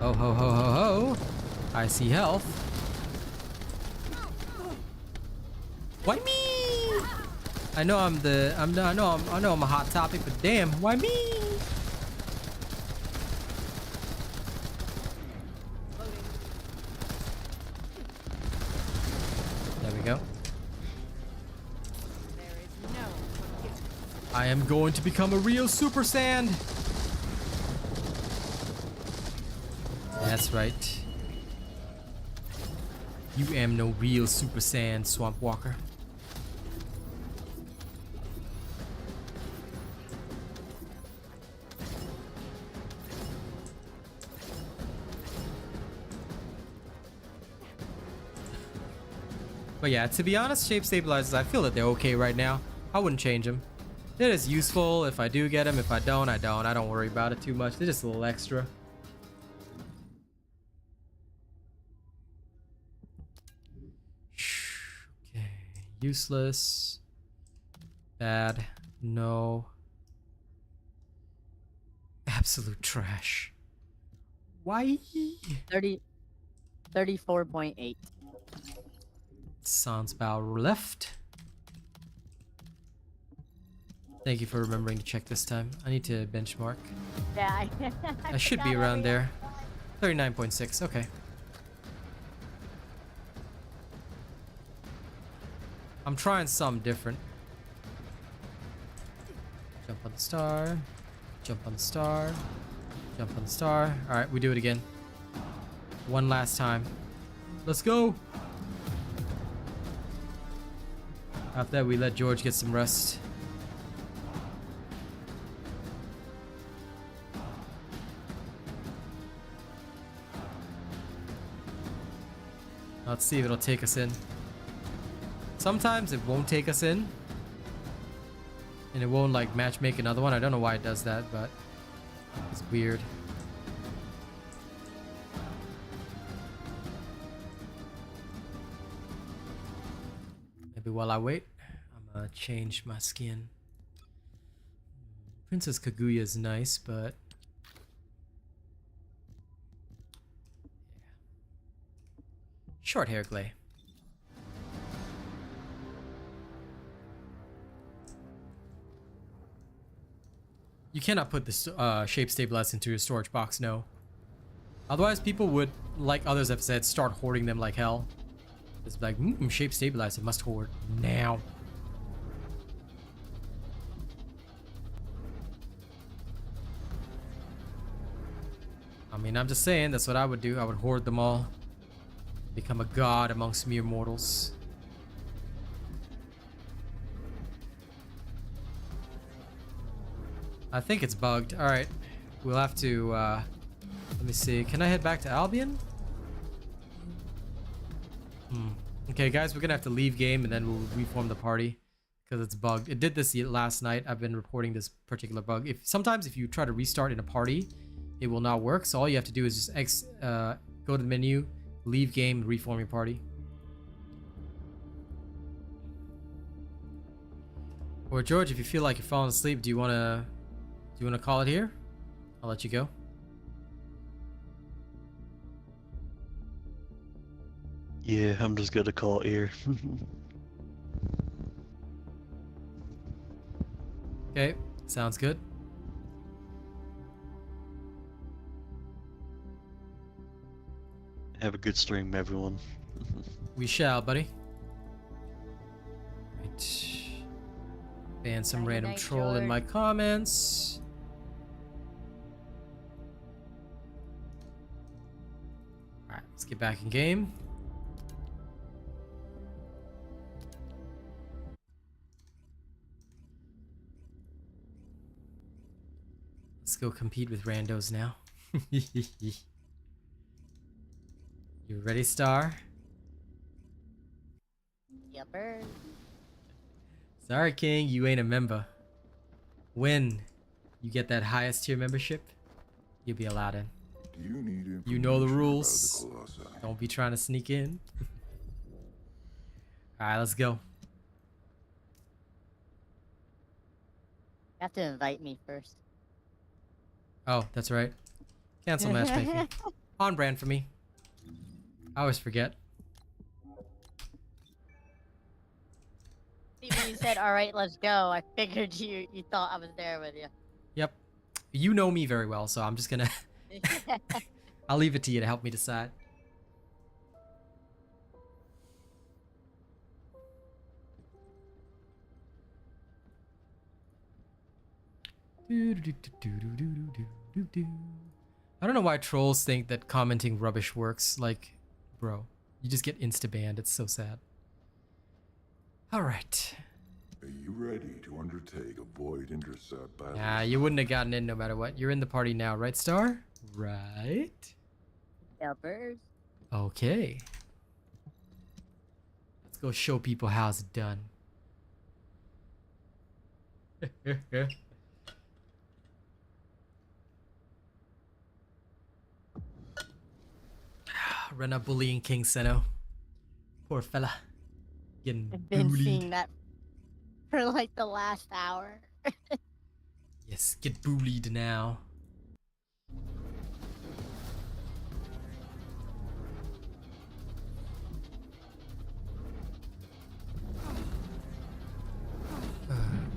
Ho ho ho ho ho. I see health. Why me? I know I'm a hot topic, but damn, why me? There we go. I am going to become a real Super Sand. That's right. You am no real Super Saiyan, Swamp Walker. But yeah, to be honest, shape stabilizers, I feel that they're okay right now. I wouldn't change them. They're just useful. If I do get them, if I don't, I don't. I don't worry about it too much. They're just a little extra. Okay, useless. Bad. No. Absolute trash. Why? 34.8. Sounds about left. Thank you for remembering to check this time. I need to benchmark. Yeah, I should be around there. 39.6. Okay. I'm trying something different. Jump on the star. Jump on the star. Jump on the star. Alright, we do it again. One last time. Let's go! After that, we let George get some rest. Let's see if it'll take us in. Sometimes it won't take us in. And it won't like match make another one. I don't know why it does that, but it's weird. Maybe while I wait, I'm gonna change my skin. Princess Kaguya is nice, but short hair Glay. You cannot put this shape stabilizer into your storage box, no. Otherwise, people would, like others have said, start hoarding them like hell. It's like, shape stabilizer must hoard now. I mean, I'm just saying, that's what I would do. I would hoard them all. Become a god amongst mere mortals. I think it's bugged. Alright. We'll have to, let me see. Can I head back to Albion? Okay, guys, we're gonna have to leave game and then we'll reform the party. Because it's bugged. It did this last night. I've been reporting this particular bug. Sometimes if you try to restart in a party, it will not work. So all you have to do is just go to the menu, leave game, reform your party. Or George, if you feel like you're falling asleep, do you wanna call it here? I'll let you go. Yeah, I'm just gonna call here. Okay, sounds good. Have a good stream, everyone. We shall, buddy. Right. Ban some Nighty random night, troll in my George. comments. Alright, let's get back in game. Let's go compete with randos now. You ready, Star? Yupper. Sorry, King, you ain't a member. When you get that highest tier membership, you'll be allowed in. Do you need You know the information rules. about the Colossi? Don't be trying to sneak in. Alright, let's go. You have to invite me first. Oh, that's right. Cancel matchmaking. On brand for me. I always forget. See, when you said, "Alright, let's go," I figured you thought I was there with you. Yep. You know me very well, so I'm just gonna... I'll leave it to you to help me decide. I don't know why trolls think that commenting rubbish works. Like, bro, you just get insta-banned. It's so sad. Alright. Are you ready to undertake a void intercept battle? Nah, you wouldn't have gotten in no matter what. You're in the party now, right, Star? Right? Yuppers. Okay. Let's go show people how it's done. Run up bullying King Seno. Poor fella. Getting I've been bullied. seeing that for like the last hour. Yes, get bullied now.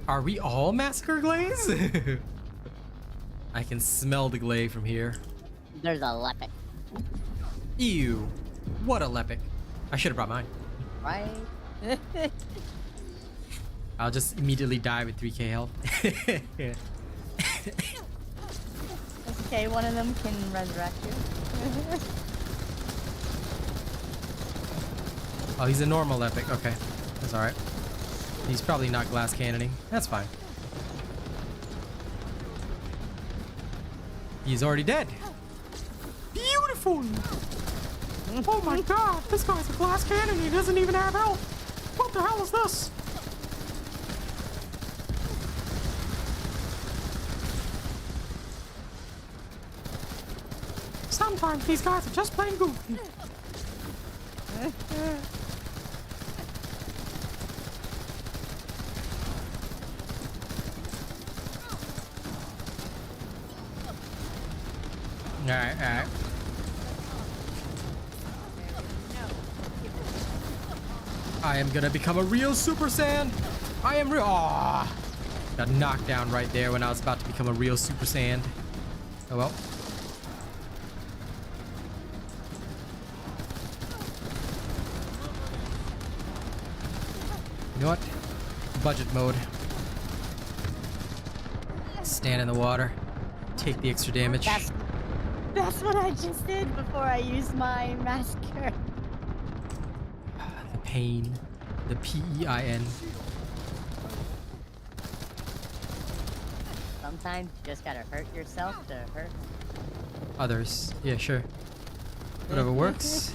Are we all Massacre Glaze? I can smell the glaive from here. There's a lepic, Ew. What a lepic. I should have brought mine. right? I'll just immediately die with 3k health. Okay, one of them can resurrect you. Oh, he's a normal epic. Okay. That's alright. He's probably not glass cannoning. That's fine. He's already dead. Beautiful! Oh my god, this guy's a glass cannon. He doesn't even have health. What the hell is this? Sometimes these guys are just plain goofy. Alright, alright. I am gonna become a real Super Saiyan. I am real. Aww. Got knocked down right there when I was about to become a real Super Saiyan. Oh well. You know what? Budget mode. Stand in the water. Take the extra damage. That's what I just did before I used my massacre. The pain. The P-E-I-N. Sometimes you just gotta hurt yourself to hurt. Others. Yeah, sure. Whatever works.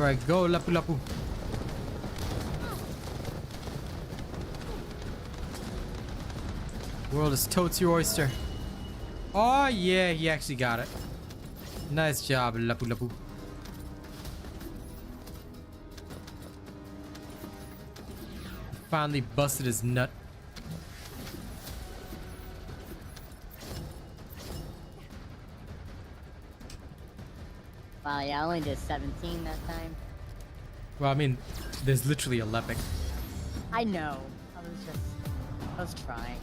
Alright, go Lapu Lapu. World is totes your oyster. Oh yeah, he actually got it. Nice job, Lapu Lapu. Finally busted his nut. Wow, yeah, I only did 17 that time. Well, I mean, there's literally a Lepic. I know. I was trying.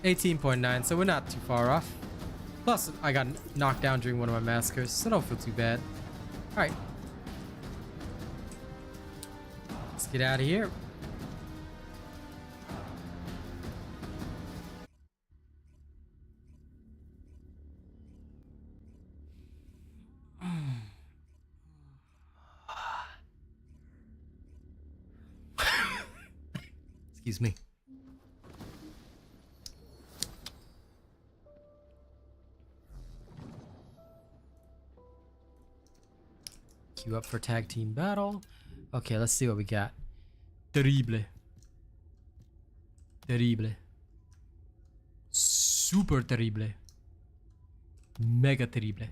18.9, so we're not too far off. Plus, I got knocked down during one of my massacres, so I don't feel too bad. Alright. Let's get out of here. Excuse me. Queue up for tag team battle. Okay, let's see what we got. Terrible. Terrible. Super terrible. Mega terrible.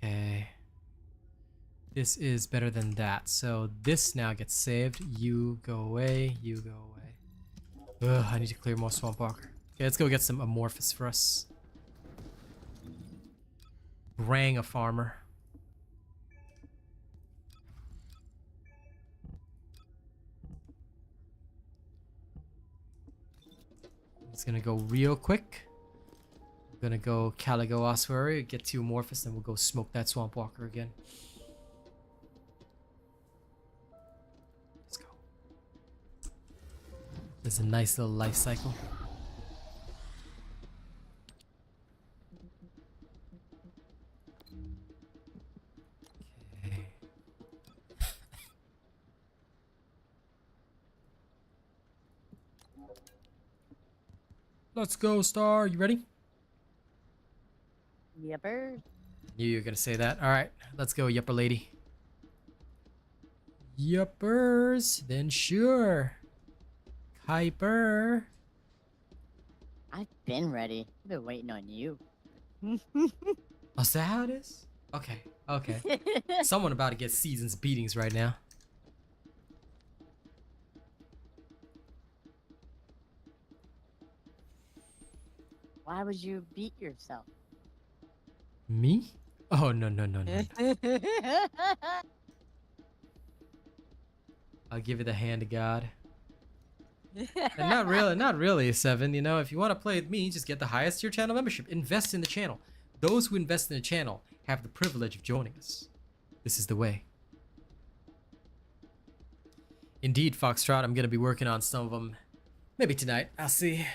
Okay. This is better than that. So this now gets saved. You go away. You go away. Ugh, I need to clear more Swamp Walker. Okay, let's go get some Amorphous for us. Brang a farmer. It's gonna go real quick. I'm gonna go Caligo Ossuary, get 2 Amorphous, then we'll go smoke that Swamp Walker again. Let's go. There's a nice little life cycle. Okay. Let's go, Star. You ready? Yepper. Knew you were gonna say that. Alright, let's go, Yupper lady. Yuppers, then sure. Kuiper. I've been ready. I've been waiting on you. Oh, is that how it is? Okay, okay. Someone about to get seasons beatings right now. Why would you beat yourself? Me? Oh, no, no, no, no. I'll give it a hand of God. And not really, Seven. You know, if you want to play with me, just get the highest tier channel membership. Invest in the channel. Those who invest in the channel have the privilege of joining us. This is the way. Indeed, Foxtrot, I'm going to be working on some of them. Maybe tonight. I'll see.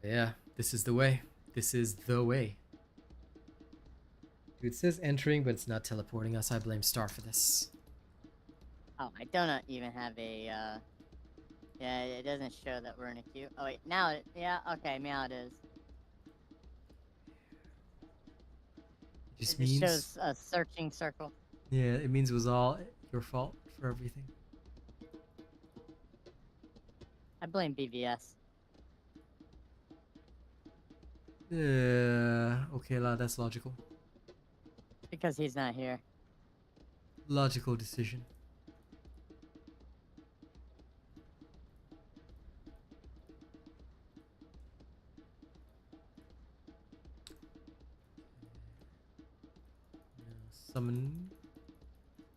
Yeah, this is the way. This is the way. Dude, it says entering, but it's not teleporting us. I blame Star for this. Oh, I don't even have a, yeah, it doesn't show that we're in a queue. Oh, wait, now it, yeah, okay, now it is. It just It means... shows a searching circle. Yeah, it means it was all your fault for everything. I blame BVS. Okay, that's logical. Because he's not here. Logical decision. Summon.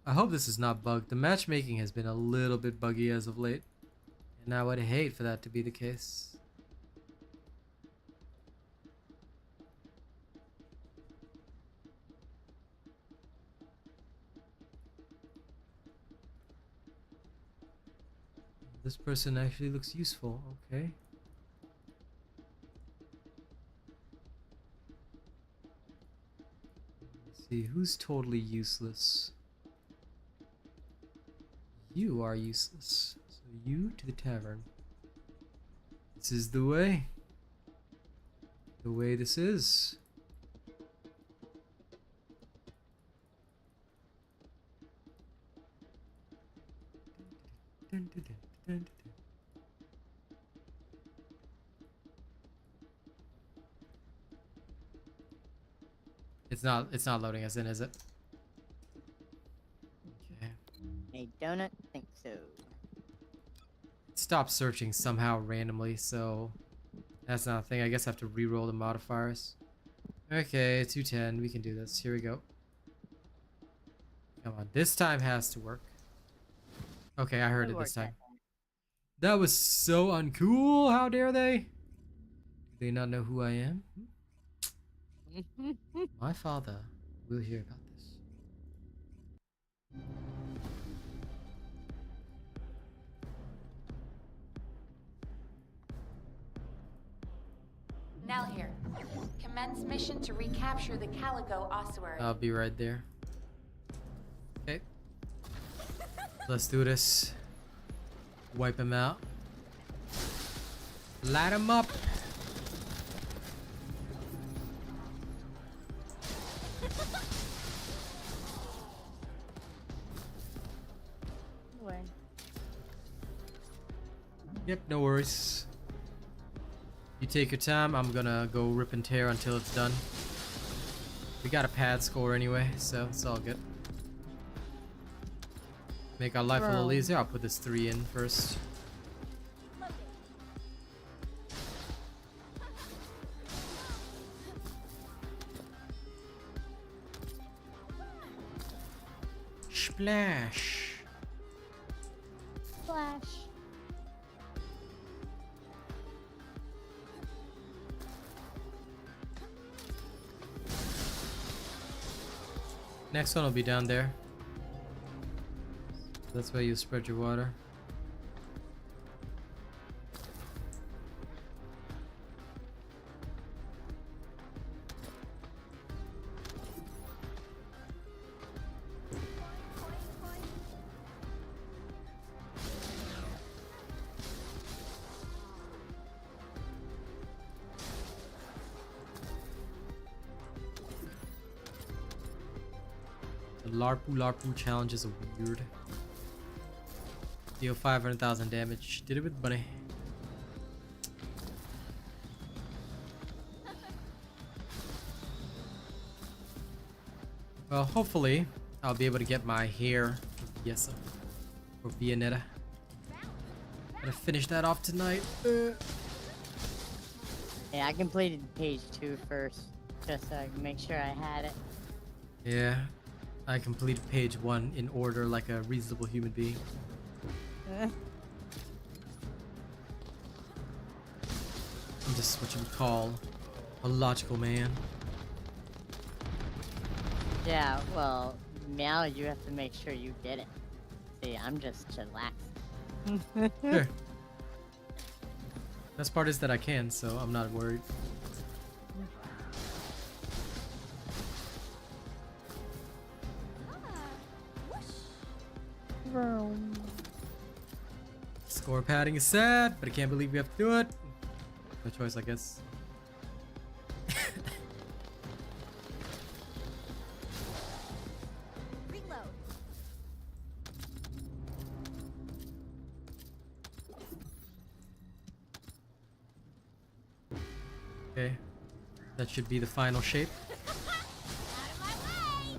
I hope this is not bugged. The matchmaking has been a little bit buggy as of late. And I would hate for that to be the case. This person actually looks useful. Okay. Let's see, who's totally useless? You are useless. So you to the tavern. This is the way. The way this is. It's not loading us in, is it? Okay. I don't think so. Stop searching somehow randomly, so that's not a thing. I guess I have to re-roll the modifiers. Okay, 210. We can do this. Here we go. Come on, this time has to work. Okay, I heard it this time. That was so uncool. How dare they? Do they not know who I am? My father will hear about this. Now here. Commence mission to recapture the Calico ossuary. I'll be right there. Okay. Let's do this. Wipe him out. Light him up. Where? Yep, no worries. You take your time. I'm gonna go rip and tear until it's done. We got a pad score anyway, so it's all good. Make our life a little easier. I'll put this 3 in first. Splash. Flash. Next one will be down there. That's where you spread your water. The Larpu challenges are weird. Deal 500,000 damage. Did it with Bunny. Well, hopefully, I'll be able to get my hair. Yes, sir. For Vianetta. Gotta finish that off tonight. Yeah, I completed page 2 first, just so I can make sure I had it. Yeah, I completed page 1 in order like a reasonable human being. I'm just what you would call a logical man. Yeah, well, now you have to make sure you get it. See, I'm just chillaxing. Sure. Best part is that I can, so I'm not worried. Score padding is sad, but I can't believe we have to do it. No choice, I guess. Reload. Okay, that should be the final shape. Out of my way!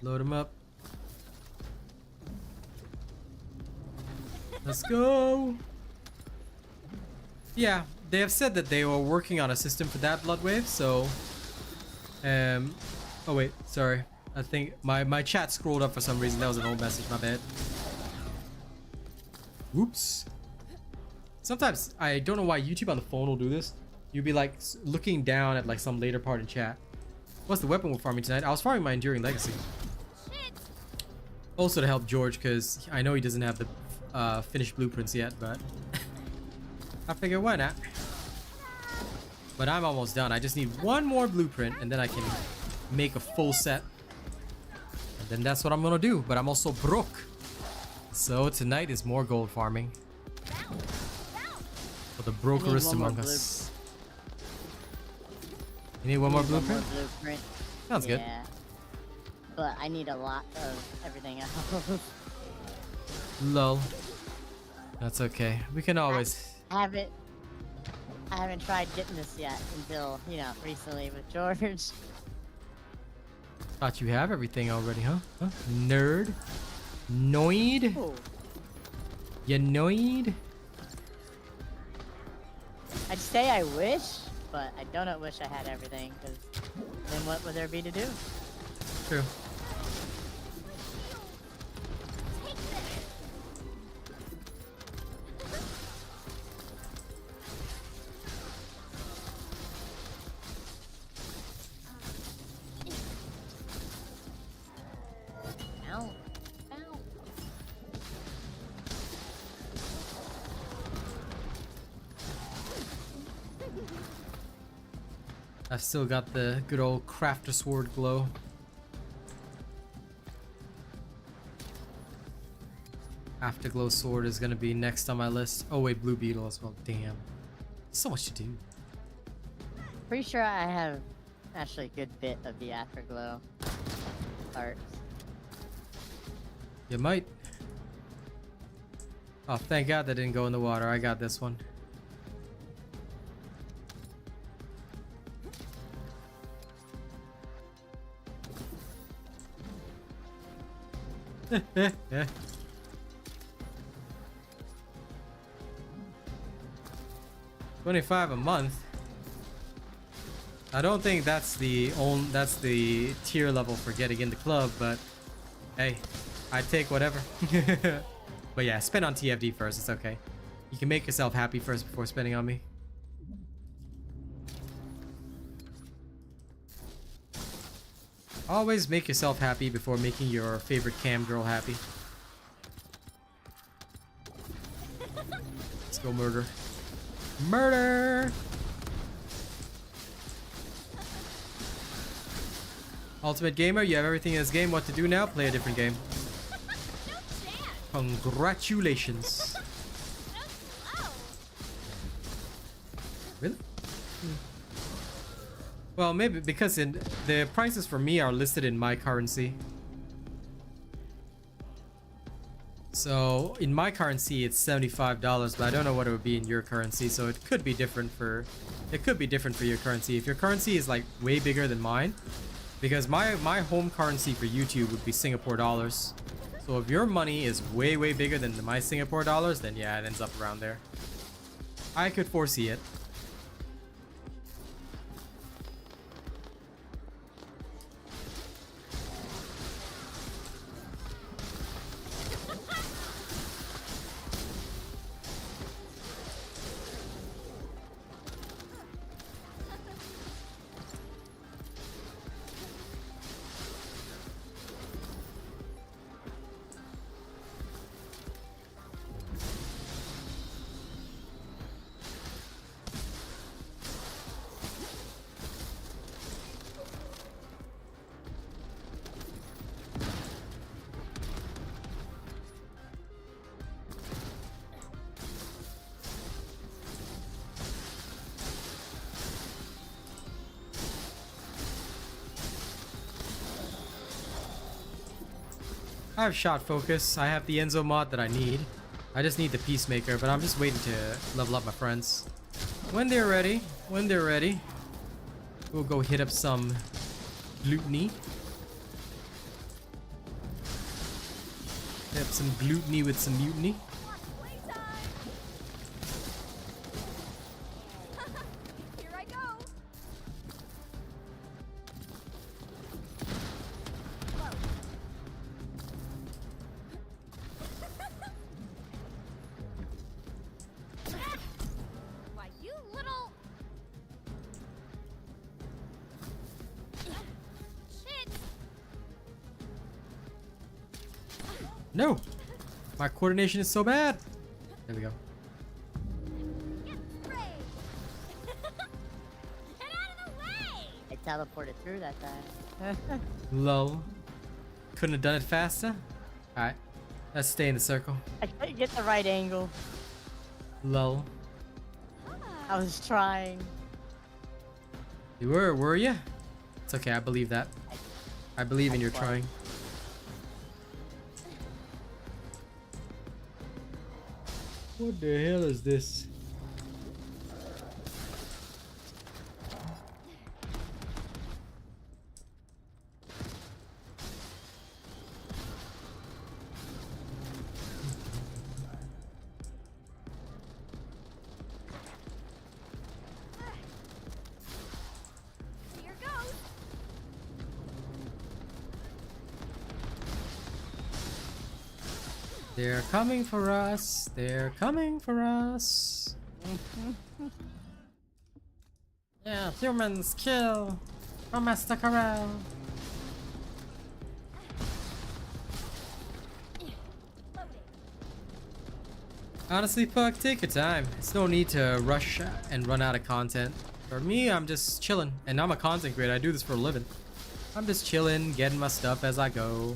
Load them up. Let's go. Yeah, they have said that they were working on a system for that blood wave, so oh wait, sorry. I think my chat scrolled up for some reason. That was an old message, my bad. Whoops. Sometimes I don't know why YouTube on the phone will do this. You'll be like looking down at like some later part in chat. What's the weapon we're farming tonight? I was farming my Enduring Legacy. Shit! Also to help George, because I know he doesn't have the finished blueprints yet, but I figure why not. But I'm almost done. I just need one more blueprint and then I can make a full set. And then that's what I'm gonna do. But I'm also broke. So tonight is more gold farming. For the brokerest among us. You need one more blueprint? Blueprint. Sounds good. Yeah. but I need a lot of everything else. Lol. That's okay. We can always. I haven't tried getting this yet until, you know, recently with George. Thought you have everything already, huh? Nerd. Noid. Ooh. You noid. I'd say I wish, but I don't wish I had everything, because then what would there be to do? True. Ow. Ow. I've still got the good old crafter sword glow. Afterglow sword is gonna be next on my list. Oh wait, blue beetle as well. Damn, so much to do. Pretty sure I have actually a good bit of the afterglow parts. You might. Oh, thank God that didn't go in the water. I got this one. Yeah. 25 a month. I don't think that's the tier level for getting in the club, but hey, I take whatever. But yeah, spend on TFD first. It's okay. You can make yourself happy first before spending on me. Always make yourself happy before making your favorite cam girl happy. Let's go murder. Murder! Ultimate Gamer, you have everything in this game. What to do now? Play a different game. Congratulations. Really? Well, maybe because the prices for me are listed in my currency. So in my currency it's $75, but I don't know what it would be in your currency. So it could be different for your currency. If your currency is like way bigger than mine, because my home currency for YouTube would be Singapore dollars. So if your money is way bigger than my Singapore dollars, then yeah, it ends up around there. I could foresee it. I have shot focus. I have the Enzo mod that I need. I just need the Peacemaker, but I'm just waiting to level up my friends. When they're ready, we'll go hit up some gluttony. Hit up some gluttony with some mutiny. Here I go. Why, you little... Shit. No! My coordination is so bad! There we go. Get sprayed. Get out of the way. I teleported through that time. Lol. Couldn't have done it faster? Alright. Let's stay in the circle. I couldn't get the right angle. Lol. I was trying. You were you? It's okay, I believe that. I believe in your That's why. trying. What the hell is this? Here goes. They're coming for us. They're coming for us. Yeah, humans kill. From Master Corral. Honestly, Puck, take your time. It's no need to rush and run out of content. For me, I'm just chilling. And I'm a content creator. I do this for a living. I'm just chilling, getting my stuff as I go.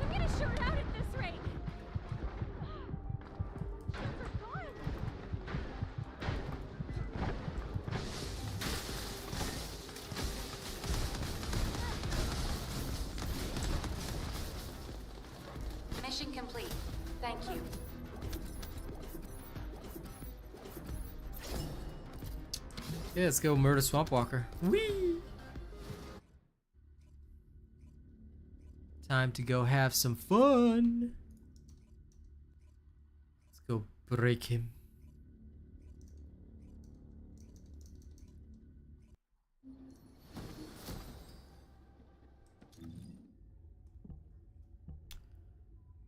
I'm gonna short out at this rate. We're gone. Mission complete. Thank you. Yeah, let's go murder Swamp Walker. Whee! Time to go have some fun. Let's go break him.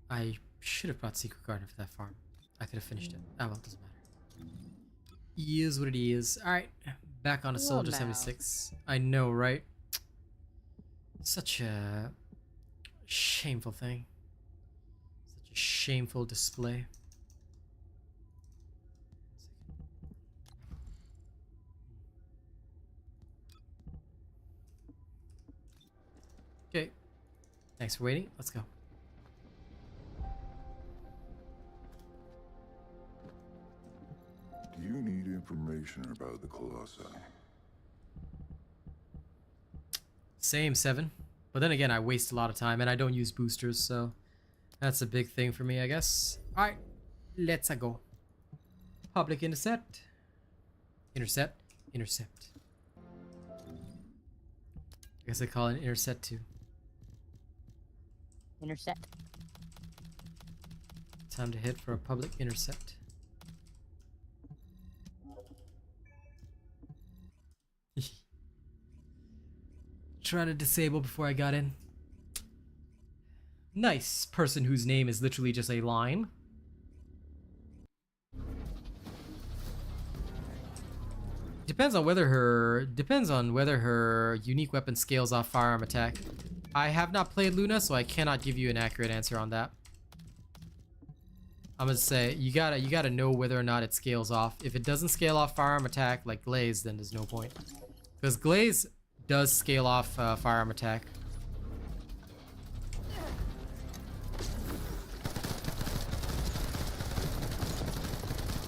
I should have brought Secret Garden for that farm. I could have finished it. Oh well, doesn't matter. Is what it is. Alright, back on to Soldier now. 76. I know, right? Such a shameful thing. Such a shameful display. Okay. Thanks for waiting. Let's go. Do you need information about the Colossi? Same, 7. But then again, I waste a lot of time and I don't use boosters, so that's a big thing for me, I guess. Alright, let's go. Public intercept. Intercept. Intercept. I guess I call it an intercept too. Intercept. Time to hit for a public intercept. Trying to disable before I got in. Nice person whose name is literally just a line. Depends on whether her unique weapon scales off firearm attack. I have not played Luna, so I cannot give you an accurate answer on that. I'm gonna say you gotta know whether or not it scales off. If it doesn't scale off firearm attack like Glaze, then there's no point. Because Glaze does scale off firearm attack.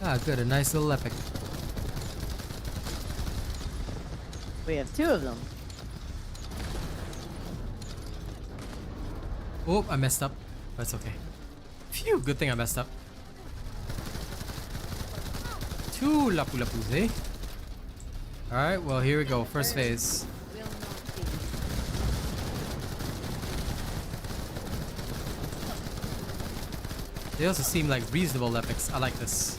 Ah, good, a nice little epic. We have 2 of them. Oh, I messed up. That's okay. Phew, good thing I messed up. 2 Lapu Lapus, eh? Alright, well, here we go. First phase. Will not be. They also seem like reasonable Lepics. I like this.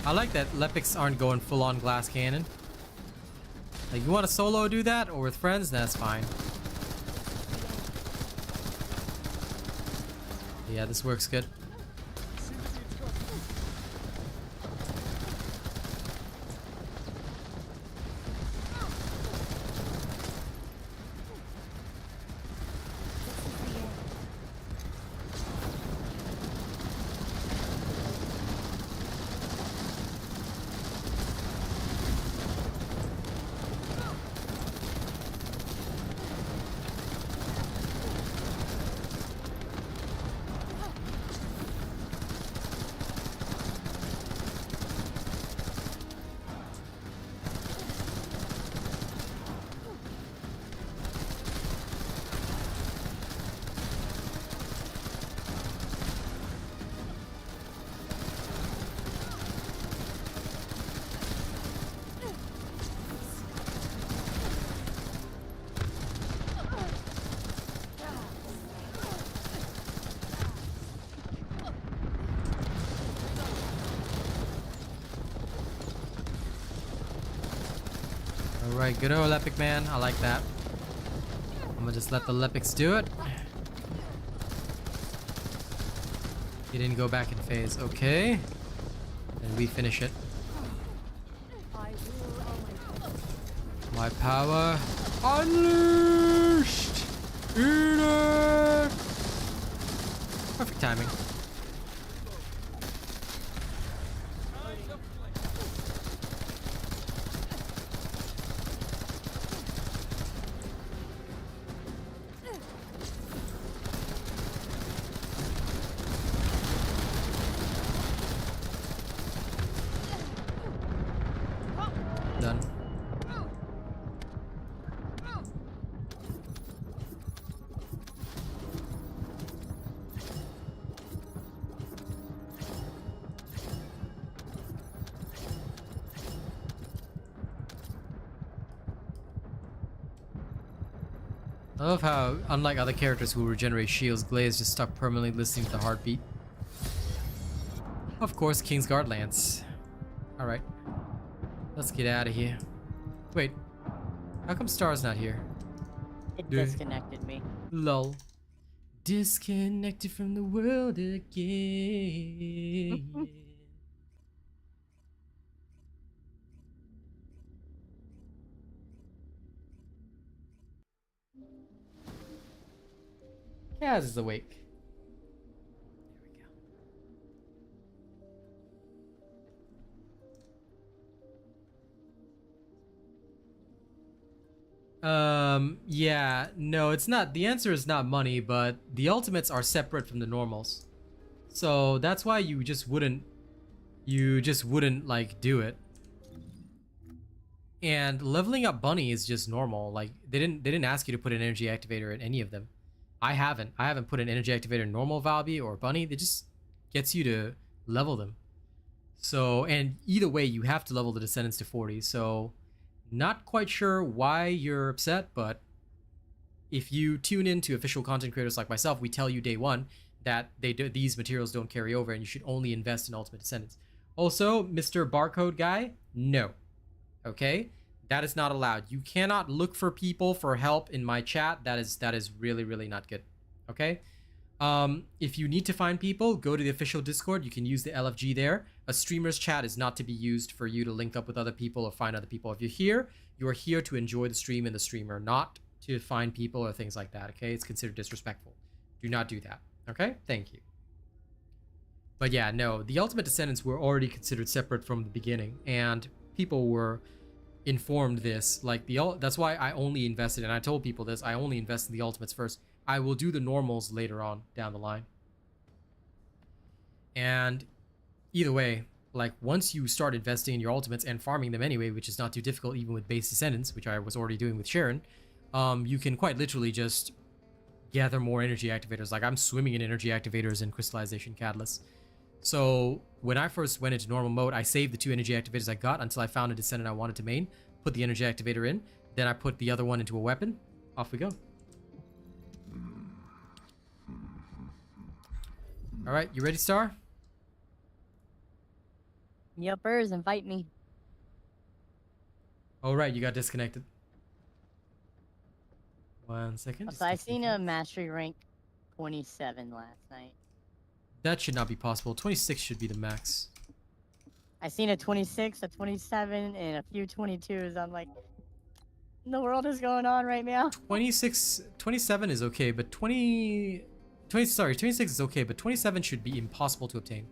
I like that Lepics aren't going full-on glass cannon. Like, you want to solo do that or with friends? That's fine. Yeah, this works good. Alright, good old Epic man. I like that. I'm gonna just let the Lepics do it. He didn't go back in phase. Okay. And we finish it. My power unleashed! Eat it! Perfect timing. Done. I love how, unlike other characters who regenerate shields, Glaze just stuck permanently listening to the heartbeat. Of course, Kingsguard Lance. Alright. Let's get out of here. Wait. How come Star's not here? It disconnected me. Lol. Disconnected from the world again. Kaz is awake. Yeah, no, it's not. The answer is not money, but the ultimates are separate from the normals. So that's why you just wouldn't like do it. And leveling up Bunny is just normal. Like they didn't ask you to put an energy activator in any of them. I haven't put an energy activator in normal Valby or Bunny. It just gets you to level them. So, and either way, you have to level the Descendants to 40. So, not quite sure why you're upset, but if you tune in to official content creators like myself, we tell you day one that these materials don't carry over and you should only invest in Ultimate Descendants. Also, Mr. Barcode guy, no. Okay? That is not allowed. You cannot look for people for help in my chat. That is really, really not good. Okay? If you need to find people, go to the official Discord. You can use the LFG there. A streamer's chat is not to be used for you to link up with other people or find other people. If you're here, you are here to enjoy the stream and the streamer, not to find people or things like that. Okay? It's considered disrespectful. Do not do that. Okay? Thank you. But yeah, no. The Ultimate Descendants were already considered separate from the beginning, and people were informed this. Like that's why I only invested, and I told people this, I only invest in the ultimates first. I will do the normals later on down the line. And either way, like once you start investing in your ultimates and farming them anyway, which is not too difficult even with base Descendants, which I was already doing with Sharon, you can quite literally just gather more energy activators. Like I'm swimming in energy activators and crystallization catalysts. So when I first went into normal mode, I saved the 2 energy activators I got until I found a Descendant I wanted to main, put the energy activator in, then I put the other one into a weapon. Off we go. All right, you ready, Star? Yuppers, invite me. All right, you got disconnected. 1 second. So I seen a mastery rank 27 last night. That should not be possible. 26 should be the max. I seen a 26, a 27, and a few 22s. I'm like, what the world is going on right now? 27 is okay, but 26 is okay, but 27 should be impossible to obtain.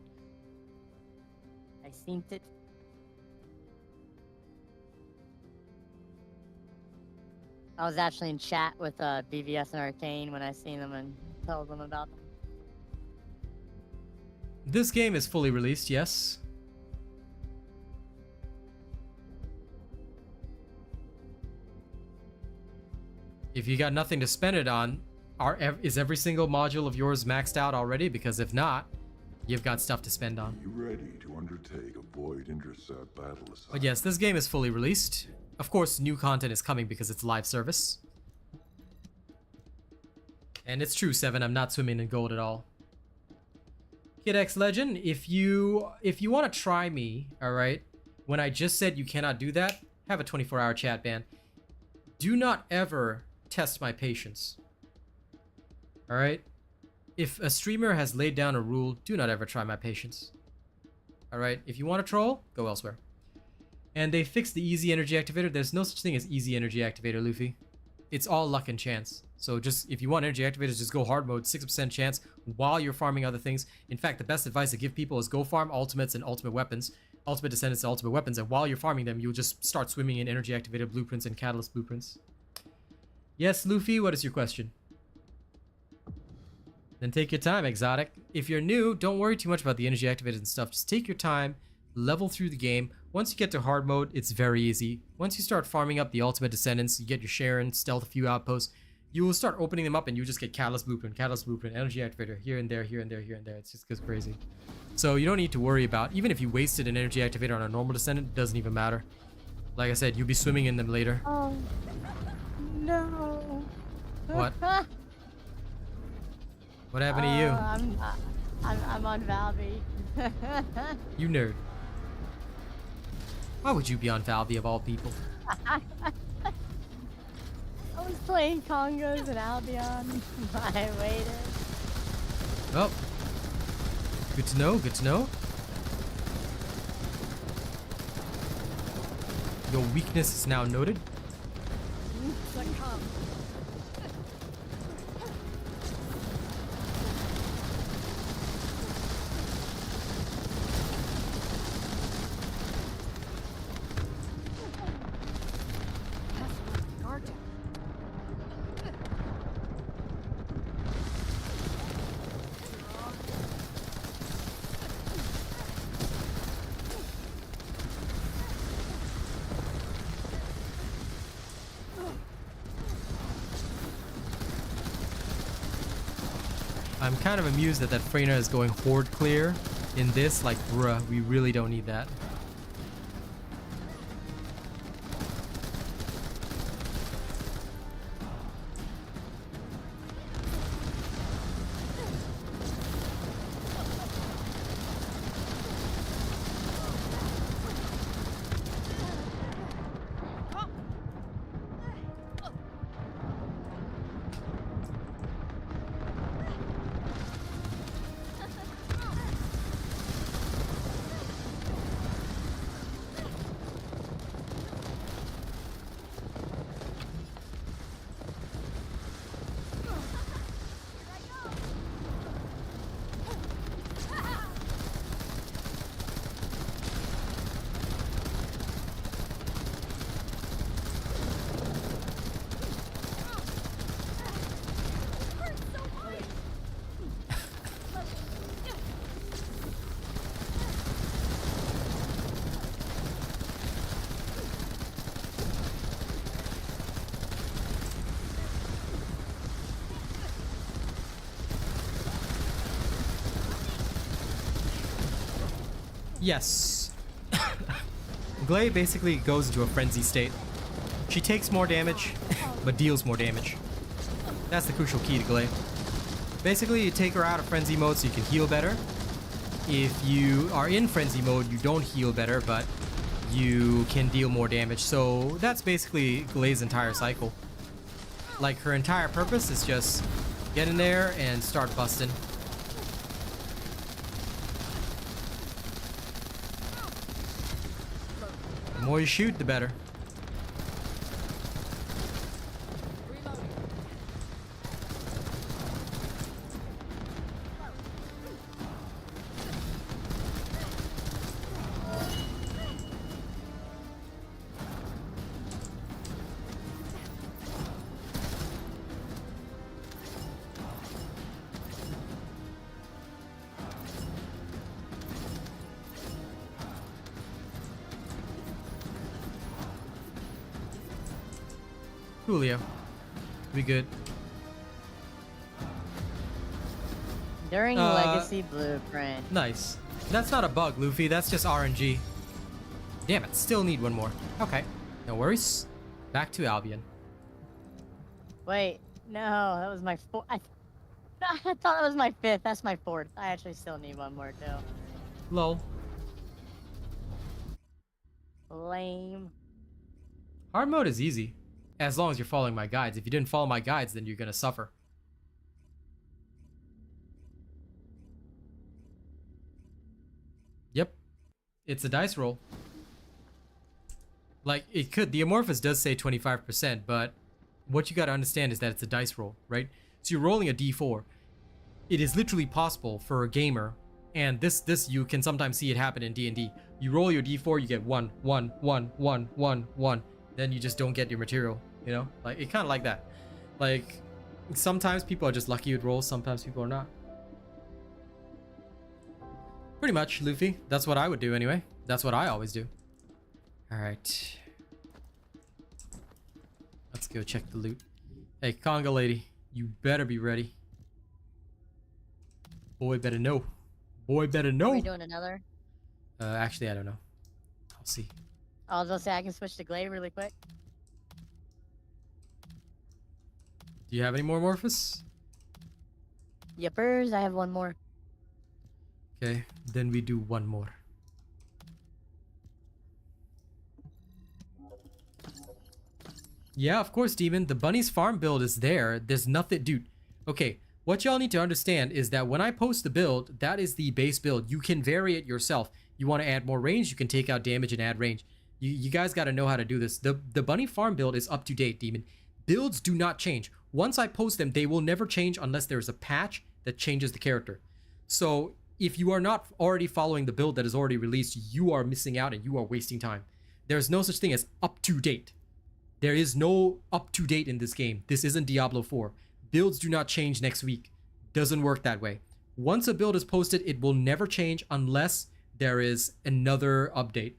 I seen it. I was actually in chat with BVS and Arcane when I seen them and told them about them. This game is fully released, yes. If you got nothing to spend it on, is every single module of yours maxed out already? Because if not, you've got stuff to spend on. You ready to undertake a void intercept battle assignment? But yes, this game is fully released. Of course, new content is coming because it's live service. And it's true, 7, I'm not swimming in gold at all. Kid X Legend, if you want to try me, all right, when I just said you cannot do that, have a 24-hour chat ban. Do not ever test my patience. Alright? If a streamer has laid down a rule, do not ever try my patience. Alright? If you want to troll, go elsewhere. And they fixed the easy energy activator. There's no such thing as easy energy activator, Luffy. It's all luck and chance. So just, if you want energy activators, just go hard mode, 6% chance while you're farming other things. In fact, the best advice to give people is go farm ultimates and ultimate weapons. Ultimate Descendants and ultimate weapons. And while you're farming them, you'll just start swimming in energy activator blueprints and catalyst blueprints. Yes, Luffy, what is your question? Then take your time, Exotic. If you're new, don't worry too much about the energy activators and stuff. Just take your time, level through the game. Once you get to hard mode, it's very easy. Once you start farming up the ultimate Descendants, you get your Sharon, stealth a few outposts, you will start opening them up and you just get catalyst blueprint, energy activator, here and there, here and there, here and there. It just goes crazy. So you don't need to worry about, even if you wasted an energy activator on a normal Descendant, it doesn't even matter. Like I said, you'll be swimming in them later. Oh, no. What? What happened to you? I'm on Valby. You nerd. Why would you be on Valby of all people? I was playing Congos and Albion. I waited. Oh. Good to know, good to know. Your weakness is now noted. Succumb. I'm kind of amused that Freyna is going horde clear in this. Like, bruh, we really don't need that. Yes. Glay basically goes into a frenzy state. She takes more damage, but deals more damage. That's the crucial key to Glay. Basically, you take her out of frenzy mode so you can heal better. If you are in frenzy mode, you don't heal better, but you can deal more damage. So that's basically Glay's entire cycle. Like, her entire purpose is just get in there and start busting. The more you shoot, the better. Coolio. We good. During Legacy Blueprint. Nice. That's not a bug, Luffy. That's just RNG. Damn it. Still need one more. Okay. No worries. Back to Albion. Wait. No, that was my fourth. I thought that was my fifth. That's my fourth. I actually still need one more, too. Lol. Lame. Hard mode is easy, as long as you're following my guides. If you didn't follow my guides, then you're gonna suffer. Yep, it's a dice roll. Like, it could, the amorphous does say 25%, but what you gotta understand is that it's a dice roll, right? So you're rolling a d4. It is literally possible for a gamer, and this you can sometimes see it happen in D&D. You roll your d4, you get 1, 1, 1, 1, 1, 1. Then you just don't get your material, you know? Like, it kind of like that. Like, sometimes people are just lucky with rolls, sometimes people are not. Pretty much, Luffy. That's what I would do anyway. That's what I always do. Alright. Let's go check the loot. Hey, conga lady, you better be ready. Boy better know. Boy better know. Are we doing another? Actually, I don't know. I'll see. I was gonna say I can switch to Glade really quick. Do you have any more Morphus? Yippers, I have one more. Okay, then we do one more. Yeah, of course, Demon. The Bunny's farm build is there. There's nothing, dude. Okay, what y'all need to understand is that when I post the build, that is the base build. You can vary it yourself. You want to add more range, you can take out damage and add range. You guys got to know how to do this. The Bunny farm build is up to date, Demon. Builds do not change. Once I post them, they will never change unless there's a patch that changes the character. So if you are not already following the build that is already released, you are missing out and you are wasting time. There's no such thing as up to date. There is no up to date in this game. This isn't Diablo 4. Builds do not change next week. Doesn't work that way. Once a build is posted, it will never change unless there is another update.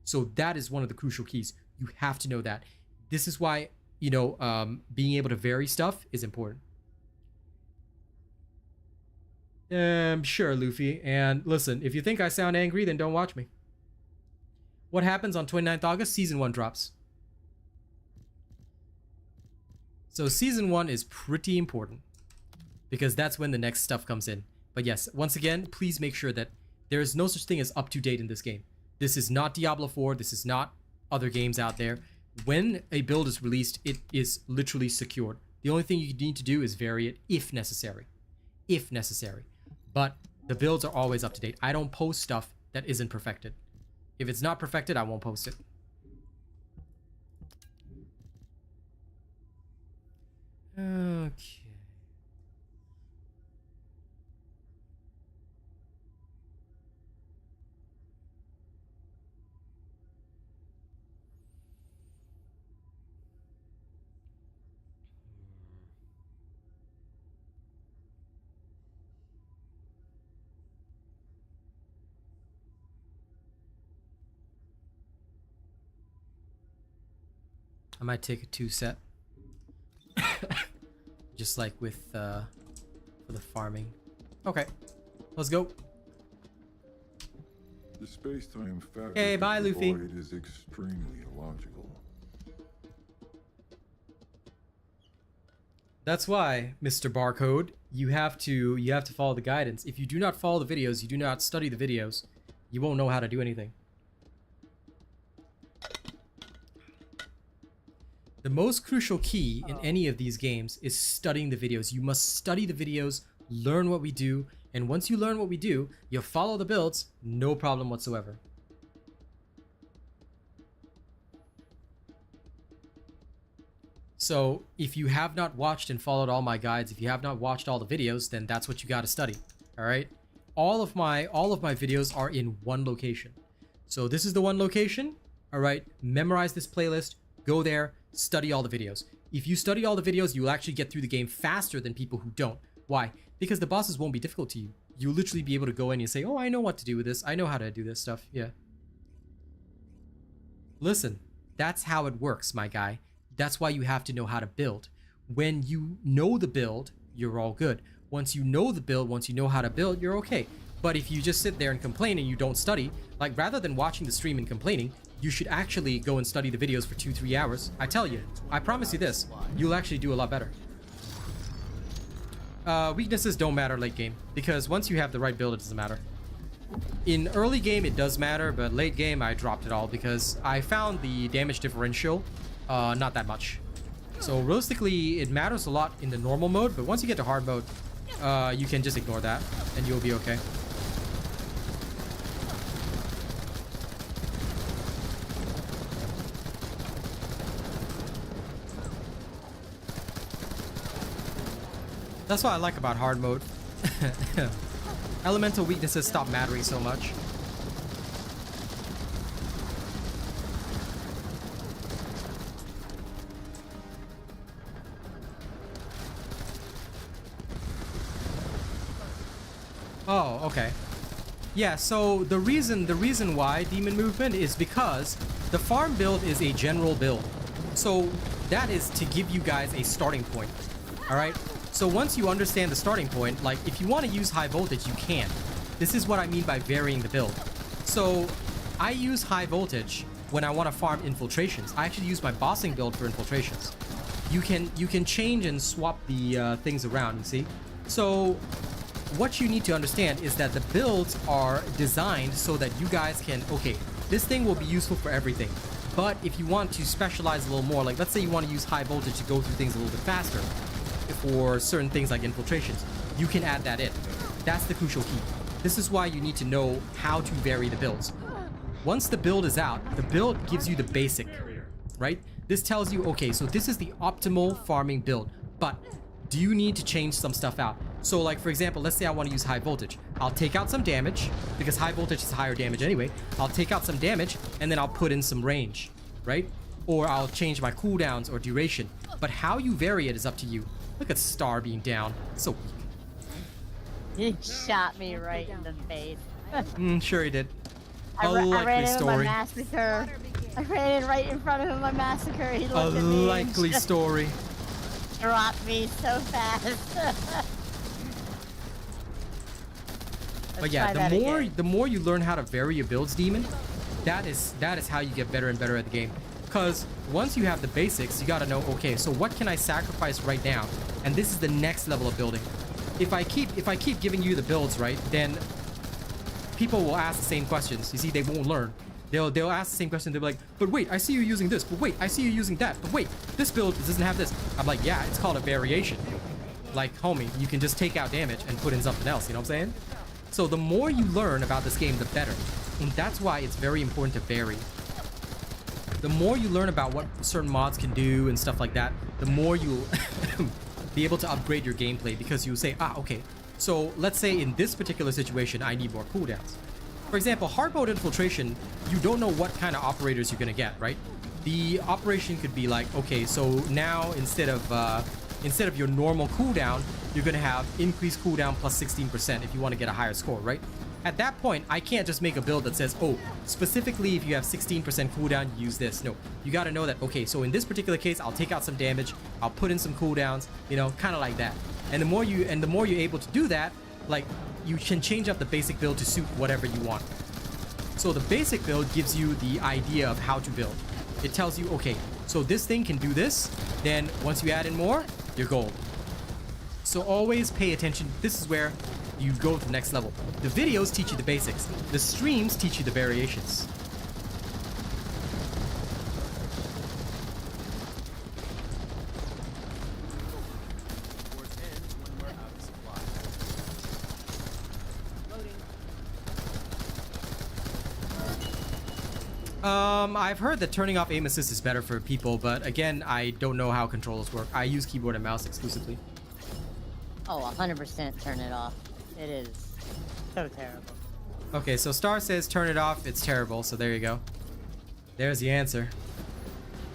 So that is one of the crucial keys. You have to know that. This is why, you know, being able to vary stuff is important. Sure, Luffy. And listen, if you think I sound angry, then don't watch me. What happens on 29th August? Season 1 drops. So Season 1 is pretty important because that's when the next stuff comes in. But yes, once again, please make sure that there is no such thing as up to date in this game. This is not Diablo 4. This is not other games out there. When a build is released, it is literally secured. The only thing you need to do is vary it if necessary. If necessary. But the builds are always up to date. I don't post stuff that isn't perfected. If it's not perfected, I won't post it. Okay. I might take a 2 set. Just like with for the farming. Okay, let's go. The space-time fabric Hey, bye, of the Luffy. void is extremely illogical. That's why, Mr. Barcode, you have to follow the guidance. If you do not follow the videos, you do not study the videos, you won't know how to do anything. The most crucial key in any of these games is studying the videos. You must study the videos, learn what we do, and once you learn what we do, you'll follow the builds, no problem whatsoever. So if you have not watched and followed all my guides, if you have not watched all the videos, then that's what you got to study. All right. All of my videos are in one location. So this is the one location. All right. Memorize this playlist. Go there. Study all the videos. If you study all the videos, you'll actually get through the game faster than people who don't. Why? Because the bosses won't be difficult to you. You'll literally be able to go in and say, oh, I know what to do with this. I know how to do this stuff. Yeah. Listen, that's how it works, my guy. That's why you have to know how to build. When you know the build, you're all good. Once you know the build, once you know how to build, you're okay. But if you just sit there and complain and you don't study, like rather than watching the stream and complaining, you should actually go and study the videos for 2-3 hours. I tell you, I promise you this, you'll actually do a lot better. Weaknesses don't matter late game, because once you have the right build, it doesn't matter. In early game, it does matter, but late game, I dropped it all because I found the damage differential not that much. So realistically, it matters a lot in the normal mode, but once you get to hard mode, you can just ignore that and you'll be okay. That's what I like about hard mode. Elemental weaknesses stop mattering so much. Oh, okay. Yeah, so the reason why demon movement is because the farm build is a general build. So that is to give you guys a starting point. All right? So once you understand the starting point, like if you want to use high voltage, you can. This is what I mean by varying the build. So I use high voltage when I want to farm infiltrations. I actually use my bossing build for infiltrations. You can change and swap the things around, you see? So what you need to understand is that the builds are designed so that you guys can, okay, this thing will be useful for everything. But if you want to specialize a little more, like let's say you want to use high voltage to go through things a little bit faster for certain things like infiltrations, you can add that in. That's the crucial key. This is why you need to know how to vary the builds. Once the build is out, the build gives you the basic, right? This tells you, okay, so this is the optimal farming build, but do you need to change some stuff out? So like, for example, let's say I want to use high voltage. I'll take out some damage because high voltage is higher damage anyway. I'll take out some damage and then I'll put in some range, right? Or I'll change my cooldowns or duration. But how you vary it is up to you. Look at Star being down. So weak. He shot me right in the face. Sure he did. I ran Likely into story. my massacre. I ran in right in front of him, my massacre. He A looked at me likely and just story. dropped me so fast. But yeah, the more you learn how to vary your builds, Demon, that is how you get better and better at the game. Because once you have the basics, you gotta know, okay, so what can I sacrifice right now? And this is the next level of building. If I keep giving you the builds, right, then people will ask the same questions. You see, they won't learn. They'll ask the same question. They'll be like, but wait, I see you using this. But wait, I see you using that. But wait, this build doesn't have this. I'm like, yeah, it's called a variation. Like, homie, you can just take out damage and put in something else. You know what I'm saying? So the more you learn about this game, the better. And that's why it's very important to vary. The more you learn about what certain mods can do and stuff like that, the more you'll be able to upgrade your gameplay, because you'll say, okay, so let's say in this particular situation, I need more cooldowns. For example, hard mode infiltration, you don't know what kind of operators you're gonna get, right? The operation could be like, okay, so now instead of your normal cooldown, you're gonna have increased cooldown plus 16% if you want to get a higher score, right? At that point, I can't just make a build that says, oh, specifically if you have 16% cooldown, use this. No, you got to know that, okay, so in this particular case, I'll take out some damage, I'll put in some cooldowns, you know, kind of like that. And the more you're able to do that, like, you can change up the basic build to suit whatever you want. So the basic build gives you the idea of how to build. It tells you, okay, so this thing can do this, then once you add in more, you're gold. So always pay attention. This is where you go to the next level. The videos teach you the basics. The streams teach you the variations. I've heard that turning off aim assist is better for people, but again, I don't know how controllers work. I use keyboard and mouse exclusively. Oh, 100% turn it off. It is so terrible. Okay, so Star says turn it off, it's terrible, so there you go. There's the answer.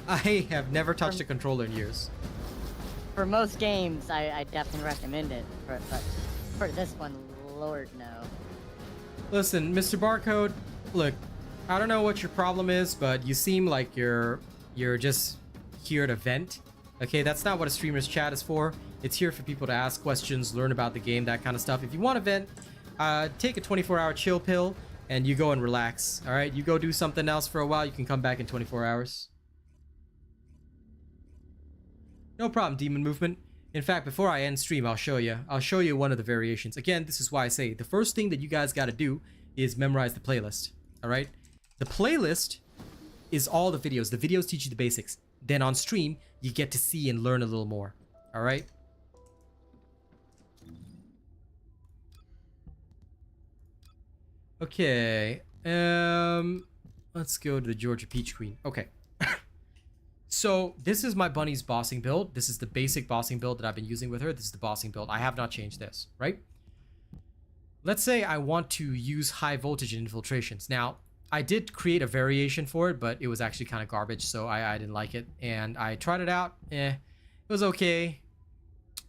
I have never touched a controller in years. For most games, I definitely recommend it. But for this one, Lord no. Listen, Mr. Barcode, look, I don't know what your problem is, but you seem like you're just here to vent. Okay, that's not what a streamer's chat is for. It's here for people to ask questions, learn about the game, that kind of stuff. If you want to vent, take a 24-hour chill pill and you go and relax. All right, you go do something else for a while. You can come back in 24 hours. No problem, Demon Movement. In fact, before I end stream, I'll show you one of the variations. Again, this is why I say the first thing that you guys got to do is memorize the playlist. All right, the playlist is all the videos. The videos teach you the basics. then on stream, you get to see and learn a little more. All right. Okay. Let's go to the Georgia Peach Queen. Okay. So this is my bunny's bossing build. This is the basic bossing build that I've been using with her. This is the bossing build. I have not changed this, right? Let's say I want to use high voltage in infiltrations. Now, I did create a variation for it, but it was actually kind of garbage, so I didn't like it. And I tried it out. It was okay.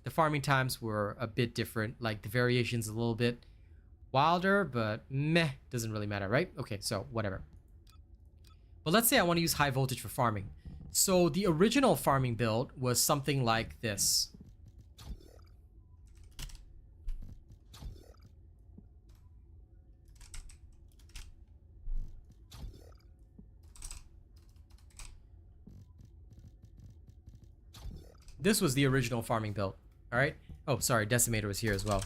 The farming times were a bit different. Like, the variation's a little bit wilder, but meh, doesn't really matter, right? Okay, so whatever. But let's say I want to use high voltage for farming. So the original farming build was something like this. This was the original farming build. All right. Oh, sorry. Decimator was here as well.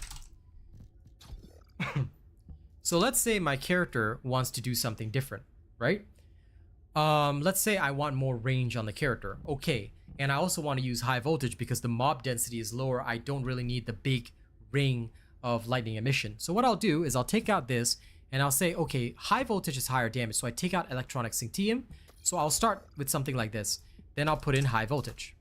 So let's say my character wants to do something different, right? Let's say I want more range on the character. Okay. And I also want to use high voltage because the mob density is lower. I don't really need the big ring of lightning emission. So what I'll do is I'll take out this and I'll say, okay, high voltage is higher damage. So I take out electronic Syntium. So I'll start with something like this. Then I'll put in high voltage.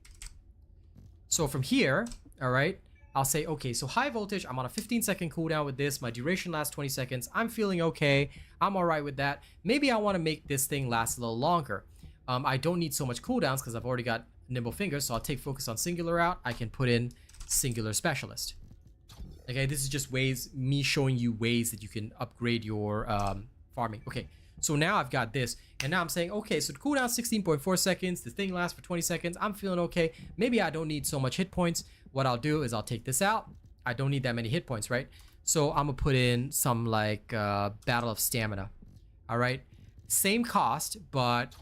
So from here, all right, I'll say, okay, so high voltage, I'm on a 15-second cooldown with this. My duration lasts 20 seconds. I'm feeling okay. I'm all right with that. Maybe I want to make this thing last a little longer. I don't need so much cooldowns because I've already got nimble fingers. So I'll take focus on singular out. I can put in singular specialist. Okay, this is just ways, me showing you ways that you can upgrade your farming. Okay, so now I've got this. And now I'm saying, okay, so the cooldown 16.4 seconds. The thing lasts for 20 seconds. I'm feeling okay. Maybe I don't need so much hit points. What I'll do is I'll take this out. I don't need that many hit points, right? So I'm gonna put in some like Battle of Stamina. All right, same cost, but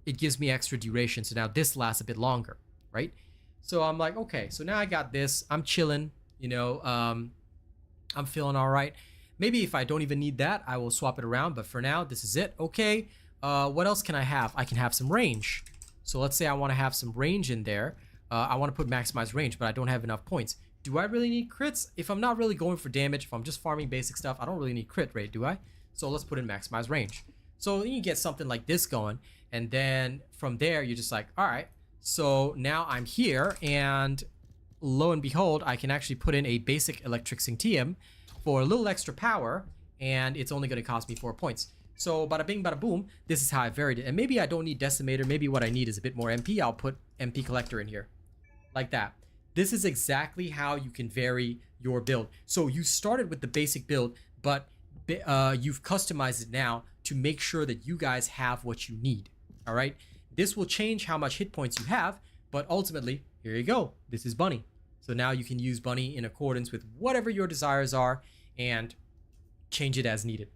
it gives me extra duration. So now this lasts a bit longer, right? So I'm like, okay, so now I got this. I'm chilling, you know, I'm feeling all right. Maybe if I don't even need that, I will swap it around. But for now, this is it. Okay, what else can I have? I can have some range. So let's say I want to have some range in there. I want to put maximize range, but I don't have enough points. Do I really need crits? If I'm not really going for damage, if I'm just farming basic stuff, I don't really need crit rate, do I? So let's put in maximize range. So you get something like this going. And then from there, you're just like, all right. So now I'm here. And lo and behold, I can actually put in a basic electric Syntium for a little extra power, and it's only going to cost me 4 points. So bada bing, bada boom, this is how I varied it. And maybe I don't need Decimator. Maybe what I need is a bit more MP. I'll put MP Collector in here. Like that. This is exactly how you can vary your build. So you started with the basic build, but you've customized it now to make sure that you guys have what you need. All right? This will change how much hit points you have, but ultimately, here you go. This is Bunny. So now you can use Bunny in accordance with whatever your desires are and change it as needed.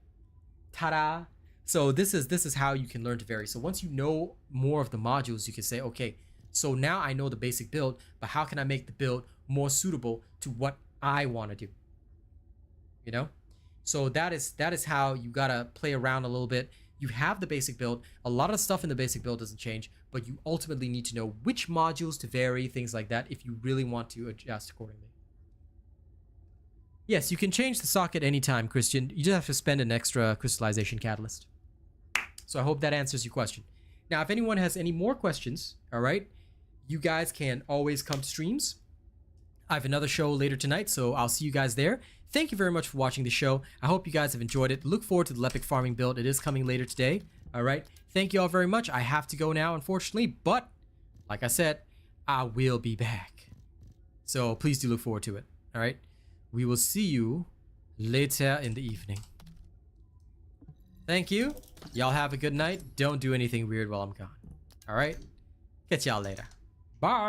Ta-da! So this is how you can learn to vary. So once you know more of the modules, you can say, okay, so now I know the basic build, but how can I make the build more suitable to what I want to do? You know? So that is how you gotta play around a little bit. You have the basic build. A lot of stuff in the basic build doesn't change, but you ultimately need to know which modules to vary, things like that, if you really want to adjust accordingly. Yes, you can change the socket anytime, Christian. You just have to spend an extra crystallization catalyst. So I hope that answers your question. Now, if anyone has any more questions, all right, you guys can always come to streams. I have another show later tonight, so I'll see you guys there. Thank you very much for watching the show. I hope you guys have enjoyed it. Look forward to the Lepic farming build. It is coming later today. All right. Thank you all very much. I have to go now, unfortunately, but like I said, I will be back. So please do look forward to it. All right. We will see you later in the evening. Thank you. Y'all have a good night. Don't do anything weird while I'm gone. All right. Catch y'all later. Bye.